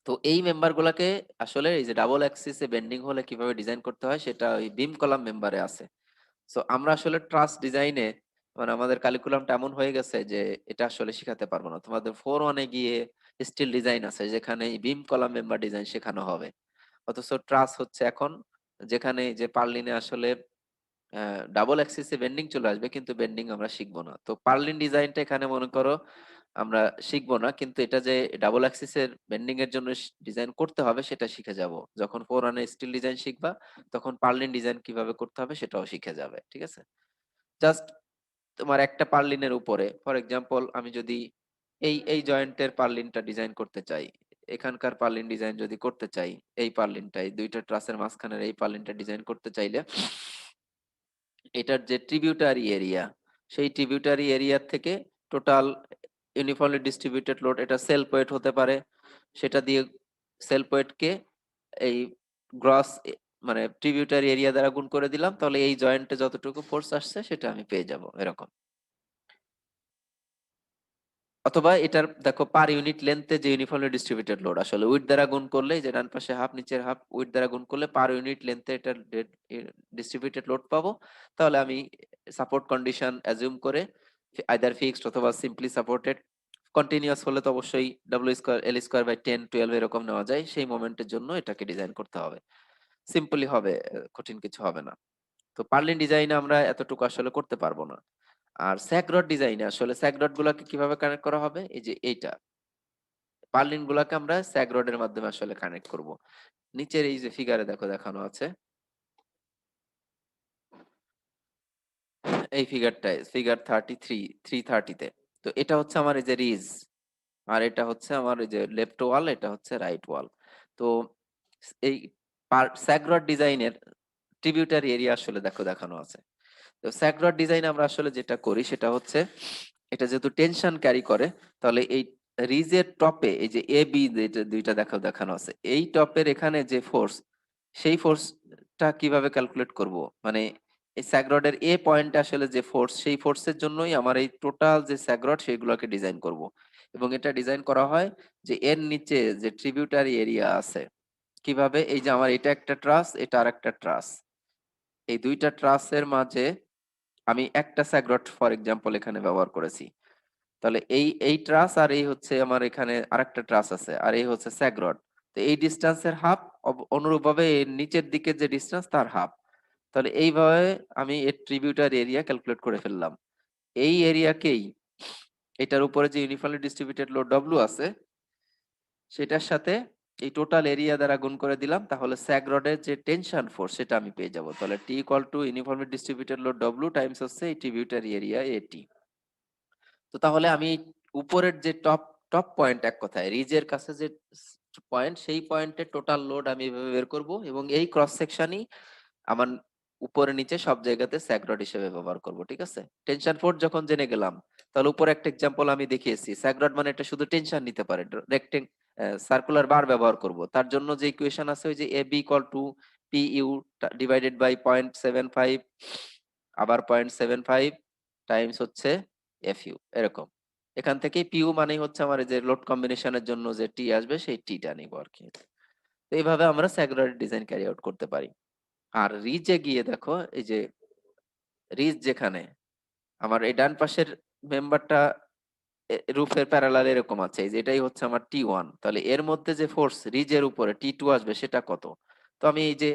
তো এই মেম্বার গুলাকে আসলে এই যে ডাবল অ্যাক্সিসে বেন্ডিং হলে কিভাবে ডিজাইন করতে হয় সেটা ওই বিম কলাম মেম্বারে আছে। সো আমরা আসলে ট্রাস ডিজাইনে মানে আমাদের কারিকুলামটা এমন হয়ে গেছে যে এটা আসলে শিখাতে পারবো না। তোমাদের 4-1 গিয়ে স্টিল ডিজাইন আছে যেখানে বিম কলাম মেম্বার ডিজাইন শেখানো হবে। অথচ ট্রাস হচ্ছে এখন যেখানে যে পার্লিনে আসলে ডাবল অ্যাক্সিসে বেন্ডিং চলে আসবে, কিন্তু বেন্ডিং আমরা শিখবো না। তো পার্লিন ডিজাইনটা এখানে মনে করো আমরা শিখবো না, কিন্তু এটা যে ডাবল অ্যাক্সিসের বেন্ডিং এর জন্য ডিজাইন করতে হবে সেটা শিখে যাব। যখন 4-1 স্টিল ডিজাইন শিখবা তখন পার্লিন ডিজাইন কিভাবে করতে হবে সেটাও শিখে যাবে, ঠিক আছে। জাস্ট তোমার একটা পার্লিনের উপরে ফর এক্সাম্পল আমি যদি এই এই জয়েন্টের পার্লিনটা ডিজাইন করতে চাই, এখানকার পার্লিন ডিজাইন যদি করতে চাই, এই পার্লিনটাই দুইটা ট্রাসের মাঝখানের এই পার্লিনটা ডিজাইন করতে চাইলে এটার যে ট্রিবিউটারি এরিয়া, সেই ট্রিবিউটারি এরিয়া থেকে টোটাল ইউনিফর্মলি ডিস্ট্রিবিউটেড লোড, এটা সেলফ ওয়েট হতে পারে, সেটা দিয়ে সেলফ ওয়েটকে এই গ্রস মানে ট্রিবিউটারি এরিয়া দ্বারা গুণ করে দিলাম, তাহলে এই জয়েন্টে যতটুকু ফোর্স আসছে সেটা আমি পেয়ে যাব এরকম। অথবা এটার দেখো পার ইউনিট লেন্থে যে ইউনিফর্মলি ডিস্ট্রিবিউটেড লোড আসলে উইথ দ্বারা গুণ করলে, যে ডান পাশে হাফ নিচের হাফ উইথ দ্বারা গুণ করলে পার ইউনিট লেন্থে এটা ডিস্ট্রিবিউটেড লোড পাবো। তাহলে আমি সাপোর্ট কন্ডিশন অ্যাজিউম করে আইদার ফিক্সড অথবা সিম্পলি সাপোর্টেড, কন্টিনিউয়াস হলে তো অবশ্যই W square L square by 10 12 এরকম নেওয়া যায়, সেই মোমেন্টের জন্য এটাকে ডিজাইন করতে হবে। সিম্পলি হবে, কঠিন কিছু হবে না। তো পার্লিন ডিজাইনে আমরা এতটুকু আসলে করতে পারবো না। আর স্যাগ রড ডিজাইনে আসলে স্যাগ রড গুলাকে কিভাবে কানেক্ট করা হবে, এই যে এইটা পার্লিন গুলাকে আমরা স্যাগ রডের মাধ্যমে আসলে কানেক্ট করব। নিচের এই যে ফিগারে দেখো দেখানো আছে, এই ফিগারটায় ফিগার 330 তে। তো এটা হচ্ছে আমার এই যে রিজ, আর এটা হচ্ছে আমার এই যে লেফট ওয়াল, এটা হচ্ছে রাইট ওয়াল। তো এই স্যাগ রড ডিজাইনের ট্রিবিউটারি এরিয়া আসলে দেখো দেখানো আছে। তো স্যাগ রড ডিজাইন আমরা আসলে যেটা করি সেটা হচ্ছে, এটা যেহেতু টেনশন ক্যারি করে, তাহলে এই রিজের টপে এই যে এ বি দুইটা দেখানো আছে, এই টপের এখানে যে ফোর্স, সেই ফোর্সটা কিভাবে ক্যালকুলেট করব, মানে এই স্যাগরডের এ পয়েন্টে আসলে যে ফোর্স, সেই ফোর্সের জন্যই আমার এই টোটাল যে স্যাগরড সেইগুলোকে ডিজাইন করব। এবং এটা ডিজাইন করা হয় যে এর নিচে যে ট্রিবিউটারি এরিয়া আছে, কিভাবে, এই যে আমার এটা একটা ট্রাস, এটা আর একটা ট্রাস, এই দুইটা ট্রাসের মাঝে আমি একটা স্যাগরড ফর এক্সাম্পল এখানে ব্যবহার করেছি। তাহলে এই ট্রাস আর এই হচ্ছে আমার এখানে আরেকটা ট্রাস আছে, আর এই হচ্ছে স্যাগরড। তো এই ডিস্টেন্সের হাফ, অনুরূপভাবে এর নিচের দিকে যে ডিস্টেন্স তার হাফ। তাহলে এইভাবে আমি এর ট্রিবিউটার এরিয়া ক্যালকুলেট করে ফেললাম। এই এরিয়াকেই এটার উপরে যে ইউনিফর্মলি ডিস্ট্রিবিউটেড লোড ডব্লিউ আছে সেটার সাথে এই টোটাল এরিয়া দ্বারা গুণ করে দিলাম, তাহলে স্যাগ রডের যে টেনশন ফোর্স সেটা আমি পেয়ে যাব। তাহলে T equal to uniformly distributed load W times হচ্ছে এই ট্রিবিউটারি এরিয়া এটি। তো তাহলে আমি উপরের যে টপ টপ পয়েন্ট, এক কথায় রিজের কাছে যে পয়েন্ট, সেই পয়েন্টের টোটাল লোড আমি এভাবে বের করব, এবং এই ক্রস সেকশনই আমার উপরে নিচে সব জায়গাতে স্যাগ রড হিসেবে ব্যবহার করব। ঠিক আছে, টেনশন ফোর্স যখন জেনে গেলাম, তাহলে উপরে একটা এক্সাম্পল আমি দেখিয়েছি, স্যাগ রড মানে এটা শুধু টেনশন নিতে পারে, রেক্টেং সার্কুলার বার ব্যবহার করব। তার জন্য যে ইকুয়েশন আছে ওই যে A B equal to P U divided by 0.75, আবার 0.75 টাইমস হচ্ছে এফ ইউ, এরকম। এখান থেকে পিউ মানে হচ্ছে আমার এই যে লোড কম্বিনেশনের জন্য যে টি আসবে, সেই টিটা নিব আর কি। তো এইভাবে আমরা স্যাগুলার ডিজাইন ক্যারি আউট করতে পারি। আর রিজে গিয়ে দেখো, এই যে রিজ যেখানে আমার এই ডান পাশের মেম্বারটা রুফের প্যারালাল এরকম আছে, এই যে এটাই হচ্ছে আমার T1, তাহলে এর মধ্যে যে ফোর্স রিজের উপরে T2 আসবে সেটা কত। তো আমি এই যে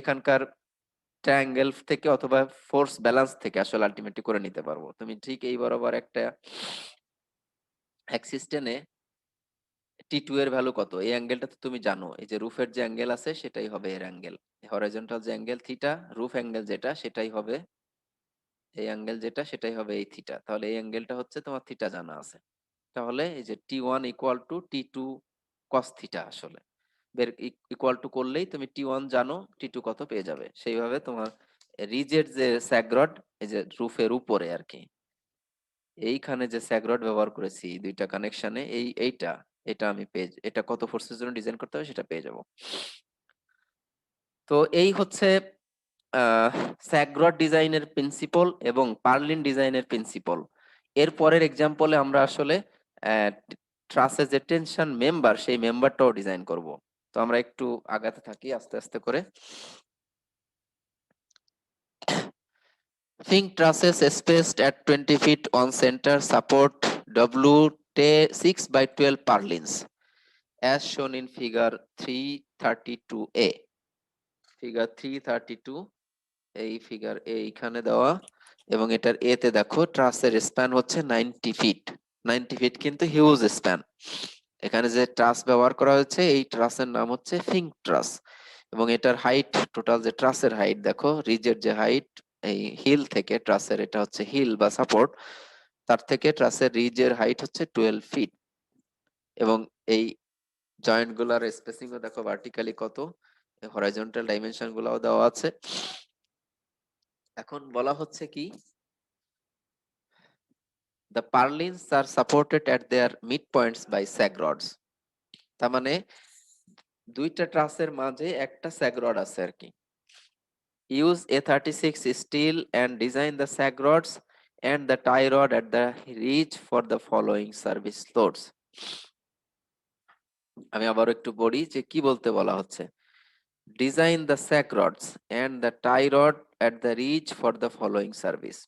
এখানকার ট্রায়াঙ্গেল থেকে অথবা ফোর্স ব্যালেন্স থেকে আসলে আলটিমেটলি করে নিতে পারবো। তুমি ঠিক এই বরাবর একটা অ্যাক্সিস টেনে T2 এর ভ্যালু কত, এই অ্যাঙ্গেলটা তো তুমি জানো, এই যে রুফের যে অ্যাঙ্গেল আছে সেটাই হবে এর অ্যাঙ্গেল, হরাইজন্টাল যে অ্যাঙ্গেল থিটা, রুফ অ্যাঙ্গেল যেটা সেটাই হবে এই অ্যাঙ্গেল যেটা, সেটাই হবে এই থিটা। তাহলে এই অ্যাঙ্গেলটা হচ্ছে তোমার থিটা জানা আছে। তাহলে এই যে T1 equal to T2 cos theta আসলে বের ইকুয়াল টু করলেই তুমি T1 জানো, T2 কত পেয়ে যাবে। সেইভাবে তোমার রিজের যে স্যাগরড, এই যে রুফের উপরে আর কি, এইখানে যে স্যাগরড ব্যবহার করেছি দুইটা কানেকশনে, এইটা এটা আমি পেয়ে, এটা কত ফোর্সের জন্য ডিজাইন করতে হবে সেটা পেয়ে যাব। তো এই হচ্ছে স্যাগরড ডিজাইনের প্রিন্সিপল এবং পার্লিন ডিজাইনের প্রিন্সিপল। এর পরের এক্সাম্পলে আমরা আসলে ট্রাসের যে টেনশন মেম্বার, সেই মেম্বারটাও ডিজাইন করব। তো আমরা একটু আগাতে থাকি আস্তে আস্তে করে। Think trusses spaced at 20 feet on center support W6/12 purlins as shown in figure 332A. Figure 332, এই ফিগার এইখানে দেওয়া, এবং এটার এ তে দেখো ট্রাসের স্প্যান হচ্ছে 90 ফিট। 90 ফিট কিন্তু হিউজ স্প্যান। এখানে যে ট্রাস ব্যবহার করা হয়েছে এই ট্রাসের নাম হচ্ছে ফিঙ্ক ট্রাস, এবং এটার হাইট, টোটাল যে ট্রাসের হাইট দেখো, রিজের যে হাইট এই হিল থেকে ট্রাসের, এটা হচ্ছে হিল বা সাপোর্ট, তার থেকে ট্রাসের রিজের হাইট হচ্ছে 12 ফিট। এবং এই জয়েন্ট গুলার স্পেসিং ও দেখো ভার্টিক্যালি কত, হরাইজন্টাল ডাইমেনশন গুলাও দেওয়া আছে। এখন বলা হচ্ছে কি, the purlins are supported at their midpoints by sag rods। তার মানে দুইটা ট্রাসের মাঝে একটা স্যাগ রড আছে আর কি। Use A36 steel and design the sag rods and the tie rod at the reach for the following service loads. আমি আবার একটু পড়ি যে কি বলতে বলা হচ্ছে। Design the sag rods and the tie rod at the ridge for the following service.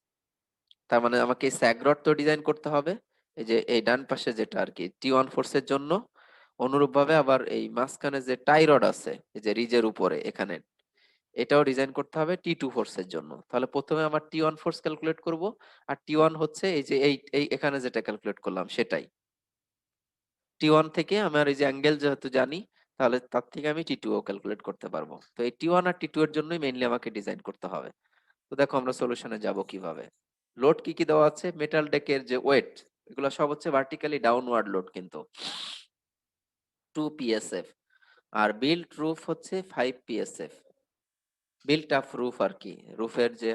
তার মানে আমাকে স্যাক রড তো ডিজাইন করতে হবে, এই যে এই ডান পাশে যেটা আর কি T1 ফোর্সের জন্য, অনুরূপভাবে আবার এই মাঝখানে যে টাই রড আছে এই যে রিজের উপরে এখানে, এটাও ডিজাইন করতে হবে T2 ফোর্সের জন্য। তাহলে প্রথমে আমার T1 ফোর্স ক্যালকুলেট করব, আর T1 হচ্ছে এই যে এই এখানে যেটা ক্যালকুলেট করলাম সেটাই। T1 থেকে আমার এই যে অ্যাঙ্গেল যেহেতু জানি, তাহলে তার থেকে আমি T2 ও ক্যালকুলেট করতে পারবো। তো এই T1 আর T2 এর জন্যই মেইনলি আমাকে ডিজাইন করতে হবে। তো দেখো আমরা সলিউশনে যাব কিভাবে। লোড কি কি দেওয়া আছে, মেটাল ডেকের যে ওয়েট, এগুলো সব হচ্ছে ভার্টিক্যালি ডাউনওয়ার্ড লোড কিন্তু 2 psf, আর বিল্ট রুফ হচ্ছে 5 psf। বিল্ট আপ রুফ আর কি, রুফের যে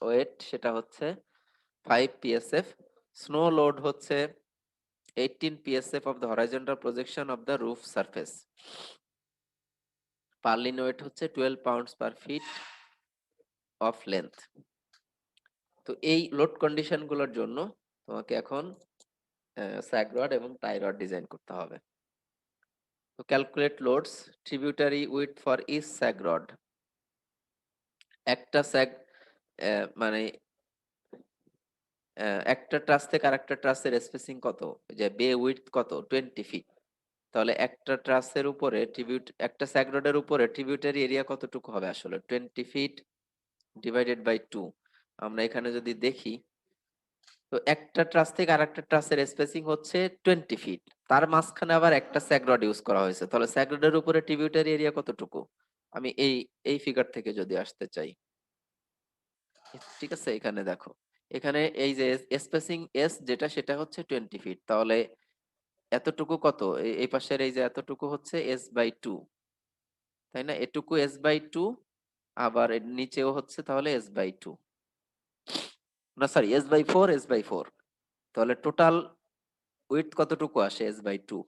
ওয়েট সেটা হচ্ছে 5 psf। স্নো লোড হচ্ছে 18 psf of the horizontal projection of the roof surface। Purlin weight হচ্ছে 12 pounds per feet of length। তো এই লোড কন্ডিশন গুলোর জন্য তোমাকে এখন স্যাগ রড এবং টাই রড ডিজাইন করতে হবে। তো calculate loads tributary with for each sag rod. একটা স্যাগ মানে একটা ট্রাস থেকে আরেকটা ট্রাসের স্পেসিং কত, যে বে উইথ কত 20 ফিট। তাহলে একটা ট্রাসের উপরে একটা স্যাগ রডের উপরে ট্রিবিউটারি এরিয়া কতটুকু হবে আসলে 20 ফিট ডিভাইডেড বাই 2। আমরা এখানে যদি দেখি, তো একটা ট্রাস থেকে আরেকটা ট্রাসের স্পেসিং হচ্ছে 20 ফিট, তার মাঝখানে আবার একটা স্যাগ রড ইউজ করা হয়েছে, তাহলে স্যাগ রডের উপরে ট্রিবিউটারি এরিয়া কতটুকু, আমি এই এই ফিগার থেকে যদি আসতে চাই, ঠিক আছে এখানে দেখো, এখানে এই যে স্পেসিং এস যেটা সেটা হচ্ছে 20 ফিট, তাহলে এতটুকু কত, এই পাশের এই যে এতটুকু হচ্ছে S/2, তাই না, এটুকু S/2, আবার এর নিচেও হচ্ছে তাহলে S/2, না সরি S/4, S/4, তাহলে টোটাল উইডথ কতটুকু আসে S/2,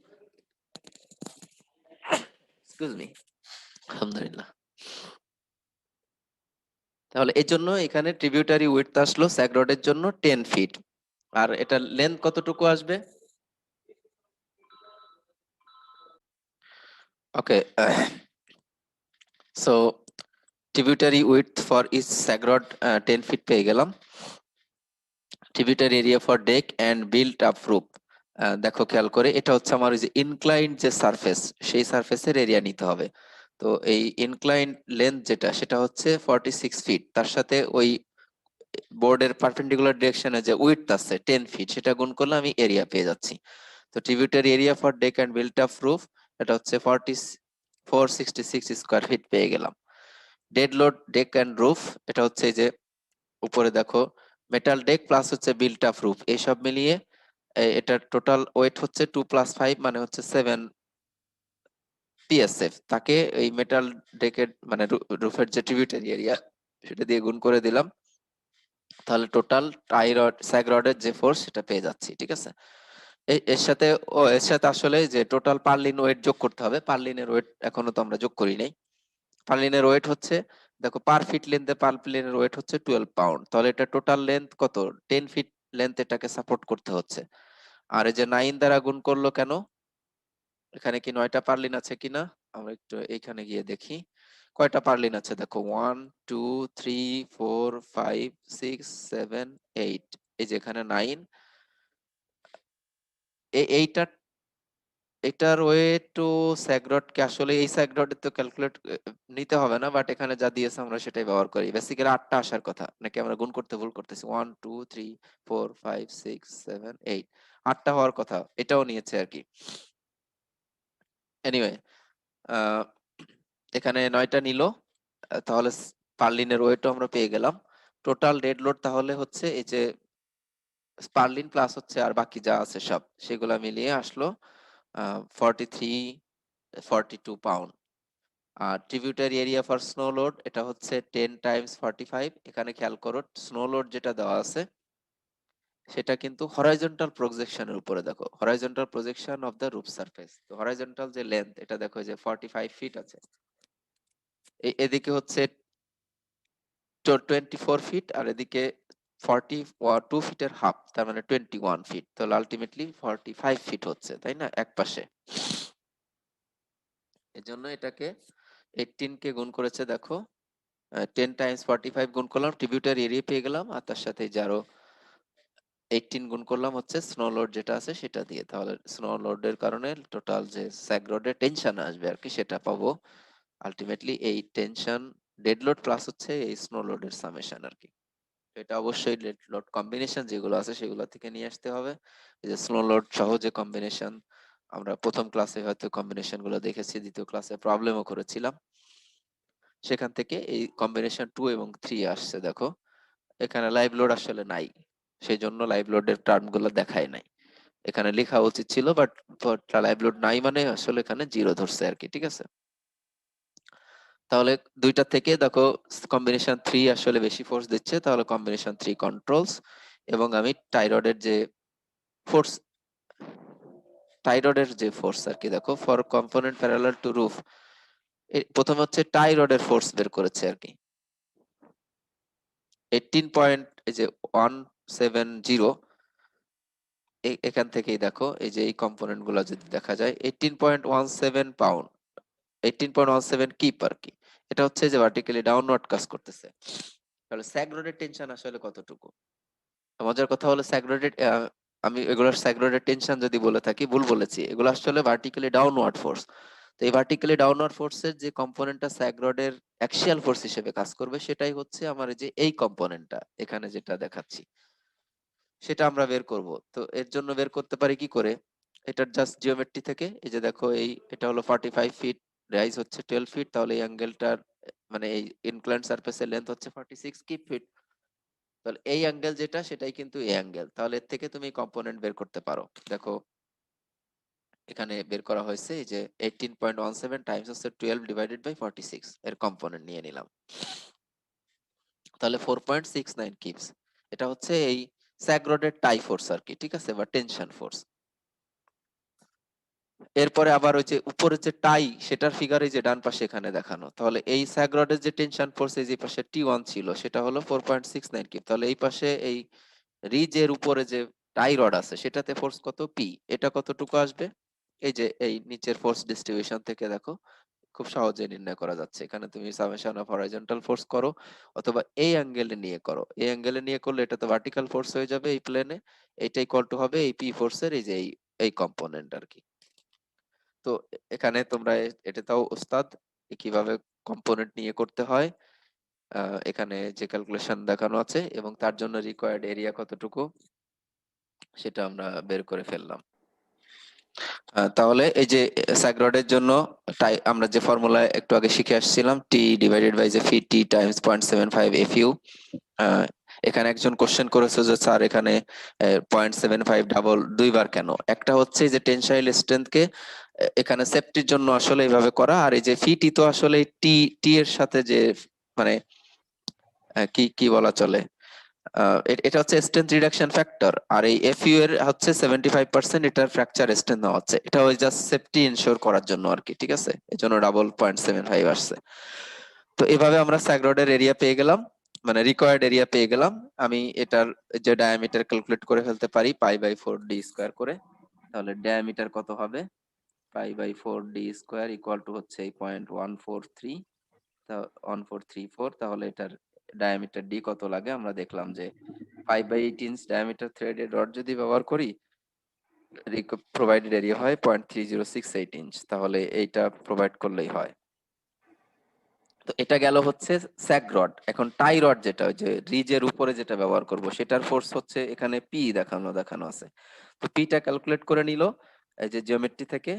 এক্সকিউজ মি, আলহামদুলিল্লাহ। তাহলে এই জন্য এখানে ট্রিবিউটারি উইডথ আসলো স্যাগ রডের জন্য 10 ফিট, আর এটা লেন্থ কতটুকু আসবে, okay. So tributary width for each sag rod 10 feet পেয়ে গেলাম। Tributary area for deck and built up roof, দেখো খেয়াল করে, এটা হচ্ছে আমার ওই যে ইনক্লাইন্ড যে সারফেস, সেই সারফেসের এরিয়া নিতে হবে। তো এই ইনক্লাইন্ড লেন্থ যেটা সেটা হচ্ছে 46 ফিট, তার সাথে ওই বোর্ডের পারপেন্ডিকুলার ডিরেকশনে যে উইডথ আছে 10 ফিট, সেটা গুণ করলে আমি এরিয়া পেয়ে যাচ্ছি। তো tributary area for deck and built up roof, এটা হচ্ছে 466 স্কয়ার ফিট পেয়ে গেলাম। Dead load deck and roof, এটা হচ্ছে এই যে উপরে দেখো মেটাল ডেক প্লাস হচ্ছে বিল্ট আপ রুফ, এইসব মিলিয়ে এটার টোটাল ওয়েট হচ্ছে 2 + 5 মানে হচ্ছে 7 psf। তাকে এই মেটাল ডেকের মানে রুফের যে ট্রিবিউটারি এরিয়া সেটা দিয়ে গুণ করে দিলাম, তাহলে টোটাল টাই রড স্যাগ রডের যে ফোর্স সেটা পেয়ে যাচ্ছি, ঠিক আছে। এর সাথে আসলে যে টোটাল পার্লিন ওয়েট যোগ করতে হবে, পার্লিনের ওয়েট এখনো তো আমরা যোগ করি নাই। পার্লিনের ওয়েট হচ্ছে, দেখো পার ফিট লেন্থে পার্লিনের ওয়েট হচ্ছে 12 পাউন্ড, তাহলে এটা টোটাল লেন্থ কত 10 ফিট লেন্থ এটাকে সাপোর্ট করতে হচ্ছে। আর এই যে 9 দ্বারা গুণ করলো কেন, এখানে কি 9টা পার্লিন আছে কিনা, আমরা একটু এইখানে গিয়ে দেখি কয়টা পার্লিন আছে। দেখো 1 2 3 4 5 6 7 8, এই যে এখানে 9, এইটা এটার ওয়েট টু স্যাগরডকে আসলে এই স্যাগরডে তো ক্যালকুলেট নিতে হবে না, বাট এখানে যা দিয়েছে আমরা সেটাই ব্যবহার করি। বেসিক্যালি 8টা আসার কথা, নাকি আমরা গুণ করতে ভুল করতেছি, 1 2 3 4 5 6 7 8, 8টা হওয়ার কথা, এটাও নিয়েছে আর কি। এনিওয়ে, এখানে 9টা নিল, তাহলে পার্লিনের ওয়েটও আমরা পেয়ে গেলাম। টোটাল ডেড লোড তাহলে হচ্ছে এই যে পার্লিন প্লাস হচ্ছে আর বাকি যা আছে সব, সেগুলা মিলিয়ে আসলো 42 পাউন্ড। আর tributary area for snow load, এটা হচ্ছে 10 টাইমস 45। এখানে খেয়াল করো স্নো লোড যেটা দেওয়া আছে সেটা কিন্তু হরাইজন্টাল প্রজেকশনের উপরে, দেখো horizontal projection of the roof surface, তো হরাইজন্টাল যে লেন্থ এটা দেখো যে 45 ফিট আছে, এদিকে হচ্ছে 24 ফিট আর এদিকে 42 ফিটের হাফ, তার মানে 21 ফিট, তাহলে আলটিমেটলি 45 ফিট হচ্ছে, তাই না, এক পাশে। এজন্য এটাকে 18 কে গুণ করেছে, দেখো 10 টাইমস 45 গুণ করলাম, ট্রিবিউটার এরিয়া পেয়ে গেলাম, আর তার সাথে যে আরো 18 গুণ করলাম হচ্ছে স্নো লোড যেটা আছে সেটা দিয়ে, তাহলে স্নো লোডের কারণে টোটাল যে স্যাগ রোডের টেনশন আসবে আর কি সেটা পাবো। আলটিমেটলি এই টেনশন ডেড লোড প্লাস হচ্ছে এই স্নো লোডের সামেশন আর কি। তো এটা অবশ্যই ডেড লোড কম্বিনেশন যেগুলো আছে সেগুলো থেকে নিয়ে আসতে হবে। এই যে স্নো লোড সহ যে কম্বিনেশন, আমরা প্রথম ক্লাসে হয়তো কম্বিনেশন গুলো দেখেছি, দ্বিতীয় ক্লাসে প্রবলেমও করেছিলাম, সেখান থেকে এই কম্বিনেশন 2 এবং 3 আসছে। দেখো এখানে লাইভ লোড আসলে নাই, সেই জন্য লাইভ লোডের টার্ম গুলো দেখায় নাই, এখানে লেখা উচিত ছিল, বাট লাইভ লোড নাই মানে আসলে এখানে জিরো ধরছে আর কি, ঠিক আছে। তাহলে দুইটা থেকে দেখো কম্বিনেশন 3 আসলে বেশি ফোর্স দিচ্ছে, তাহলে কম্বিনেশন 3 কন্ট্রোলস, এবং আমি টাইরডের যে ফোর্স আর কি, দেখো for component parallel to roof, প্রথম হচ্ছে টাইরডের ফোর্স বের করেছে আর কি 18 পয়েন্ট, এই যে 170, এখান থেকেই দেখো এই যে এই কম্পোনেন্ট গুলো যদি দেখা যায় 18.17 পাউন্ড, 18.17 কিপ আর কি, এটা হচ্ছে যে ভার্টিক্যালি ডাউনওয়ার্ড কাজ করতেছে। তাহলে স্যাগ রোডের টেনশন আসলে কতটুকু? মজার কথা হলো স্যাগ রোডের, আমি এগুলোর স্যাগ রোডের টেনশন যদি বলে থাকি ভুল বলেছি, এগুলো আসলে ভার্টিক্যালি ডাউনওয়ার্ড ফোর্স। তো এই ভার্টিক্যালি ডাউনওয়ার্ড ফোর্সের যে কম্পোনেন্টটা স্যাগ রোডের অ্যাক্সিয়াল ফোর্স হিসেবে কাজ করবে সেটাই হচ্ছে আমার এই যে এই কম্পোনেন্টটা এখানে যেটা দেখাচ্ছি, সেটা আমরা বের করব। তো এর জন্য বের করতে পারি কি করে, এটার জাস্ট জিওমেট্রি থেকে, এই যে দেখো এই এটা হলো 45 ফিট, রাইজ হচ্ছে 12 ফিট, তাহলে এই অ্যাঙ্গেলটার মানে এই ইনক্লাইন্ড সারফেসের লেন্থ হচ্ছে 46 কি ফিট, তাহলে এই অ্যাঙ্গেল যেটা সেটাই কিন্তু এই অ্যাঙ্গেল, তাহলে এর থেকে তুমি কম্পোনেন্ট বের করতে পারো। দেখো এখানে বের করা হয়েছে এই যে 18.17 টাইমস হচ্ছে 12 ডিভাইডেড বাই 46, এর কম্পোনেন্ট নিয়ে নিলাম, তাহলে 4.69 কিপস। এটা হচ্ছে এই স্যাগ রডের টাই ফোর্স আর কি, ঠিক আছে, বা টেনশন ফোর্স। এরপরে আবার ওই যে উপরে যে টাই সেটার ফিগার এই যে ডান পাশে এখানে দেখানো, তাহলে এই স্যাগ রডের যে টেনশন ফোর্স এই যে পাশে T1 ছিল সেটা হলো 4.69 কিপ, তাহলে এই পাশে এই রিজের উপরে যে টাই রড আছে সেটাতে ফোর্স কত, পি, এটা কতটুকু আসবে, এই যে এই নিচের ফোর্স ডিস্ট্রিবিউশন থেকে দেখো খুব সহজে নির্ণয় করা যাচ্ছে। এখানে তুমি সামেশন অফ হরাইজন্টাল ফোর্স করো অথবা এই অ্যাঙ্গেলে নিয়ে করো, এই অ্যাঙ্গেলে নিয়ে করলে এটা তো ভার্টিক্যাল ফোর্স হয়ে যাবে এই প্লেনে, এইটা ইকুয়াল টু হবে এই পি ফোর্সের এই যে এই কম্পোনেন্ট আর কি। তো এখানে তোমরা এটাতেও ওস্তাদ কিভাবে কম্পোনেন্ট নিয়ে করতে হয়, এখানে যে ক্যালকুলেশন দেখানো আছে এবং তার জন্য রিকোয়ার্ড এরিয়া কতটুকু সেটা আমরা বের করে ফেললাম। তাহলে এই যে স্যাগ্রডের জন্য আমরা যে ফর্মুলা একটু আগে শিখে আসছিলাম, টি ডিভাইডেড বাই যে ফি টি টাইমস 0.75 এফইউ। এখানে একজন কোশ্চেন করেছে যে স্যার এখানে 0.75 ডাবল দুইবার কেন, একটা হচ্ছে যে টেনসাইল স্ট্রেংথকে এখানে সেফটির জন্য আসলে এইভাবে করা, আর এই যে ফি টি তো আসলে টি টি এর সাথে যে মানে কি কি বলা চলে, এটা হচ্ছে স্ট্রেংথ রিডাকশন ফ্যাক্টর, আর এই এফইউ এর হচ্ছে 75% এটার ফ্র্যাকচার স্ট্রেংথ দেওয়া হচ্ছে, এটা ওই জাস্ট সেফটি ইনশিওর করার জন্য আর কি, ঠিক আছে, এজন্য ডাবল 0.75 আসছে। তো এভাবে আমরা স্যাগ্রডের এরিয়া পেয়ে গেলাম, মানে রিকোয়ার্ড এরিয়া পেয়ে গেলাম। আমি এটার যে ডায়ামিটার ক্যালকুলেট করে ফেলতে পারি π/4d² করে, তাহলে ডায়ামিটার কত হবে, π/4d² ইকুয়াল টু হচ্ছে এই 0.143, 1434, তাহলে এটার ডায়ামিটার ডি কত লাগে, আমরা দেখলাম যে 5/8 ইঞ্চ ডায়ামিটার থ্রেডেড রড যদি ব্যবহার করি প্রোভাইডেড এরিয়া হয় 0.3068 ইঞ্চ, তাহলে এইটা প্রোভাইড করলেই হয়। তো এটা গেল হচ্ছে স্যাগ রড। এখন টাই রড যেটা ওই যে রিজের উপরে যেটা ব্যবহার করব সেটার ফোর্স হচ্ছে এখানে পি দেখানো আছে, তো পিটা ক্যালকুলেট করে নিল এই যে জিওমেট্রি থেকে,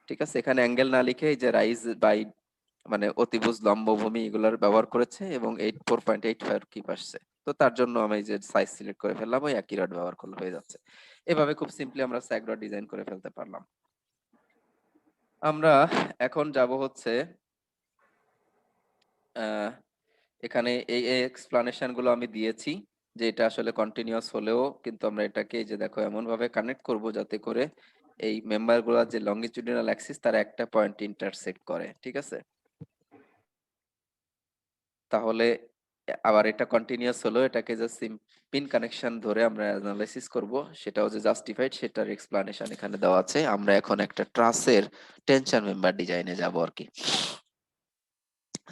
ঠিক আছে, এখানে অ্যাঙ্গেল না লিখে এই যে রাইজ বাই মানে অতিভুজ লম্বভূমি এগুলোর ব্যবহার করেছে এবং 4.85 কিপ আসছে। তো তার জন্য আমি এই যে সাইজ সিলেক্ট করে ফেললাম, ওই একই রড ব্যবহার করলে হয়ে যাচ্ছে। এভাবে খুব সিম্পলি আমরা স্যাগ রড ডিজাইন করে ফেলতে পারলাম। আমরা এখন যাব হচ্ছে এখানে এই এক্সপ্লানেশন গুলো আমি দিয়েছি যে এটা আসলে কন্টিনিউয়াস হলেও কিন্তু আমরা এটাকে যে দেখো এমন ভাবে কানেক্ট করব যাতে করে এই মেম্বার গুলা যে লঙ্গিটিউডিনাল অ্যাক্সিস তার একটা পয়েন্ট ইন্টারসেক্ট করে, ঠিক আছে। তাহলে আবার এটা কন্টিনিউয়াস হলো, এটাকে জাস্ট পিন কানেকশন ধরে আমরা অ্যানালাইসিস করব, সেটাও যে জাস্টিফাইড সেটার এক্সপ্লানেশন এখানে দেওয়া আছে। আমরা এখন একটা ট্রাসের টেনশন মেম্বার ডিজাইনে যাব আর কি।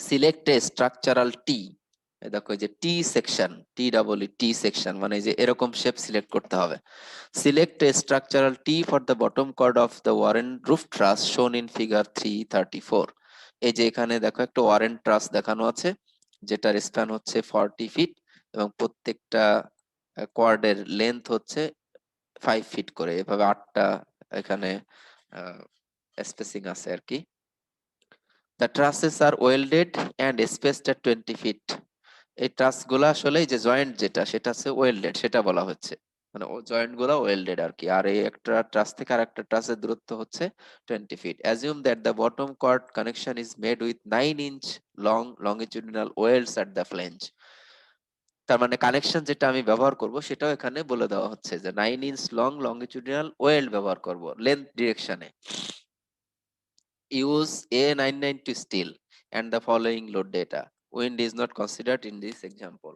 সিলেক্ট এ স্ট্রাকচারাল টি, দেখো এই যে T section, T double T section মানে যে এরকম শেপ সিলেক্ট করতে হবে। Select a structural T for the bottom chord of the Warren roof truss shown in figure 334। এই যে এখানে দেখো একটা ওয়ারেন ট্রাস দেখানো আছে, যেটার স্প্যান হচ্ছে 40 ফিট এবং প্রত্যেকটা কোয়ার্ডের লেন্থ হচ্ছে 5 ফিট করে, এভাবে 8টা এখানে স্পেসিং আছে আর কি। The trusses are welded and spaced at 20 feet. এই ট্রাস গুলা আসলে এই যে জয়েন্ট যেটা সেটা আছে ওয়েল্ডেড, সেটা বলা হচ্ছে, মানে জয়েন্ট গুলা ওয়েল্ডেড আর কি। আর এই একটা ট্রাস থেকে আর একটা ট্রাসের দূরত্ব হচ্ছে 20 feet. Assume that the bottom chord connection is made with 9 inch long longitudinal welds at the flange. তার মানে কানেকশন যেটা আমি ব্যবহার করব সেটাও এখানে বলে দেওয়া হচ্ছে যে 9 ইঞ্চ লং লংগিটিউডিনাল ওয়েল্ড ব্যবহার করব length ডিরেকশনে। Use A992 steel and the following load data. Wind is not considered in this example.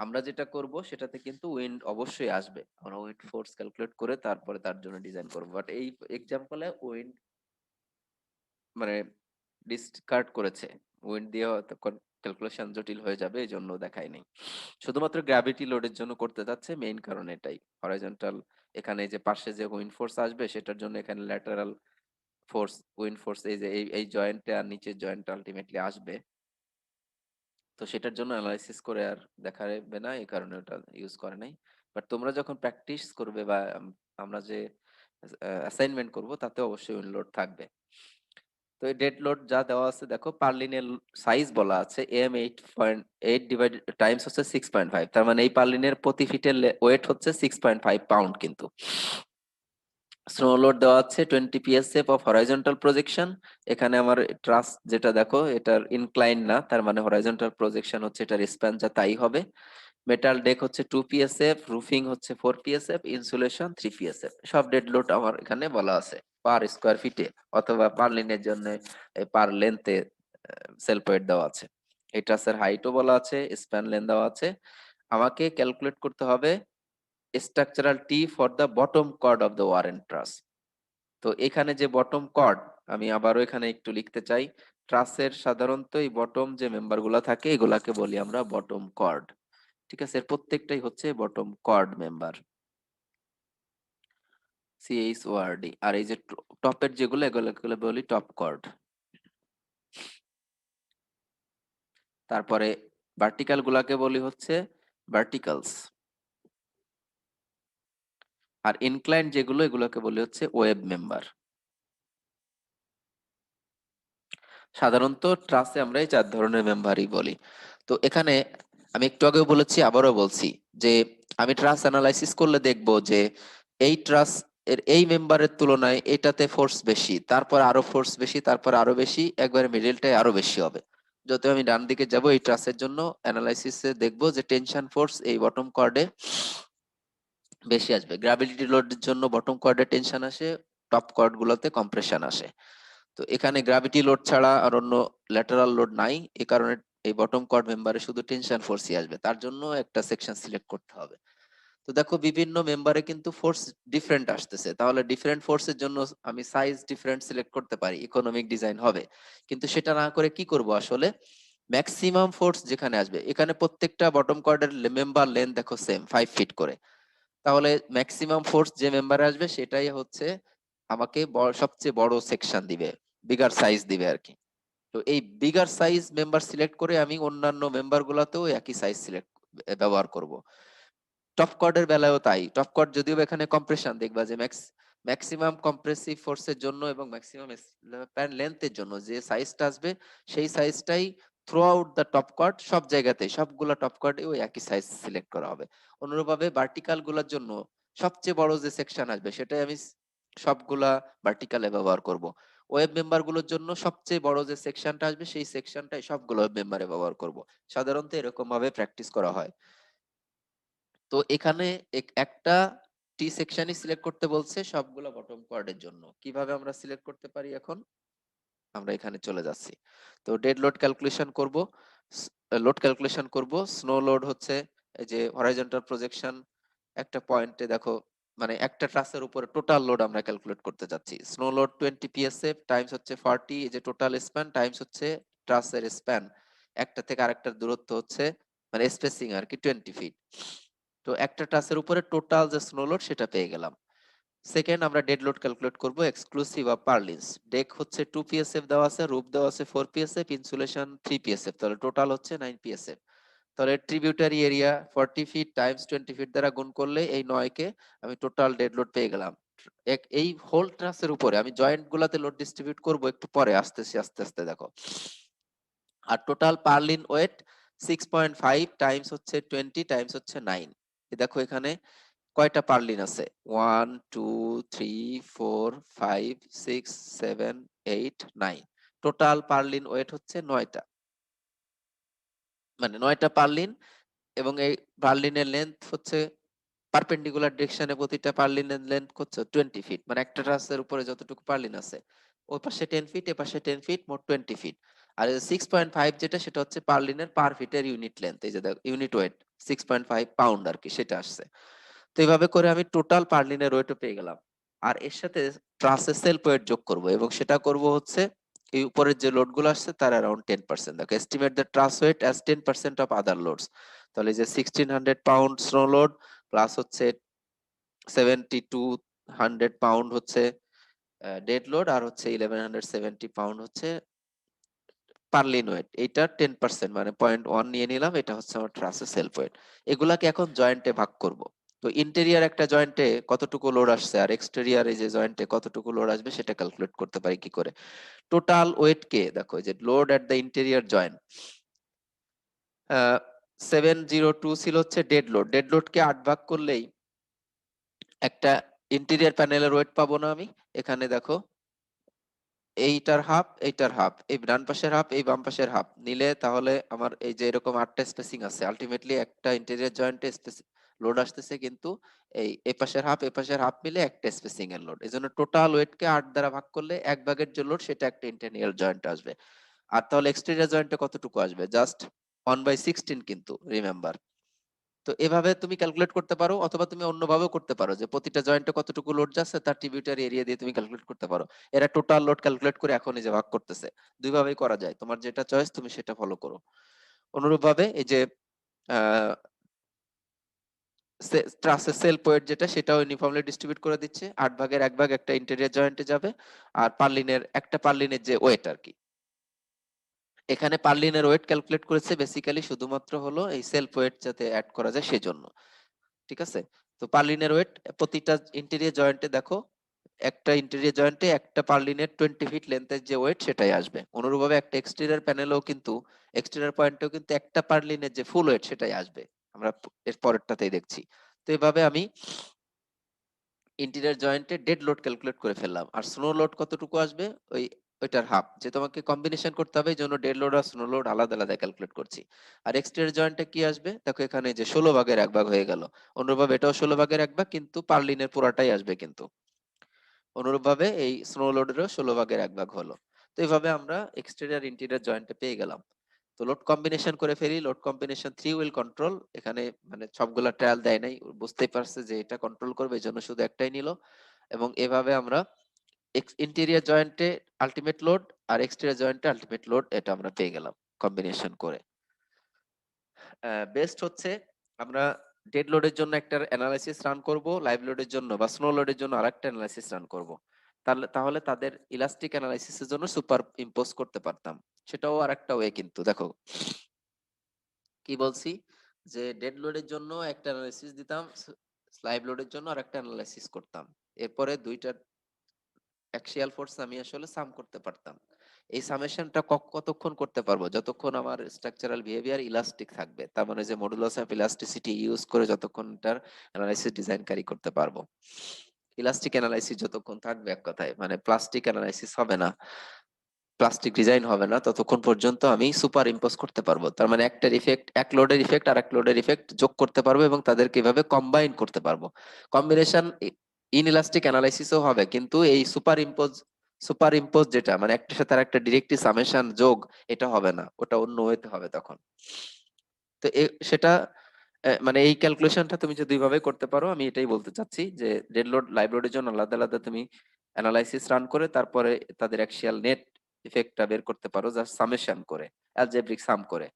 আমরা যেটা করব সেটাতে কিন্তু উইন্ড অবশ্যই আসবে, আমরা উইন্ড ফোর্স ক্যালকুলেট করে তারপরে তার জন্য ডিজাইন করব। বাট এই এক্সাম্পলে উইন্ড মানে ডিসকার্ড করেছে, উইন্ড দিয়ে হয়তো ক্যালকুলেশন জটিল হয়ে যাবে, এই জন্য দেখাই নাই। শুধুমাত্র গ্র্যাভিটি লোডের জন্য করতে যাচ্ছে, মেইন কারণ এটাই। হরাইজন্টাল এখানে যে পাশে যে উইন্ড ফোর্স আসবে সেটার জন্য এখানে ল্যাটারাল ফোর্স, উইন্ড ফোর্স এই যে এই জয়েন্টে আর নিচের জয়েন্ট আলটিমেটলি আসবে, তো সেটার জন্য অ্যানালাইসিস করে আর দেখাবে না, এই কারণে ওটা ইউজ করে নাই। বাট তোমরা যখন প্র্যাকটিস করবে বা আমরা যে অ্যাসাইনমেন্ট করব তাতে অবশ্যই উইন্ড লোড থাকবে। তো এই ডেড লোড যা দেওয়া আছে দেখো, পার্লিনের সাইজ বলা আছে M8.8 ডিভাইড টাইমস হচ্ছে 6.5, তার মানে এই পার্লিনের প্রতি ফিটের ওয়েট হচ্ছে 6.5 পাউন্ড। কিন্তু স্নো লোড দেওয়া আছে 20 psf অফ হরাইজন্টাল প্রজেকশন। এখানে আমার ট্রাস যেটা দেখো এটার ইনক্লাইন না, তার মানে হরাইজন্টাল প্রজেকশন হচ্ছে এটার স্প্যান যা তাই হবে। মেটাল ডেক হচ্ছে 2 psf, রুফিং হচ্ছে 4 psf, ইনসুলেশন 3 psf। সব ডেড লোড আমার এখানে বলা আছে পার স্কোয়ার ফিটে অথবা পার লিনের জন্য পার লেন্থে সেলফ ওয়েট দেওয়া আছে। এই ট্রাসের হাইটও বলা আছে, স্প্যান লেন্থ দেওয়া আছে। আমাকে ক্যালকুলেট করতে হবে structural T for the bottom chord of the Warren truss. তো এখানে যে বটম কর্ড, আমি আবারও এখানে একটু লিখতে চাই, ট্রাসের সাধারণত এই বটম যে মেম্বার গুলা থাকে এগুলাকে বলি আমরা বটম কর্ড। ঠিক আছে, এর প্রত্যেকটাই হচ্ছে বটম কর্ড মেম্বার, CHORD। আর এই যে টপের যেগুলো এগুলোকে বলি টপ কর্ড। তারপরে ভার্টিক্যাল গুলাকে বলি হচ্ছে ভার্টিক্যালস, আর ইনক্লাইন যেগুলো এগুলোকে বলি হচ্ছে ওয়েব মেম্বার। সাধারণত ট্রাসে আমরা এই 4 ধরনের মেম্বারই বলি। তো এখানে আমি একটু আগেও বলেছি আবারও বলছি যে আমি ট্রাস অ্যানালাইসিস করলে দেখব যে এই ট্রাস এর এই মেম্বারের তুলনায় এটাতে ফোর্স বেশি, তারপর আরো ফোর্স বেশি, তারপর আরো বেশি, একবারে মিডলটাই আরো বেশি হবে। যত আমি ডান দিকে যাব এই ট্রাসের জন্য অ্যানালাইসিসে দেখব যে টেনশন ফোর্স এই বটম কর্ডে বেশি আসবে, গ্র্যাভিটি লোডের জন্য বটম কর্ডে টেনশন আসে, টপ কর্ড গুলোতে কম্প্রেশন আসে। তো এখানে গ্র্যাভিটি লোড ছাড়া আর অন্য ল্যাটারাল লোড নাই, এই কারণে এই বটম কর্ড মেম্বারে শুধু টেনশন ফোর্সই আসবে, তার জন্য একটা সেকশন সিলেক্ট করতে হবে। তো দেখো বিভিন্ন মেম্বারে কিন্তু ফোর্স ডিফারেন্ট আসতেছে, তাহলে ডিফারেন্ট ফোর্সের জন্য আমি সাইজ ডিফারেন্ট সিলেক্ট করতে পারি, ইকোনমিক ডিজাইন হবে। কিন্তু সেটা না করে কি করব আসলে, ম্যাক্সিমাম ফোর্স যেখানে আসবে, এখানে প্রত্যেকটা বটম কর্ডের মেম্বার লেন্থ দেখো সেম 5 ফিট করে, তাহলে ম্যাক্সিমাম ফোর্স যে মেম্বারে আসবে সেটাই হচ্ছে আমাকে সবচেয়ে বড় সেকশন দিবে, বিগার সাইজ দিবে আর কি। তো এই বিগার সাইজ মেম্বার সিলেক্ট করে আমি অন্যান্য মেম্বার গুলাতেও একই সাইজ সিলেক্ট ব্যবহার করব। টপ কর্ডের বেলায়ও তাই, টপ কর্ড যদিও এখানে কম্প্রেশন দেখবা যে ম্যাক্সিমাম কম্প্রেসিভ ফোর্সের জন্য এবং ম্যাক্সিমাম স্প্যান লেন্থের জন্য যে সাইজটা আসবে সেই সাইজটাই throughout the top chord সব জায়গাতে সবগুলা টপ কর্ডে ওই একই সাইজ সিলেক্ট করা হবে। অনুরূপভাবে ভার্টিক্যাল গুলোর জন্য সবচেয়ে বড় যে সেকশন আসবে সেটাই আমি সবগুলা ভার্টিক্যালে ব্যবহার করব। ওয়েব মেম্বার গুলোর জন্য সবচেয়ে বড় যে সেকশনটা আসবে সেই সেকশনটাই সবগুলো ওয়েব মেম্বারে ব্যবহার করব। সাধারণত এরকম ভাবে প্র্যাকটিস করা হয়। তো এখানে একটা টি সেকশনই সিলেক্ট করতে বলছে সবগুলো বটম কোয়ার্ডের জন্য। কিভাবে আমরা সিলেক্ট করতে পারি এখন, আমরা এখানে চলে যাচ্ছি। তো ডেড লোড ক্যালকুলেশন করব। লোড ক্যালকুলেশন করব। স্নো লোড হচ্ছে এই যে হরাইজন্টাল প্রজেকশন একটা পয়েন্টে দেখো, মানে একটা ট্রাসের উপরে টোটাল লোড আমরা ক্যালকুলেট করতে যাচ্ছি। স্নো লোড 20 পিএসএফ টাইমস হচ্ছে 40, এই যে টোটাল স্প্যান টাইমস হচ্ছে ট্রাসের স্প্যান, একটা থেকে আরেকটার দূরত্ব হচ্ছে মানে স্পেসিং আর কি 20 ফিট। তো একটা ট্রাসের উপরে টোটাল যে স্নো লোড সেটা পেয়ে গেলাম। সেকেন্ড আমরা ডেড লোড ক্যালকুলেট করব এক্সক্লুসিভ অফ পার্লিন্স। ডেক হচ্ছে 2 পিএসএফ দেওয়া আছে, রুফ দেওয়া আছে 4 পিএসএফ, ইনসুলেশন 3 পিএসএফ, তাহলে টোটাল হচ্ছে 9 পিএসএফ। তাহলে tributary area 40 feet times 20 feet দ্বারা গুণ করলে এই 9 কে আমি টোটাল ডেড লোড পেয়ে গেলাম। এই হোল ট্রাসের উপরে আমি জয়েন্ট গুলাতে লোড ডিস্ট্রিবিউট করব একটু পরে, আসতেছি আস্তে আস্তে দেখো। আর টোটাল পার্লিন ওয়েট 6.5 টাইমস হচ্ছে 20 টাইমস হচ্ছে 9। দেখো এখানে কয়টা পার্লিন আছে, 1 2 3 4 5 6 7 8 9। টোটাল পার্লিন ওয়েট হচ্ছে 9টা, মানে 9টা পার্লিন। এবং এই পার্লিনের লেন্থ হচ্ছে পারপেন্ডিকুলার ডিরেকশনে প্রতিটা পার্লিনের লেন্থ হচ্ছে 20 ফিট, মানে একটা ট্রাসের উপরে যতটুকু পার্লিন আছে ওই পাশে 10 ফিট এ পাশে 10 ফিট, মোট 20 ফিট। আর 6.5 যেটা সেটা হচ্ছে পার্লিনের পার ফিটের ইউনিট লেন্থ, এই যে ইউনিট ওয়েট 6.5 পাউন্ড আর কি, সেটা আসছে। তো এইভাবে করে আমি টোটাল পার্লিনের ওয়েটও পেয়ে গেলাম। আর এর সাথে ট্রাসের সেলফ ওয়েট যোগ করব, এবং সেটা করব হচ্ছে এই উপরের যে লোড গুলো আসছে তার অ্যারাউন্ড 10%। দেখো estimate the truss weight as 10% of other loads. তাহলে এই যে 1600 পাউন্ড স্নো লোড প্লাস হচ্ছে 7200 পাউন্ড হচ্ছে ডেড লোড, আর হচ্ছে 1170 পাউন্ড হচ্ছে পার্লিন ওয়েট, এইটা 10% মানে 0.1 নিয়ে নিলাম, এটা হচ্ছে আমার ট্রাসের সেলফ ওয়েট। এগুলাকে এখন জয়েন্টে ভাগ করব। তো ইন্টেরিয়ার একটা জয়েন্টে কতটুকু লোড আসছে আর এক্সটেরিয়ার এই যে জয়েন্টে কতটুকু লোড আসবে সেটা ক্যালকুলেট করতে পারি কি করে। টোটাল ওয়েট কে দেখো, এই যে load at the interior joint 702 ছিল হচ্ছে ডেড লোড। ডেড লোড কে 8 ভাগ করলেই একটা ইন্টেরিয়ার প্যানেলের ওয়েট পাবো না আমি। এখানে দেখো এইটার হাফ এইটার হাফ, এই ডান পাশের হাফ এই বাম পাশের হাফ নিলে তাহলে আমার এই যে এরকম 8টা স্পেসিং আছে, আলটিমেটলি একটা ইন্টেরিয়র জয়েন্টে লোড আসতেছে, কিন্তু এই পাশের হাফ এই পাশের হাফ মিলে একটা স্পেসিং এর লোড। এজন্য টোটাল ওয়েট কে 8 দ্বারা ভাগ করলে এক ভাগের যে লোড সেটা একটা ইন্টেরিয়র জয়েন্টে আসবে। আর তাহলে এক্সটেরিয়র জয়েন্টে কতটুকু আসবে, জাস্ট 1/16 কিন্তু রিমেম্বার। তো এভাবে তুমি ক্যালকুলেট করতে পারো, অথবা তুমি অন্যভাবেও করতে পারো যে প্রতিটা জয়েন্টে কতটুকু লোড যাচ্ছে তার ট্রিবিউটারি এরিয়া দিয়ে তুমি ক্যালকুলেট করতে পারো। এরা টোটাল লোড ক্যালকুলেট করে এখন এই যে ভাগ করতেছে, দুই ভাবেই করা যায়, তোমার যেটা চয়েস তুমি সেটা ফলো করো। অনুরূপ ভাবে এই যে ট্রাসের সেলফ ওয়েট যেটা সেটাও ইউনিফর্মলি ডিস্ট্রিবিউট করে দিচ্ছে, 8 ভাগের 1 ভাগ একটা ইন্টেরিয়র জয়েন্টে যাবে। আর পার্লিনের একটা পার্লিনের যে ওয়েট আর কি, এখানে পার্লিনের ওয়েট ক্যালকুলেট করেছে বেসিক্যালি শুধুমাত্র হলো এই সেলফ ওয়েট যাতে অ্যাড করা যায় সেজন্য। ঠিক আছে। তো পার্লিনের ওয়েট প্রতিটা ইন্টেরিয়র জয়েন্টে দেখো, একটা ইন্টেরিয়র জয়েন্টে একটা পার্লিনের 20 ফিট লেন্থের যে ওয়েট সেটাই আসবে। অনুরূপভাবে একটা এক্সটেরিয়র প্যানেলেও কিন্তু এক্সটেরিয়র পয়েন্টেও কিন্তু একটা পার্লিনের যে ফুল ওয়েট সেটাই আসবে। আমরা এর পরেরটাতেই দেখছি। তো এইভাবে আমি ইন্টেরিয়র জয়েন্টে ডেড লোড ক্যালকুলেট করে ফেললাম। আর স্নো লোড কতটুকু আসবে, ওই ওইটার হাফ, যে তোমাকে কম্বিনেশন করতে হবে এই জন্য ডেড লোড আর স্নো লোড আলাদা আলাদা ক্যালকুলেট করছি। আর এক্সটেরিয়র জয়েন্টে কি আসবে দেখো, এখানে যে 16 ভাগের 1 ভাগ হয়ে গেল। অনুরূপভাবে এটাও 16 ভাগের 1 ভাগ, কিন্তু পার্লিনের পুরাটাই আসবে কিন্তু। অনুরূপভাবে এই স্নো লোডেরও 16 ভাগের 1 ভাগ হলো। তো এইভাবে আমরা এক্সটেরিয়র ইন্টেরিয়র জয়েন্টে পেয়ে গেলাম। তো লোড কম্বিনেশন করে ফেলি, লোড কম্বিনেশন 3 হুইল কন্ট্রোল, এখানে মানে সবগুলা ট্রায়াল দেয় নাই, বুঝতেই পারছে যে এটা কন্ট্রোল করবে এই জন্য শুধু একটাই নিল। এবং এভাবে আমরা ইন্টেরিয়র জয়েন্টে আলটিমেট লোড আর এক্সটেরিয়র জয়েন্টে আলটিমেট লোড এটা আমরা পেয়ে গেলাম কম্বিনেশন করে। বেস্ট হচ্ছে আমরা ডেড লোডের জন্য একটা অ্যানালাইসিস রান করব, লাইভ লোডের জন্য বা স্নো লোডের জন্য আরেকটা অ্যানালাইসিস রান করব। তাহলে তাহলে তাদের ইলাস্টিক অ্যানালাইসিসের জন্য সুপার ইম্পোজ করতে পারতাম। সেটাও আরেকটা ওয়ে কিন্তু। দেখো কি বলছি, যে ডেড লোডের জন্য একটা অ্যানালাইসিস দিতাম, লাইভ লোডের জন্য আরেকটা অ্যানালাইসিস করতাম। এরপরে দুইটা অ্যাক্সিয়াল ফোর্স আমি আসলে সাম করতে পারতাম। এই সামেশনটা কতক্ষণ করতে পারবো, যতক্ষণ আমার স্ট্রাকচারাল বিহেভিয়ার ইলাস্টিক থাকবে, তার মানে যে মডুলাস অফ ইলাস্টিসিটি ইউজ করে যতক্ষণ এটার অ্যানালাইসিস ডিজাইনকারী করতে পারবো। ইলাস্টিক অ্যানালাইসিস যতক্ষণ থাকবে, এক কথায় মানে প্লাস্টিক অ্যানালাইসিস হবে না, প্লাস্টিক ডিজাইন হবে না, ততক্ষণ পর্যন্ত আমি সুপার ইম্পোজ করতে পারবো। তার মানে একটার ইফেক্ট, এক লোডের ইফেক্ট আর এক লোডের ইফেক্ট যোগ করতে পারবো এবং তাদেরকে এভাবে কম্বাইন করতে পারবো। কম্বিনেশন ইনইলাস্টিক অ্যানালাইসিসও হবে, কিন্তু এই সুপার ইম্পোজ সুপার ইম্পোজ যেটা মানে একটার সাথে আর একটা ডিরেক্টলি সামেশন যোগ, এটা হবে না, ওটা অন্য ওয়েতে হবে তখন। তো সেটা মানে এই ক্যালকুলেশনটা তুমি যে দুইভাবে করতে পারো, আমি এটাই বলতে চাচ্ছি যে ডেড লোড লাইভ লোডের জন্য আলাদা আলাদা তুমি অ্যানালাইসিস রান করে তারপরে তাদের অ্যাকচুয়াল নেট ইফেক্টটা বের করতে পারো জাস্ট সামেশন করে, অ্যালজেব্রিক সাম করে।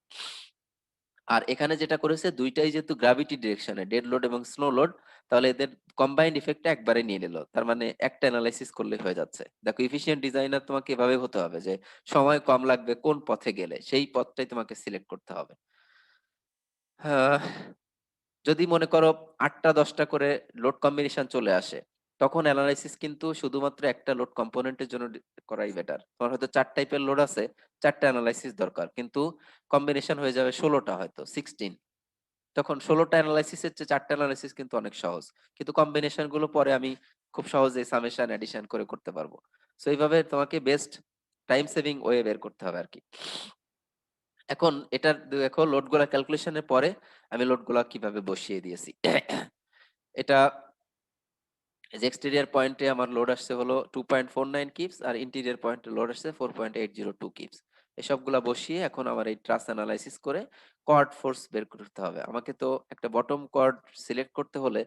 আর এখানে যেটা করেছে দুইটাই যেহেতু গ্র্যাভিটি ডিরেকশনে, ডেড লোড এবং স্নো লোড, তাহলে এদের কম্বাইন্ড ইফেক্টটা একবারে নিয়ে নিল, তার মানে একটা অ্যানালাইসিস করলে হয়ে যাচ্ছে। দেখো ইফিশিয়েন্ট ডিজাইনার তোমাকে এভাবে হতে হবে যে সময় কম লাগবে কোন পথে গেলে সেই পথটাই তোমাকে সিলেক্ট করতে হবে। হ্যাঁ, যদি মনে করো ৮টা ১০টা করে লোড কম্বিনেশন চলে আসে, তখন অ্যানালাইসিস কিন্তু শুধুমাত্র একটা লোড কম্পোনেন্টের জন্য করাই বেটার। তোমার হয়তো ৪ টাইপের লোড আছে, ৪টা অ্যানালাইসিস দরকার, কিন্তু কম্বিনেশন হয়ে যাবে ১৬টা, হয়তো 16। তখন ১৬টা অ্যানালাইসিসের চেয়ে ৪টা অ্যানালাইসিস কিন্তু অনেক সহজ, কিন্তু কম্বিনেশন গুলো পরে আমি খুব সহজে সামেশন এডিশন করে করতে পারবো। সো এইভাবে তোমাকে বেস্ট টাইম সেভিং ওয়ে বের করতে হবে আর কি। এখন এটার দেখো লোড গুলা ক্যালকুলেশনের পরে আমি লোড গুলা কিভাবে বসিয়ে দিয়েছি। এটা যে এক্সটেরিয়র পয়েন্টে আমার লোড আসছে হলো 2.49 কিপস, আর ইন্টেরিয়র পয়েন্টে লোড আসছে 4.802 কিপস। এসবগুলা বসিয়ে এখন আমার এই ট্রাস অ্যানালাইসিস করে কর্ড ফোর্স বের করতে হবে। আমাকে তো একটা বটম কর্ড সিলেক্ট করতে হলে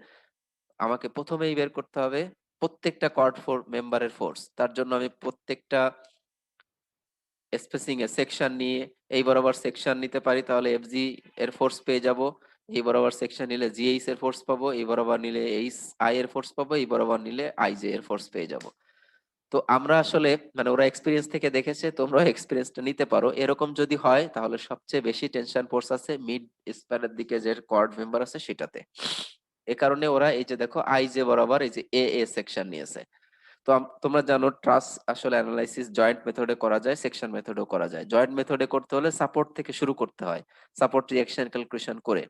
আমাকে প্রথমেই বের করতে হবে প্রত্যেকটা কর্ড ফোর মেম্বারের ফোর্স। তার জন্য আমি প্রত্যেকটা স্পেসিং এ সেকশন নিয়ে এই বরাবর সেকশন নিতে পারি, তাহলে এফজি এর ফোর্স পেয়ে যাব। এই বরাবর সেকশন নিলে জিএইচ এর ফোর্স পাবো, এই বরাবর নিলে এইচ আই এর ফোর্স পাবো, এই বরাবর নিলে আইজে এর ফোর্স পেয়ে যাব। তো আমরা আসলে মানে ওরা এক্সপিরিয়েন্স থেকে দেখেছে, তোমরা এক্সপিরিয়েন্সটা নিতে পারো। এরকম যদি হয় তাহলে সবচেয়ে বেশি টেনশন ফোর্স আছে মিড স্প্যানের দিকে যে কর্ড মেম্বার আছে সেটাতে। এ কারণে ওরা এই যে দেখো আইজে বরাবর এই যে এ এ সেকশন নিয়েছে। তো তোমরা জানো ট্রাস আসলে অ্যানালাইসিস জয়েন্ট মেথডে করা যায়, সেকশন মেথডেও করা যায়। জয়েন্ট মেথডে করতে হলে সাপোর্ট থেকে শুরু করতে হয়, সাপোর্ট রিঅ্যাকশন ক্যালকুলেশন করে।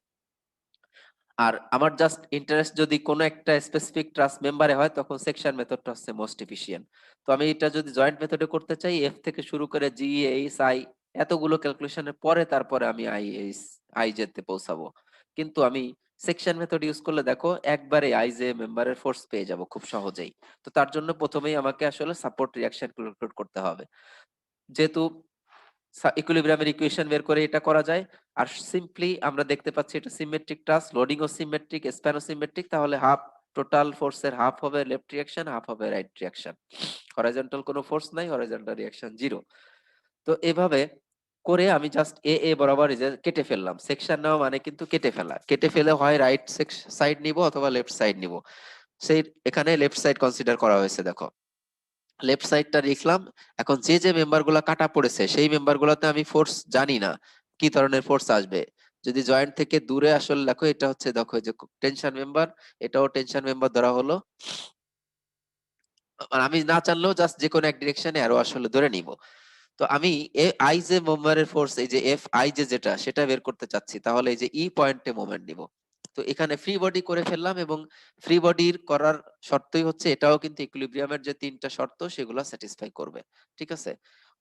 আর আমার জাস্ট ইন্টারেস্ট যদি কোনো একটা স্পেসিফিক ট্রাস মেম্বারে হয় তখন সেকশন মেথডটা হচ্ছে মোস্ট এফিশিয়েন্ট। তো আমি এটা যদি জয়েন্ট মেথডে করতে চাই, এফ থেকে শুরু করে জি এইচ আই এতগুলো ক্যালকুলেশনের পরে তারপরে আমি আই এইচ আই যেতে পৌঁছাবো। কিন্তু আমি সেকশন মেথড ইউজ করলে দেখো একবারে আই জে মেম্বারের ফোর্স পেয়ে যাব খুব সহজেই। তো তার জন্য প্রথমেই আমাকে আসলে সাপোর্ট রিঅ্যাকশন ক্যালকুলেট করতে হবে। যেহেতু ইকুইলিব্রিয়ামের ইকুয়েশন বের করে এটা করা যায়, আর সিম্পলি আমরা দেখতে পাচ্ছি এটা সিমেট্রিক টাস, লোডিং ও সিমেট্রিক, স্প্যানও সিমেট্রিক, তাহলে হাফ টোটাল ফোর্সের হাফ হবে লেফট রিঅ্যাকশন, হাফ হবে রাইট রিঅ্যাকশন। হরাইজন্টাল কোনো ফোর্স নাই, হরাইজন্টাল রিঅ্যাকশন জিরো। তো এভাবে করে আমি জাস্ট এ এ বরাবর এই যে কেটে ফেললাম। সেকশন নেওয়া মানে কিন্তু কেটে ফেলা, কেটে ফেলে হয় রাইট সাইড নিব অথবা লেফট সাইড নিব। সেই এখানে লেফট সাইড কনসিডার করা হয়েছে দেখো, লেফট সাইডটা লিখলাম। এখন যে যে মেম্বার গুলা কাটা পড়েছে সেই মেম্বার গুলাতে আমি ফোর্স জানি না কি ধরনের ফোর্স আসবে। যদি জয়েন্ট থেকে দূরে আসলে দেখো এটা হচ্ছে দেখো যে টেনশন মেম্বার, এটাও টেনশন মেম্বার ধরা হলো। আর আমি না চাইলেও জাস্ট যে কোনো এক ডিরেকশনে আরো আসলে ধরে নিব। তো আমি আই যে মেম্বারের ফোর্স এই যে এফ আই যে যেটা সেটা বের করতে চাচ্ছি, তাহলে এই যে ই পয়েন্টে মোমেন্ট নিব। তো এখানে ফ্রি বডি করে ফেললাম, এবং ফ্রি বডির করার শর্তই হচ্ছে এটাও কিন্তু ইকুইলিব্রিয়ামের যে তিনটা শর্ত সেগুলো স্যাটিসফাই করবে। ঠিক আছে,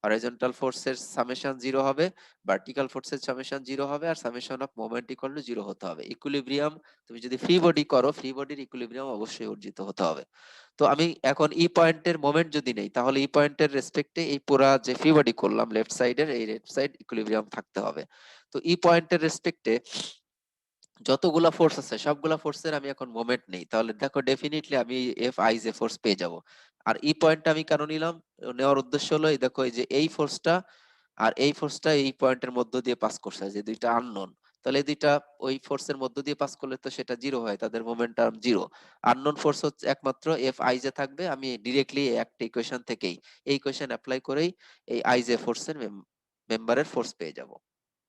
হরাইজন্টাল ফোর্সের সামেশন জিরো হবে, ভার্টিক্যাল ফোর্সের সামেশন জিরো হবে, আর summation of moment equal to zero হতে হবে। ইকুইলিব্রিয়াম তুমি যদি ফ্রি বডি করো, ফ্রি বডির ইকুইলিব্রিয়াম অবশ্যই অর্জিত হতে হবে। তো আমি এখন ই পয়েন্টের মোমেন্ট যদি নেই, তাহলে ই পয়েন্টের রেসপেক্টে এই পুরা যে ফ্রি বডি করলাম লেফট সাইডের এই লেফট সাইড ইকুইলিব্রিয়াম থাকতে হবে। তো ই পয়েন্টের রেসপেক্টে যতগুলা ফোর্স আছে সবগুলা ফোর্সের আমি এখন মোমেন্ট নেই, তাহলে দেখো ডেফিনেটলি আমি এফ আই জে ফোর্স পেয়ে যাব। আর ই পয়েন্টটা আমি কেন নিলাম, নেওয়ার উদ্দেশ্য হলো এই দেখো এই যে এই ফোর্সটা আর এই ফোর্সটা এই পয়েন্টের মধ্য দিয়ে পাস করছে, যে দুইটা আননোন, তাহলে এই দুইটা ওই ফোর্সের মধ্য দিয়ে পাস করলে তো সেটা জিরো হয়, তাদের মোমেন্টাম জিরো। আননোন ফোর্স হচ্ছে একমাত্র এফ আই জে থাকবে। আমি ডিরেক্টলি একটা ইকুয়েশন থেকেই এই ইকুয়েশন অ্যাপ্লাই করেই এই আই জে ফোর্সের মেম্বারের ফোর্স পেয়ে যাব।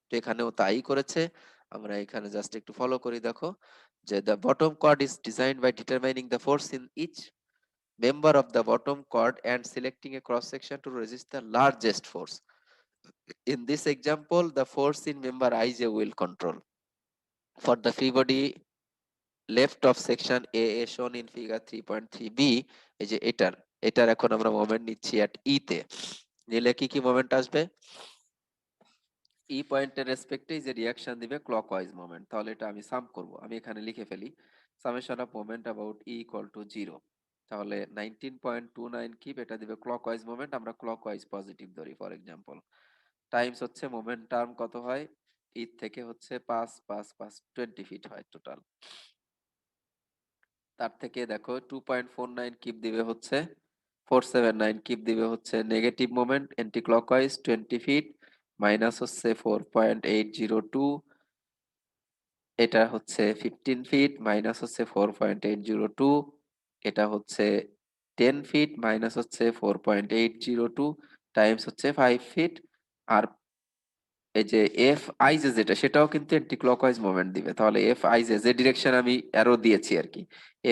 তো এখানেও তাই করেছে। আমরা এখানে জাস্ট একটু ফলো করি, দেখো যে the bottom chord is designed by determining the force in each member of the bottom chord and selecting a cross section to resist the largest force. In this example, the force in member ij will control. For the free body left of section A shown in figure 3.3b, এই যে এটার এখন আমরা moment নিচ্ছি at E তে। নিলে কি কি মোমেন্ট আসবে? ই পয়েন্টের রেসপেক্টে যে রিঅ্যাকশন দিবে ক্লকওয়াইজ মোমেন্ট, তাহলে এটা আমি সাম করব। আমি এখানে লিখে ফেলি summation of moment about E equal to zero. তাহলে 19.29 কিপ, এটা দিবে ক্লকওয়াইজ মোমেন্ট, আমরা ক্লকওয়াইজ পজিটিভ ধরি ফর এক্সাম্পল। টাইমস হচ্ছে মোমেন্টাম কত হয়, ই থেকে হচ্ছে 5 5 5 20 ফিট হয় টোটাল। তার থেকে দেখো 2.49 কিপ দিবে হচ্ছে 479 কিপ দিবে হচ্ছে negative moment anti clockwise 20 feet, minus হচ্ছে 4.802, এটা হচ্ছে 15 ফিট, মাইনাস হচ্ছে 4.802, এটা হচ্ছে 10 ফিট, মাইনাস হচ্ছে 4.802, টাইমস হচ্ছে 5 ফিট। আর এই যে এফ আই জে যেটা, সেটাও কিন্তু এন্টি ক্লকওয়াইজ মোমেন্ট দিবে। তাহলে এফ আই জে যে ডিরেকশন আমি অ্যারো দিয়েছি আর কি,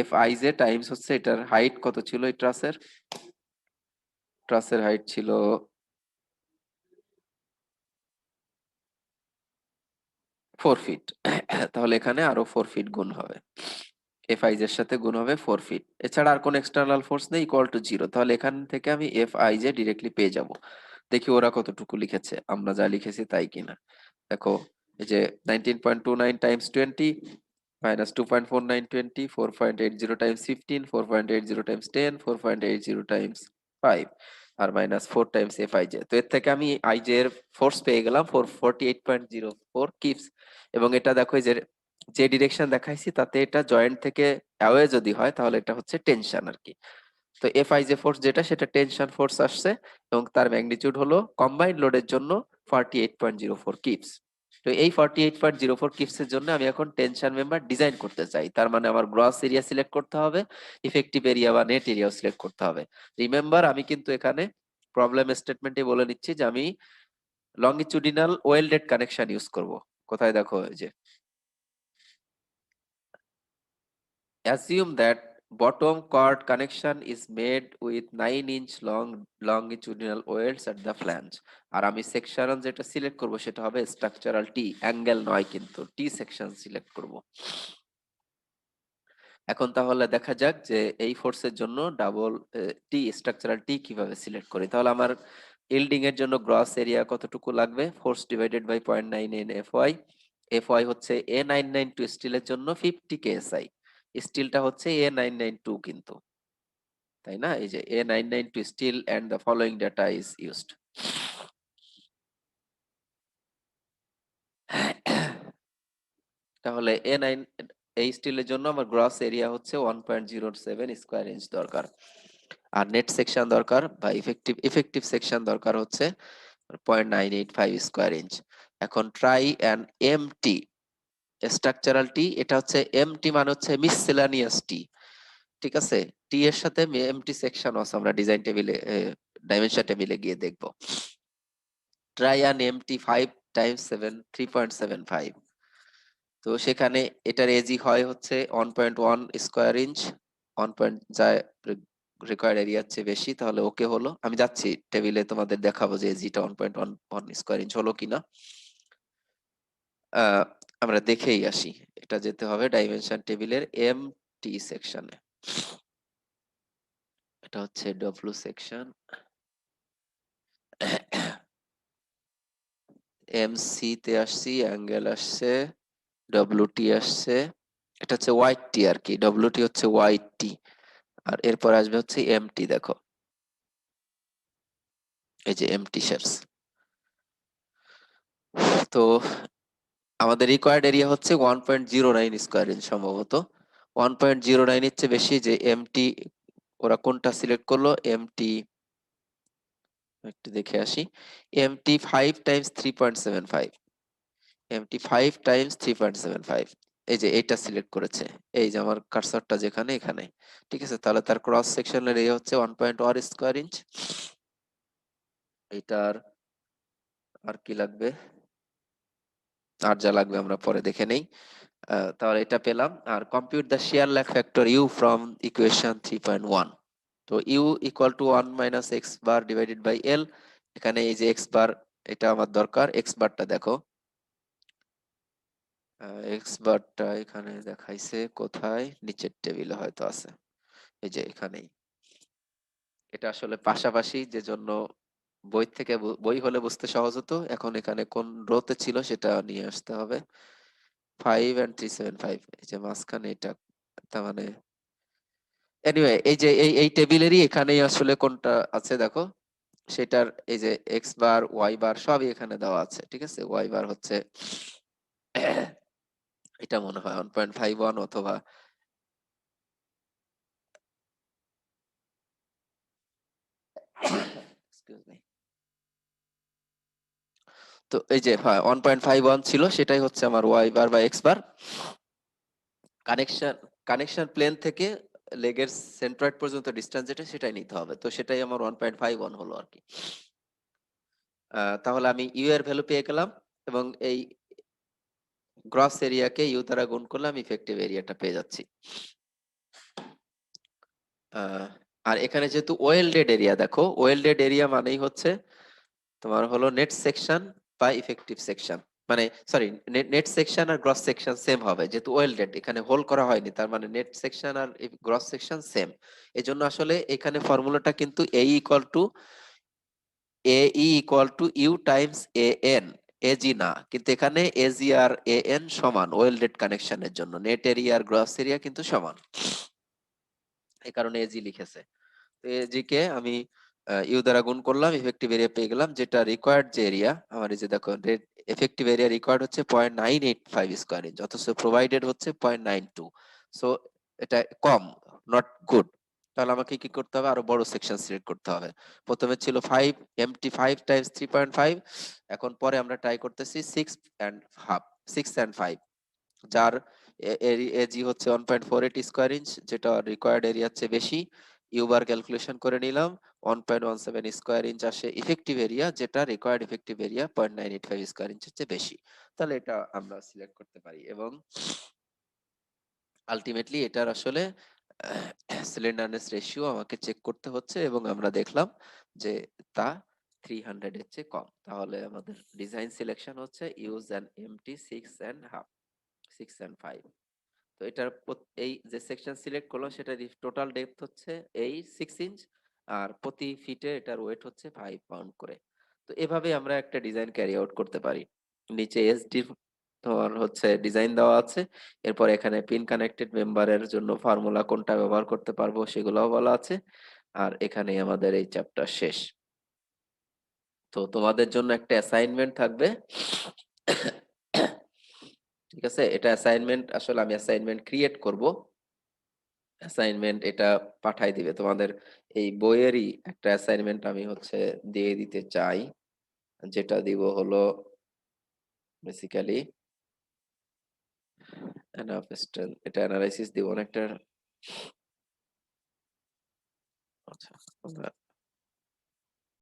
এফ আই জে টাইমস হচ্ছে এটার হাইট কত ছিল, এই ট্রাসের হাইট ছিল 4 ফিট। তাহলে এখানে আরো 4 ফিট গুণ হবে, এফ আই এর সাথে গুণ হবে 4 ফিট। এছাড়া আর কোন এক্সটার্নাল ফোর্স নেই, ইকুয়াল টু 0। তাহলে এখান থেকে আমি এফ আই জে ডিরেক্টলি পেয়ে যাব। দেখি ওরা কতটুকু লিখেছে, আমরা যা লিখেছি তাই কিনা। দেখো এই যে 19.29 times 20 minus 2.49 20, 4.80 times 15, 4.80 times 10, 4.80 times 5, আর minus 4 times F I J. তো এর থেকে আমি আই জে এর ফোর্স পেয়ে গেলাম 448.04 কিপস। এবং এটা দেখো এই যে যে ডিরেকশন দেখাইছি তাতে এটা জয়েন্ট থেকে অ্যাওয়ে যদি হয় তাহলে এটা হচ্ছে টেনশন আর কি। তো এফ আই জে ফোর্স যেটা, সেটা টেনশন ফোর্স আসছে, এবং তার ম্যাগনিটিউড হলো কম্বাইন্ড লোডের জন্য 48.04 কিপস। তো এই 48.04 কিপস এর জন্য আমি এখন টেনশন মেম্বার ডিজাইন করতে চাই। তার মানে আমার গ্রস এরিয়া সিলেক্ট করতে হবে, ইফেক্টিভ এরিয়া বা নেট এরিয়াও সিলেক্ট করতে হবে। রিমেম্বার আমি কিন্তু এখানে প্রবলেম স্টেটমেন্টে বলে নিচ্ছি যে আমি লঙ্গিচুডিনাল ওয়েল্ডেড কানেকশন ইউজ করব। কোথায় দেখো এই যে, assume that bottom cord connection is made with 9-inch long longitudinal welds at the flange। আর আমি সেকশন যেটা সিলেক্ট করব সেটা হবে স্ট্রাকচারাল টি, অ্যাঙ্গেল নয় কিন্তু, টি সেকশন সিলেক্ট করব। এখন তাহলে দেখা যাক যে এই ফোর্সের জন্য ডাবল টি স্ট্রাকচারাল টি কিভাবে সিলেক্ট করি। তাহলে আমার ইল্ডিং এর জন্য গ্রস এরিয়া কতটুকু লাগবে, force divided by 0.99 F Y. F Y হচ্ছে A992 স্টিলের জন্য 50 কেএসআই, স্টিলটা হচ্ছে A992 কিন্তু, তাই না? এই যে A992 steel and the following data is used. তাহলে A9 এই স্টিলের জন্য আমার গ্রস এরিয়া হচ্ছে 1.07 স্কয়ার ইঞ্চ দরকার, আর নেট সেকশন দরকার বা ইফেক্টিভ সেকশন দরকার হচ্ছে 0.985 স্কয়ার ইঞ্চ। এখন ট্রাই অ্যান এমটি স্ট্রাকচারাল টি, এটা হচ্ছে এমটি মানে হচ্ছে মিসসেলানিয়াস টি, ঠিক আছে? টি এর সাথে এমটি সেকশন আছে, আমরা ডিজাইন টেবিলে ডাইমেনশন টেবিলে গিয়ে দেখব। Try an empty 5 Times 7 3.75। তো সেখানে এটার এজি হয় হচ্ছে 1.1 স্কয়ার ইঞ্চ, 1 পয়েন্ট যা রিকোয়ার্ড এরিয়ার চেয়ে বেশি, তাহলে ওকে হলো। আমি যাচ্ছি টেবিলে তোমাদের দেখাবো যে এজিটা 1.1 স্কয়ার ইঞ্চ হলো কিনা। আমরা দেখেই আসি, এটা যেতে হবে ডাইমেনশন টেবিলের এম টি সেকশনে। এটা হচ্ছে ডব্লিউ সেকশন, এম সি তে আসছি, অ্যাঙ্গেল আসছে, ডব্লিউ টি আসছে, এটা হচ্ছে হোয়াইট টি আর কি, ডব্লিউ টি হচ্ছে হোয়াইট টি, আর এরপর আসবে হচ্ছে এমটি। দেখো এই যে এমটি শেপস। তো আমাদের রিকোয়ার্ড এরিয়া হচ্ছে 1.09 স্কয়ার ইঞ্চ, সম্ভবত 1.09 এর চেয়ে বেশি। যে এমটি ওরা কোনটা সিলেক্ট করলো, এমটি একটু দেখে আসি, এমটি 5 টাইমস 3.75, এমটি 5 টাইমস 3.75, এই যে এটা সিলেক্ট করেছে, এই যে আমার কার্সরটা যেখানে, এখানে, ঠিক আছে? তাহলে তার ক্রস সেকশনের এরিয়া হচ্ছে 1.1 স্কয়ার ইঞ্চ। এটার আর কি লাগবে, আর যা লাগবে আমরা পরে দেখে নেই। তাহলে এটা পেলাম। আর compute the shear lag factor U from equation 3.1। তো U equal to 1 minus X bar divided by L. এখানে এই যে এক্স বার, এটা আমার দরকার। এক্স বারটা দেখো, এক্স বারটা এখানে দেখাইছে কোথায়, নিচের টেবিলে হয়তো আছে, এই যে এখানেই। এটা আসলে পাশাপাশি, যে জন্য বই থেকে বই হলে বুঝতে সহজ হতো, এখন এখানে কোন রোতে ছিল সেটা নিয়ে আসতে হবে। 5 and 375, এই যে মাঝখানে এটা, তার মানে এনিওয়ে এই যে এই টেবিলেরই এখানেই আসলে কোনটা আছে দেখো, সেটার এই যে এক্স বার ওয়াই বার সবই এখানে দেওয়া আছে, ঠিক আছে। ওয়াই বার হচ্ছে এটা মনে হয় 1.51 অথবা excuse me। তো এই যে হ্যাঁ 1.51 ছিল, সেটাই হচ্ছে আমার ওয়াই বার বা x bar. Connection connection plane থেকে লেগের সেন্ট্রয়েড পর্যন্ত ডিসটেন্স যেটা সেটাই নিতে হবে, তো সেটাই আমার 1.51 হলো আর কি। তাহলে আমি ইউ এর ভ্যালু পেয়ে গেলাম, এবং এই গ্রস এরিয়াকে ইউ দ্বারা গুণ করলে আমি ইফেক্টিভ এরিয়াটা পেয়ে যাচ্ছি। আহ, আর এখানে যেহেতু ওয়েল্ডেড এরিয়া, দেখো ওয়েল্ডেড এরিয়া মানেই হচ্ছে তোমার হলো নেট সেকশন বা ইফেক্টিভ সেকশন, মানে সরি নেট সেকশন আর গ্রস সেকশন সেম হবে, যেহেতু ওয়েল্ডেড এখানে হোল করা হয়নি, তার মানে নেট সেকশন আর গ্রস সেকশন সেম। এজন্য আসলে এখানে ফর্মুলাটা কিন্তু AE U times AN, Ag না, কিন্তু এখানে এজি আর AN সমান ওয়েল্ডেড কানেকশনের জন্য, নেট এরিয়া আর গ্রস এরিয়া কিন্তু সমান, এই কারণে এজি লিখেছে। তো এজি কে আমি ইউ দ্বারা গুণ করলাম, ইফেক্টিভ এরিয়া পেয়ে গেলাম, যেটা রিকোয়ার্ড যে এরিয়া আমার, এই যে দেখো এফেক্টিভ এরিয়া রিকোয়ার্ড হচ্ছে 0.985 স্কয়ার ইঞ্চ, অথচ প্রোভাইডেড হচ্ছে 0.92। সো এটা কম, নট গুড। তাহলে আমাকে কি করতে হবে, আরো বড় সেকশন সিলেক্ট করতে হবে। প্রথমে ছিল 5 এমটি 5 টাইমস 3.5, এখন পরে আমরা ট্রাই করতেছি 6.5, 6 and 5, যার এজি হচ্ছে 1.48 স্কয়ার ইঞ্চ, যেটা রিকোয়ার্ড এরিয়ার চেয়ে বেশি। ইউবার ক্যালকুলেশন করে নিলাম, 1.17 স্কয়ার ইঞ্চ আসে ইফেক্টিভ এরিয়া, যেটা রিকোয়ার্ড ইফেক্টিভ এরিয়া 0.985 স্কয়ার ইঞ্চের চেয়ে বেশি। তাহলে এটা আমরা সিলেক্ট করতে পারি, এবং আলটিমেটলি এটার আসলে সিলিন্ডারনেস রেশিও আমাকে চেক করতে হচ্ছে, এবং আমরা দেখলাম যে তা 300 এর চেয়ে কম। তাহলে আমাদের ডিজাইন সিলেকশন হচ্ছে ইউজ অ্যান এমটি 6.5, 6 and 5। তো এটার এই যে সেকশন সিলেক্ট করলাম সেটার টোটাল ডেপথ হচ্ছে এই 6 ইঞ্চ, আর প্রতি ফিটে এটার ওয়েট হচ্ছে 5 পাউন্ড করে। তো এভাবে আমরা একটা ডিজাইন ক্যারি আউট করতে পারি। নিচে এসডি তোমার হচ্ছে ডিজাইন দেওয়া আছে, এরপর এখানে পিন কানেক্টেড মেম্বারের জন্য ফর্মুলা কোনটা ব্যবহার করতে পারবো সেগুলোও বলা আছে। আর এখানে আমাদের এই চ্যাপ্টার শেষ। তো তোমাদের জন্য একটা অ্যাসাইনমেন্ট থাকবে, ঠিক আছে। এটা অ্যাসাইনমেন্ট, আসলে আমি অ্যাসাইনমেন্ট ক্রিয়েট করব, অ্যাসাইনমেন্ট এটা পাঠাই দিবে তোমাদের। এই বইয়েরই একটা অ্যাসাইনমেন্ট আমি হচ্ছে দিয়ে দিতে চাই, যেটা দিব হলো বেসিক্যালি এটা অ্যানালাইসিস দিব না একটা। আচ্ছা, আমরা